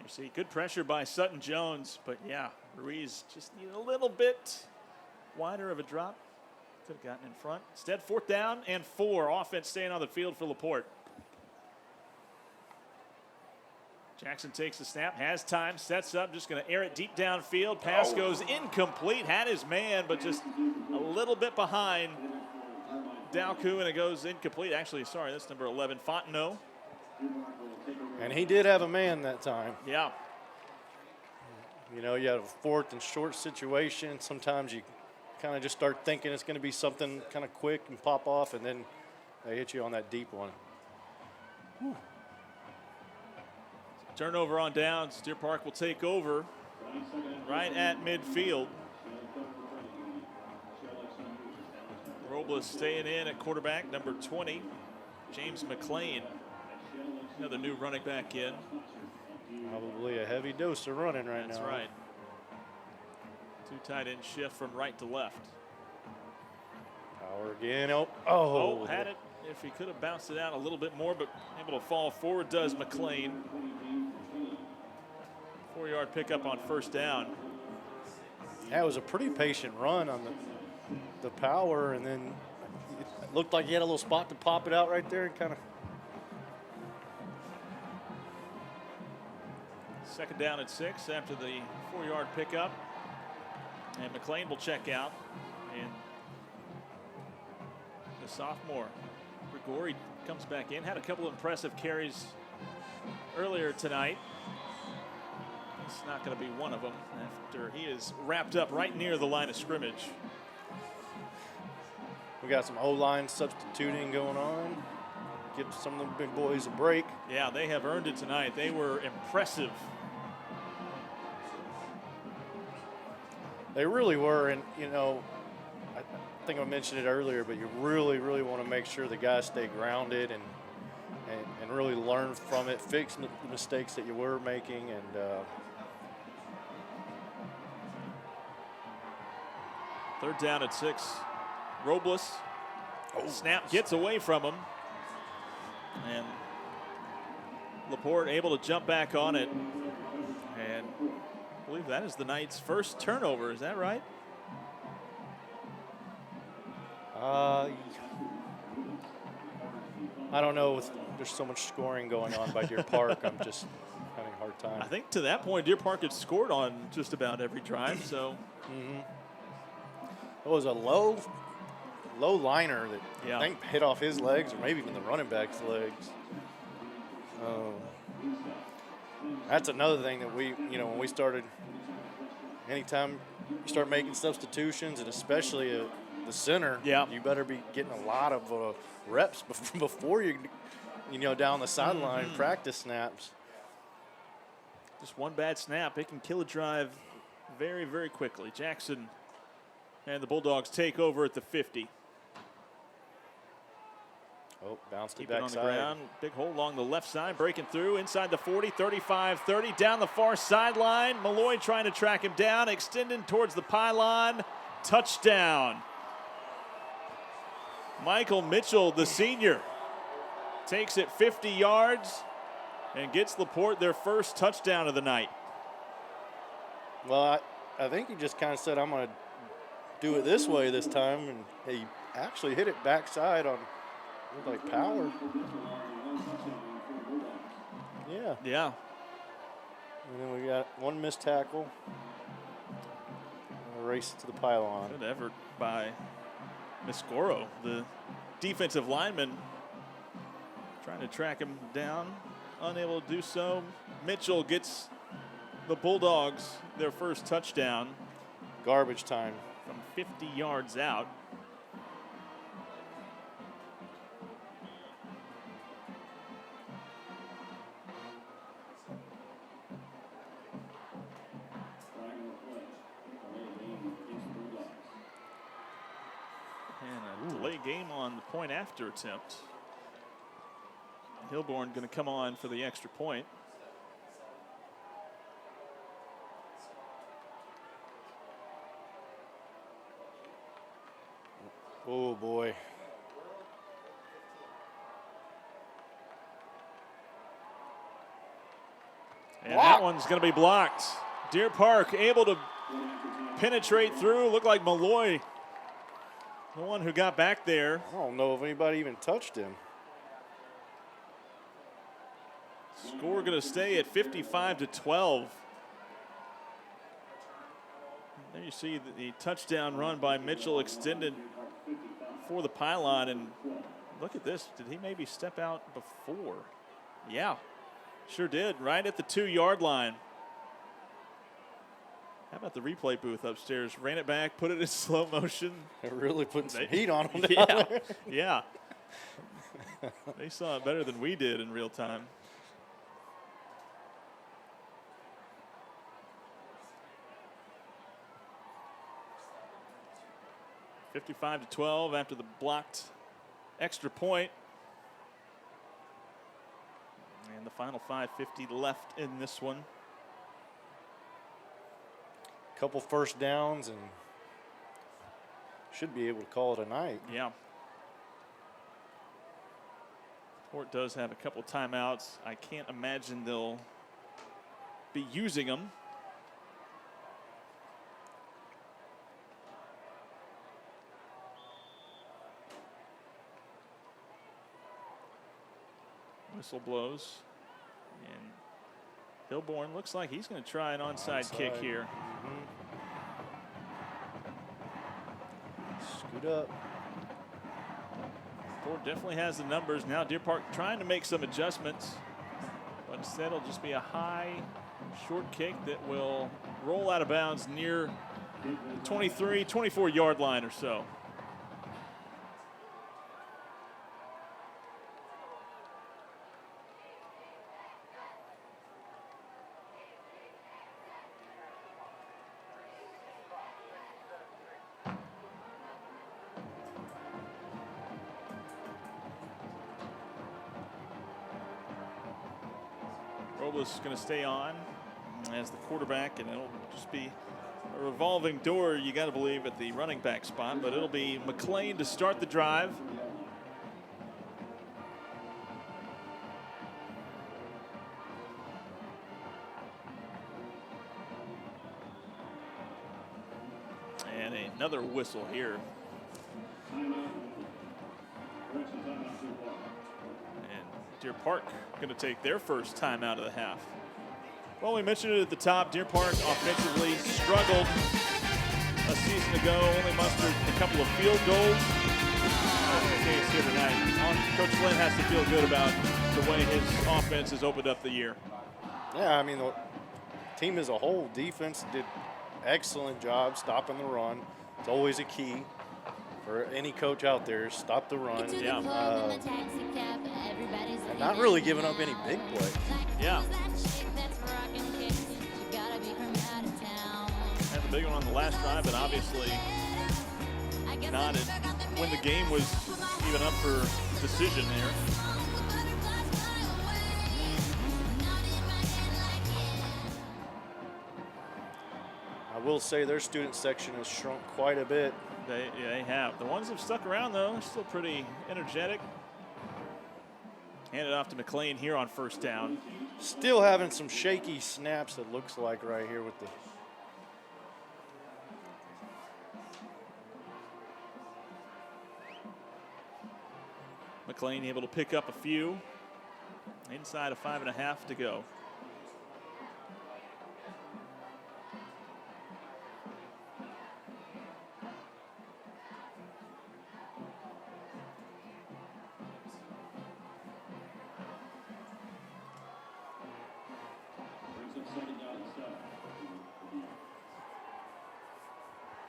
You see good pressure by Sutton Jones, but yeah, Ruiz just needed a little bit wider of a drop. Could have gotten in front. Instead, 4th down and 4. Offense staying on the field for Laporte. Jackson takes the snap, has time, sets up, just going to air it deep downfield. Pass goes incomplete, had his man, but just a little bit behind Dalku, and it goes incomplete. Actually, sorry, that's number 11, Fontenot. And he did have a man that time. Yeah. You know, you have a 4th and short situation. Sometimes you kind of just start thinking it's going to be something kind of quick and pop off, and then they hit you on that deep one. Whew. Turnover on downs. Deer Park will take over right at midfield. Robles staying in at quarterback, number 20, James McLean. Another new running back in. Probably a heavy dose of running right now. That's right. 2 tight end shift from right to left. Power again. Had it. If he could have bounced it out a little bit more, but able to fall forward does McLean. 4-yard pickup on 1st down. Yeah, it was a pretty patient run on the power, and then it looked like he had a little spot to pop it out right there and kind of. 2nd down and 6 after the 4-yard pickup. And McLean will check out. And the sophomore, Grigori, comes back in. Had a couple of impressive carries earlier tonight. It's not going to be one of them after he is wrapped up right near the line of scrimmage. We got some O-line substituting going on. Give some of the big boys a break. Yeah, they have earned it tonight. They were impressive. They really were, and you know, I think I mentioned it earlier, but you really, really want to make sure the guys stay grounded and really learn from it, fix the mistakes that you were making, and 3rd down at 6. Robles. Snap gets away from him. And Laporte able to jump back on it. And I believe that is the night's first turnover. Is that right? I don't know. There's so much scoring going on by Deer Park. I'm just having a hard time. I think to that point, Deer Park had scored on just about every drive. So It was a low liner that I think hit off his legs, or maybe even the running back's legs. That's another thing that when we started, anytime you start making substitutions, and especially the center, you better be getting a lot of reps before you down the sideline practice snaps. Just one bad snap, it can kill a drive very, very quickly. Jackson and the Bulldogs take over at the 50. Oh, bounced it Keep it on the backside. ground. Big hole along the left side, breaking through inside the 40, 35, 30, down the far sideline. Malloy trying to track him down, extending towards the pylon. Touchdown. Michael Mitchell, the senior, takes it 50 yards and gets LaPorte their first touchdown of the night. Well, I think he just kind of said, I'm going to do it this way this time, and he actually hit it backside on, looked like power. Yeah. Yeah. And then we got one missed tackle. A race to the pylon. Good effort by Miscoro, the defensive lineman, trying to track him down, unable to do so. Mitchell gets the Bulldogs their first touchdown. Garbage time. From 50 yards out. And a delay game on the point after attempt. Hilborn going to come on for the extra point. Oh, boy. And that one's going to be blocked. Deer Park able to penetrate through. Looked like Malloy, the one who got back there. I don't know if anybody even touched him. Score going to stay at 55-12. There you see the touchdown run by Mitchell extended for the pylon, and look at this. Did he maybe step out before? Yeah, sure did, right at the 2-yard line. How about the replay booth upstairs? Ran it back, put it in slow motion. They're really putting some heat on him yeah, down there. Yeah. They saw it better than we did in real time. (55-12) after the blocked extra point. And the final 5:50 left in this one. Couple first downs and should be able to call it a night. Yeah. Porte does have a couple timeouts. I can't imagine they'll be using them. Whistle blows. And Hilborn looks like he's going to try an onside kick here. Scoot up. Porte definitely has the numbers. Now Deer Park trying to make some adjustments, but instead it'll just be a high, short kick that will roll out of bounds near the 23, 24-yard line or so. Robles going to stay on as the quarterback, and it'll just be a revolving door, you got to believe, at the running back spot, but it'll be McLean to start the drive. And another whistle here. Deer Park going to take their first time out of the half. Well, we mentioned it at the top. Deer Park offensively struggled a season ago, only mustered a couple of field goals. That's the case here tonight. Coach Flynn has to feel good about the way his offense has opened up the year. Yeah, I mean, the team as a whole, defense did excellent job stopping the run. It's always a key for any coach out there. Stop the run. Yeah. And not really giving up any big plays. Yeah. Had the big one on the last drive, but obviously not when the game was even up for decision there. I will say their student section has shrunk quite a bit. They have. The ones that have stuck around, though, are still pretty energetic. Hand it off to McLean here on first down. Still having some shaky snaps, it looks like, right here with the. McLean able to pick up a few. Inside of 5.5 to go.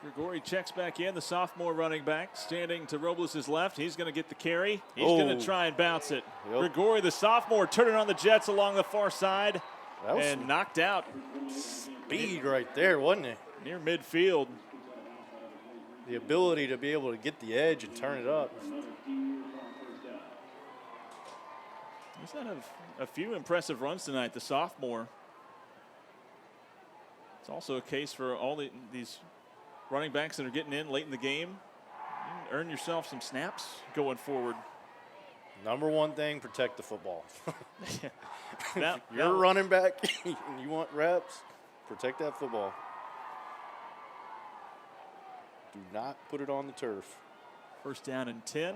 Grigori checks back in, the sophomore running back, standing to Robles' left. He's going to get the carry. He's going to try and bounce it. Yep. Grigori, the sophomore, turning on the Jets along the far side and knocked out. Speed right there, wasn't it? Near midfield. The ability to be able to get the edge and turn it up. He's had a few impressive runs tonight, the sophomore. It's also a case for all these running backs that are getting in late in the game. You can earn yourself some snaps going forward. Number one thing, protect the football. Now, You're a running back and you want reps, protect that football. Do not put it on the turf. First down and 10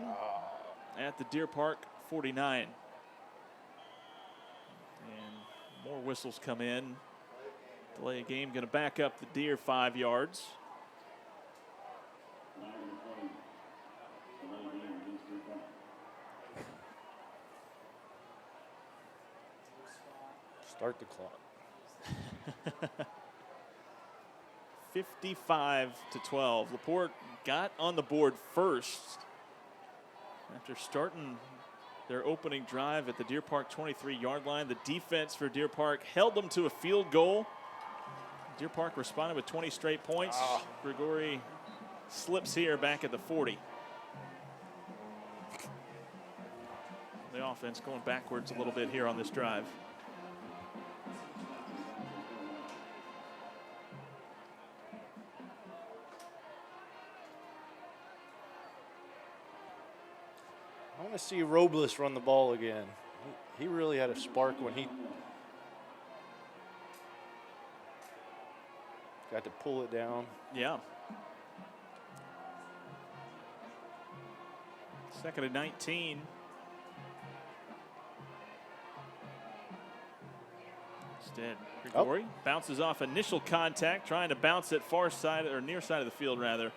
at the Deer Park 49. And more whistles come in. Delay game going to back up the Deer 5 yards. Start the clock. 55-12. Laporte got on the board first after starting their opening drive at the Deer Park 23-yard line. The defense for Deer Park held them to a field goal. Deer Park responded with 20 straight points. Grigori slips here back at the 40. The offense going backwards a little bit here on this drive. I want to see Robles run the ball again. He really had a spark when he got to pull it down. Yeah. Second and 19. Instead, Grigori bounces off initial contact, trying to bounce it far side or near side of the field rather.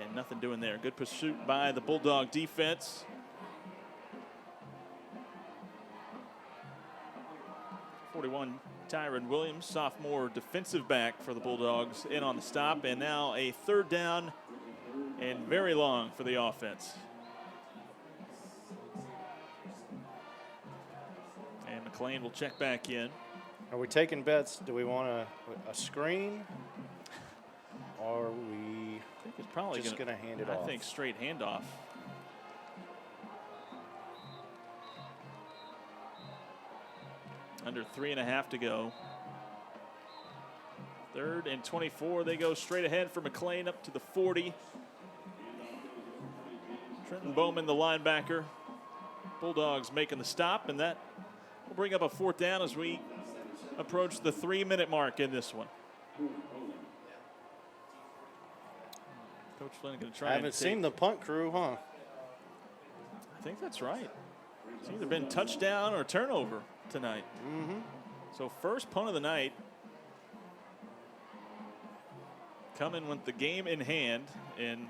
And nothing doing there. Good pursuit by the Bulldog defense. Tyron Williams, sophomore defensive back for the Bulldogs, in on the stop. And now a third down and very long for the offense. And McLean will check back in. Are we taking bets? Do we want a screen? Or are we I think it's probably just going to hand it off? I think straight handoff. Under 3.5 to go. 3rd and 24. They go straight ahead for McLean up to the 40. Trenton Bowman, the linebacker. Bulldogs making the stop, and that will bring up a 4th down as we approach the 3-minute mark in this one. Coach Flynn going to try. I haven't seen the punt crew, huh? I think that's right. It's either been touchdown or turnover tonight. Mm-hmm. So first punt of the night. Coming with the game in hand in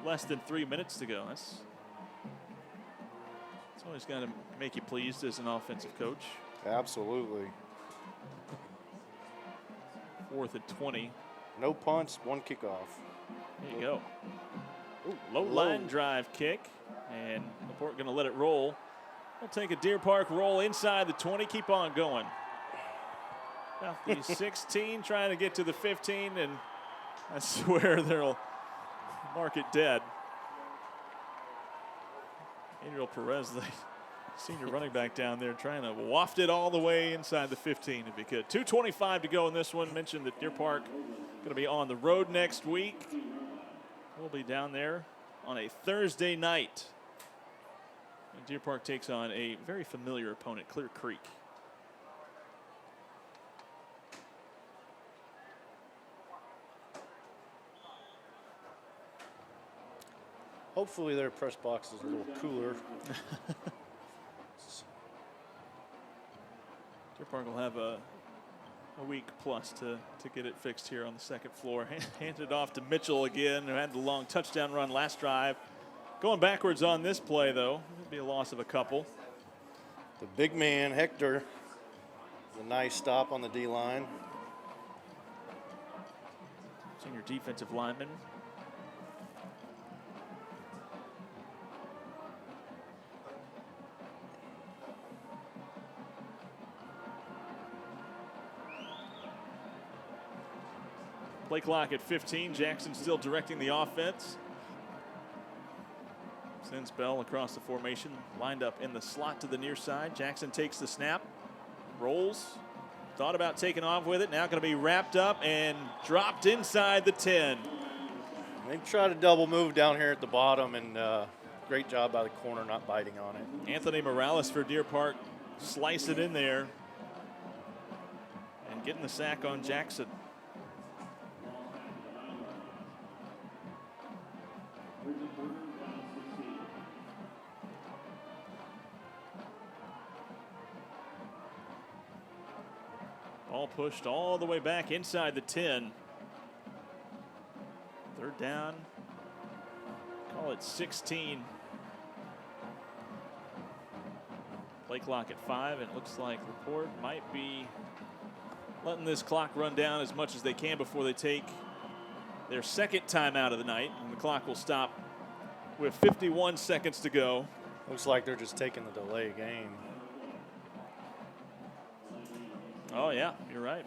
less than 3 minutes to go. That's always going to make you pleased as an offensive coach. Absolutely. 4th and 20. No punts, 1 kickoff. There you go. Ooh, low line drive kick. And Laporte going to let it roll. We'll take a Deer Park roll inside the 20. Keep on going. About the 16, trying to get to the 15, and I swear they'll mark it dead. Daniel Perez, the senior running back down there, trying to waft it all the way inside the 15 if he could. 2:25 to go in this one. Mentioned that Deer Park going to be on the road next week. We'll be down there on a Thursday night. And Deer Park takes on a very familiar opponent, Clear Creek. Hopefully their press box is a little cooler. Deer Park will have a week plus to get it fixed here on the second floor. Handed it off to Mitchell again, who had the long touchdown run last drive. Going backwards on this play, though. It'll be a loss of a couple. The big man, Hector, a nice stop on the D-line. Senior defensive lineman. Play clock at 15. Jackson still directing the offense. Sends Bell across the formation, lined up in the slot to the near side. Jackson takes the snap, rolls, thought about taking off with it. Now going to be wrapped up and dropped inside the 10. They tried a double move down here at the bottom, and great job by the corner not biting on it. Anthony Morales for Deer Park, slice it in there and getting the sack on Jackson. Ball pushed all the way back inside the 10. Third down. Call it 16. Play clock at 5. It looks like Laporte might be letting this clock run down as much as they can before they take their second timeout of the night. And the clock will stop with 51 seconds to go. Looks like they're just taking the delay game. Oh, yeah, you're right.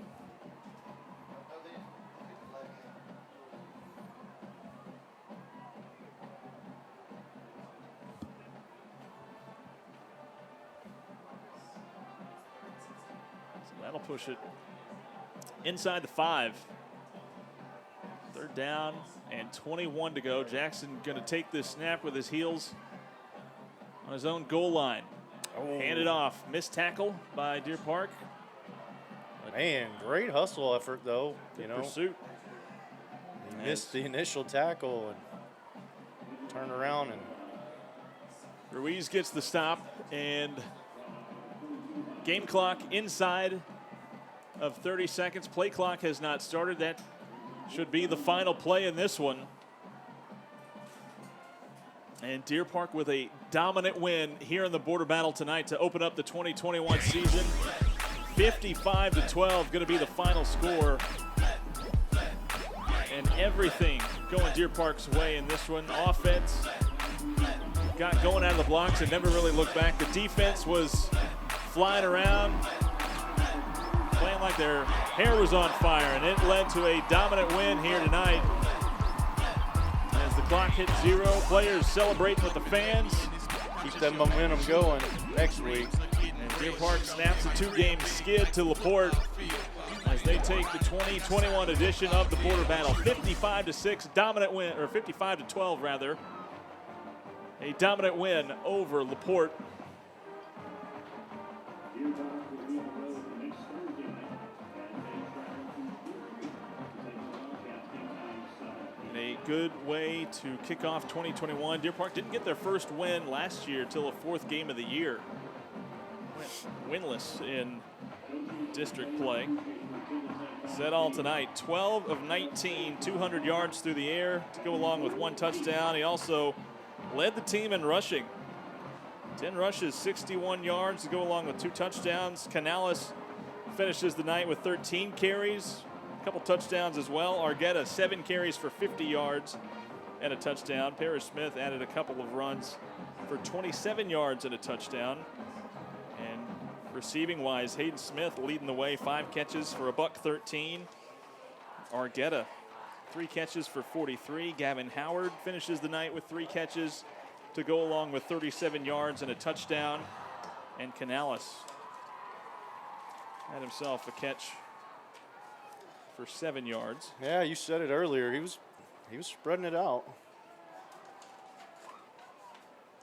So that'll push it inside the 5. Third down and 21 to go. Jackson going to take this snap with his heels on his own goal line. Oh. Handed off. Missed tackle by Deer Park. Man, great hustle effort, though. Good pursuit. He missed the initial tackle and turned around. And Ruiz gets the stop, and game clock inside of 30 seconds. Play clock has not started. That should be the final play in this one. And Deer Park with a dominant win here in the border battle tonight to open up the 2021 season. 55-12 going to be the final score. And everything going Deer Park's way in this one. Offense got going out of the blocks and never really looked back. The defense was flying around, playing like their hair was on fire, and it led to a dominant win here tonight. As the clock hit 0, players celebrating with the fans. Keep that momentum going next week. And Deer Park snaps a 2-game skid to Laporte as they take the 2021 edition of the border battle. 55-6 dominant win, or 55-12 rather. A dominant win over Laporte. A good way to kick off 2021. Deer Park didn't get their first win last year till the 4th game of the year. Went winless in district play. Set all tonight. 12 of 19, 200 yards through the air to go along with 1 touchdown. He also led the team in rushing. 10 rushes, 61 yards to go along with 2 touchdowns. Canales finishes the night with 13 carries. A couple touchdowns as well. Argueta, 7 carries for 50 yards and a touchdown. Parrish Smith added a couple of runs for 27 yards and a touchdown. And receiving wise, Hayden Smith leading the way, 5 catches for $113. Argueta, 3 catches for 43. Gavin Howard finishes the night with 3 catches to go along with 37 yards and a touchdown. And Canales had himself a catch for 7 yards. Yeah, you said it earlier. He was spreading it out.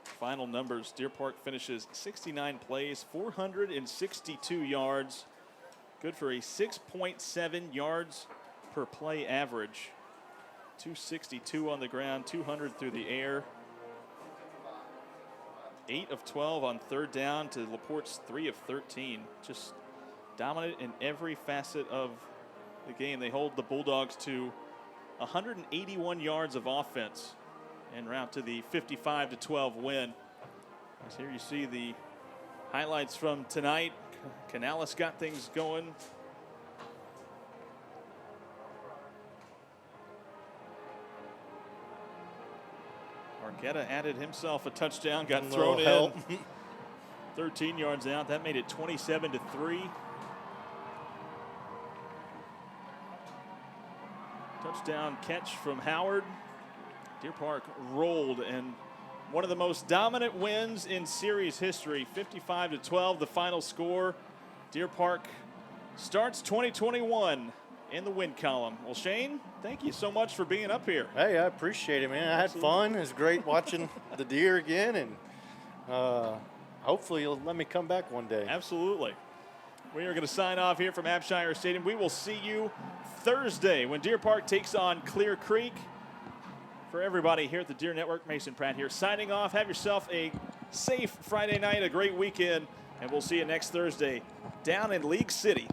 Final numbers, Deer Park finishes 69 plays, 462 yards. Good for a 6.7 yards per play average. 262 on the ground, 200 through the air. 8 of 12 on third down to LaPorte's 3 of 13. Just dominant in every facet of the game. They hold the Bulldogs to 181 yards of offense en route to the 55-12 win. As here you see the highlights from tonight. Canales got things going. Arquetta added himself a touchdown, got thrown in. 13 yards out. That made it 27-3. Touchdown catch from Howard. Deer Park rolled, and one of the most dominant wins in series history, 55-12, the final score. Deer Park starts 2021 in the win column. Well, Shane, thank you so much for being up here. Hey, I appreciate it, man. I had fun. It was great watching the Deer again, and hopefully you'll let me come back one day. Absolutely. We are going to sign off here from Abshire Stadium. We will see you Thursday when Deer Park takes on Clear Creek. For everybody here at the Deer Network, Mason Pratt here signing off. Have yourself a safe Friday night, a great weekend, and we'll see you next Thursday down in League City.